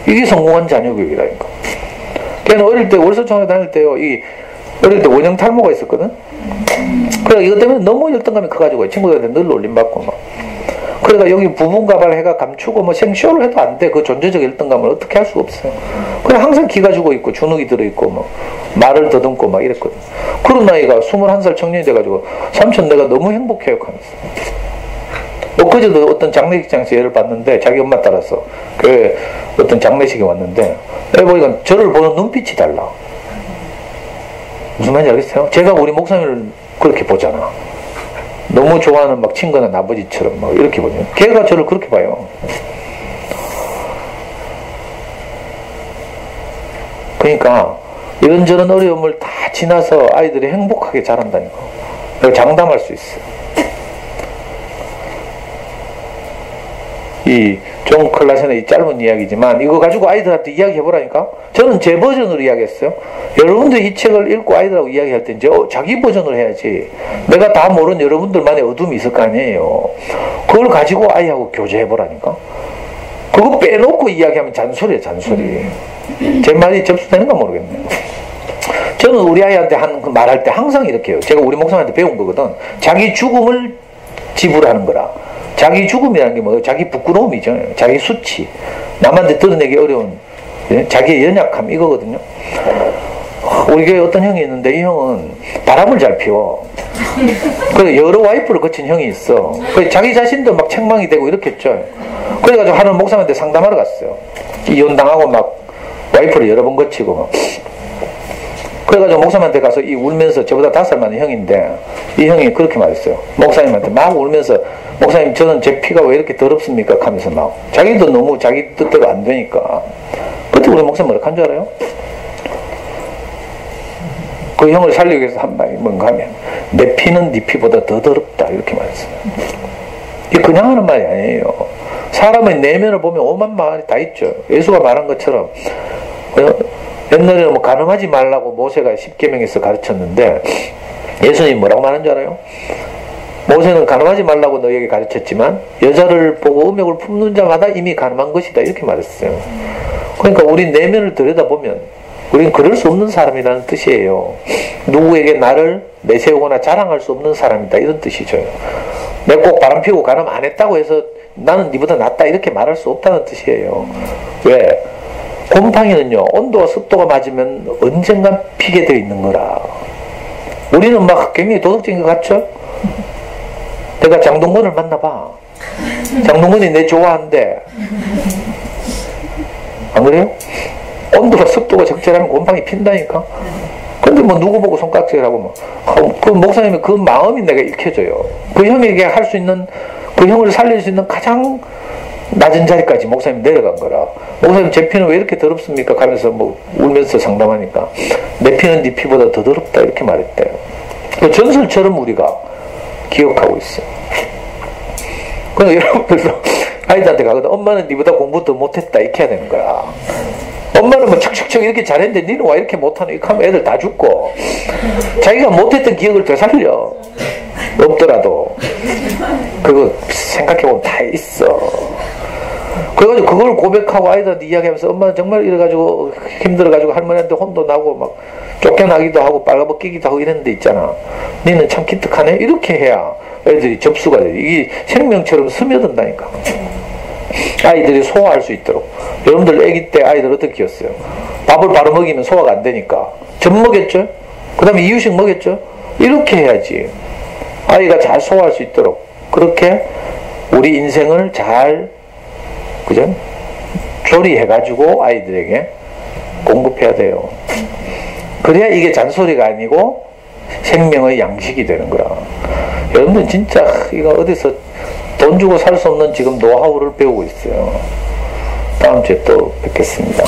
이게 성공한 자녀 교육이라니까. 걔는 어릴 때 월서초등학교 다닐 때요. 어릴 때 원형 탈모가 있었거든. 그래 이것 때문에 너무 열등감이 커가지고 친구들한테 늘 놀림받고 막. 그러니까 여기 부분가발 해가 감추고 뭐 생쇼를 해도 안 돼. 그 존재적 열등감을 어떻게 할 수가 없어요. 그래 항상 기가 죽어 있고 주눅이 들어있고 뭐 말을 더듬고 막 이랬거든. 그런 나이가 21살 청년이 돼가지고 삼촌 내가 너무 행복해요 하면서. 엊그제도 어떤 장례식장에서 얘를 봤는데 자기 엄마 따라서 그 어떤 장례식에 왔는데 애 보니까 저를 보는 눈빛이 달라. 무슨 말인지 알겠어요? 제가 우리 목사님을 그렇게 보잖아. 너무 좋아하는 막 친근한 아버지처럼 막 이렇게 보죠. 걔가 저를 그렇게 봐요. 그러니까 이런저런 어려움을 다 지나서 아이들이 행복하게 자란다니까. 내가 장담할 수 있어. 이 존 클라센의 이 짧은 이야기지만 이거 가지고 아이들한테 이야기해보라니까. 저는 제 버전으로 이야기했어요. 여러분들 이 책을 읽고 아이들하고 이야기할 때 이제 자기 버전으로 해야지. 내가 다 모르는 여러분들만의 어둠이 있을 거 아니에요. 그걸 가지고 아이하고 교제해보라니까. 그거 빼놓고 이야기하면 잔소리야 잔소리. 제 말이 접수되는가 모르겠네. 저는 우리 아이한테 말할 때 항상 이렇게 해요. 제가 우리 목사님한테 배운 거거든. 자기 죽음을 지불하는 거라. 자기 죽음이라는 게 뭐예요? 자기 부끄러움이죠. 자기 수치. 남한테 드러내기 어려운 자기의 연약함 이거거든요. 우리 교회에 어떤 형이 있는데 이 형은 바람을 잘 피워. 그래서 여러 와이프를 거친 형이 있어. 그래서 자기 자신도 막 책망이 되고 이렇게 했죠. 그래가지고 하는 목사님한테 상담하러 갔어요. 이혼당하고 막 와이프를 여러 번 거치고 막. 그래가지고 목사님한테 가서 이 울면서 저보다 5살 많은 형인데 이 형이 그렇게 말했어요. 목사님한테 막 울면서 목사님 저는 제 피가 왜 이렇게 더럽습니까? 하면서 막 자기도 너무 자기 뜻대로 안 되니까. 그때 우리 목사님 뭐라 한 줄 알아요? 그 형을 살리기 위해서 한 말이 뭔가 하면 내 피는 네 피보다 더 더럽다 이렇게 말했어요. 이게 그냥 하는 말이 아니에요. 사람의 내면을 보면 오만 말이 다 있죠. 예수가 말한 것처럼 옛날에는 뭐 간음하지 말라고 모세가 10계명에서 가르쳤는데 예수님이 뭐라고 말한 줄 알아요? 모세는 간음하지 말라고 너희에게 가르쳤지만 여자를 보고 음욕을 품는 자마다 이미 간음한 것이다 이렇게 말했어요. 그러니까 우리 내면을 들여다보면 우리는 그럴 수 없는 사람이라는 뜻이에요. 누구에게 나를 내세우거나 자랑할 수 없는 사람이다 이런 뜻이죠. 내가 꼭 바람 피우고 간음 안 했다고 해서 나는 니보다 낫다 이렇게 말할 수 없다는 뜻이에요. 왜? 곰팡이는요 온도와 습도가 맞으면 언젠간 피게 되어 있는 거라. 우리는 막 굉장히 도덕적인 것 같죠? 내가 장동건을 만나봐. 장동건이 내 좋아한대. 안 그래요? 온도와 습도가 적절하면 곰팡이 핀다니까. 근데 뭐 누구 보고 손깍지라고 뭐. 그 목사님이 그 마음이 내가 읽혀져요. 그 형에게 할 수 있는 그 형을 살릴 수 있는 가장 낮은 자리까지 목사님이 내려간 거라. 목사님 제 피는 왜 이렇게 더럽습니까? 하면서 뭐 울면서 상담하니까 내 피는 네 피보다 더 더럽다 이렇게 말했대요. 그 전설처럼 우리가 기억하고 있어요. 그러니까 여러분들도 아이들한테 가거든. 엄마는 니보다 공부 더 못했다 이렇게 해야 되는 거야. 엄마는 뭐 척척척 이렇게 잘했는데 니는 왜 이렇게 못하노? 이렇게 하면 애들 다 죽고 자기가 못했던 기억을 되살려. 없더라도 그거 생각해보면 다 있어. 그래가지고 그걸 고백하고 아이들한테 이야기하면서 엄마는 정말 이래가지고 힘들어가지고 할머니한테 혼도 나고 막 쫓겨나기도 하고 빨가벗기기도 하고 이런 데 있잖아. 니는 참 기특하네. 이렇게 해야 애들이 접수가 돼. 이게 생명처럼 스며든다니까. 아이들이 소화할 수 있도록. 여러분들 아기 때 아이들 어떻게 키웠어요? 밥을 바로 먹이면 소화가 안 되니까 젖 먹였죠? 그 다음에 이유식 먹였죠? 이렇게 해야지 아이가 잘 소화할 수 있도록. 그렇게 우리 인생을 잘 그죠? 조리해가지고 아이들에게 공급해야 돼요. 그래야 이게 잔소리가 아니고 생명의 양식이 되는 거야. 여러분들 진짜 이거 어디서 돈 주고 살 수 없는 지금 노하우를 배우고 있어요. 다음 주에 또 뵙겠습니다.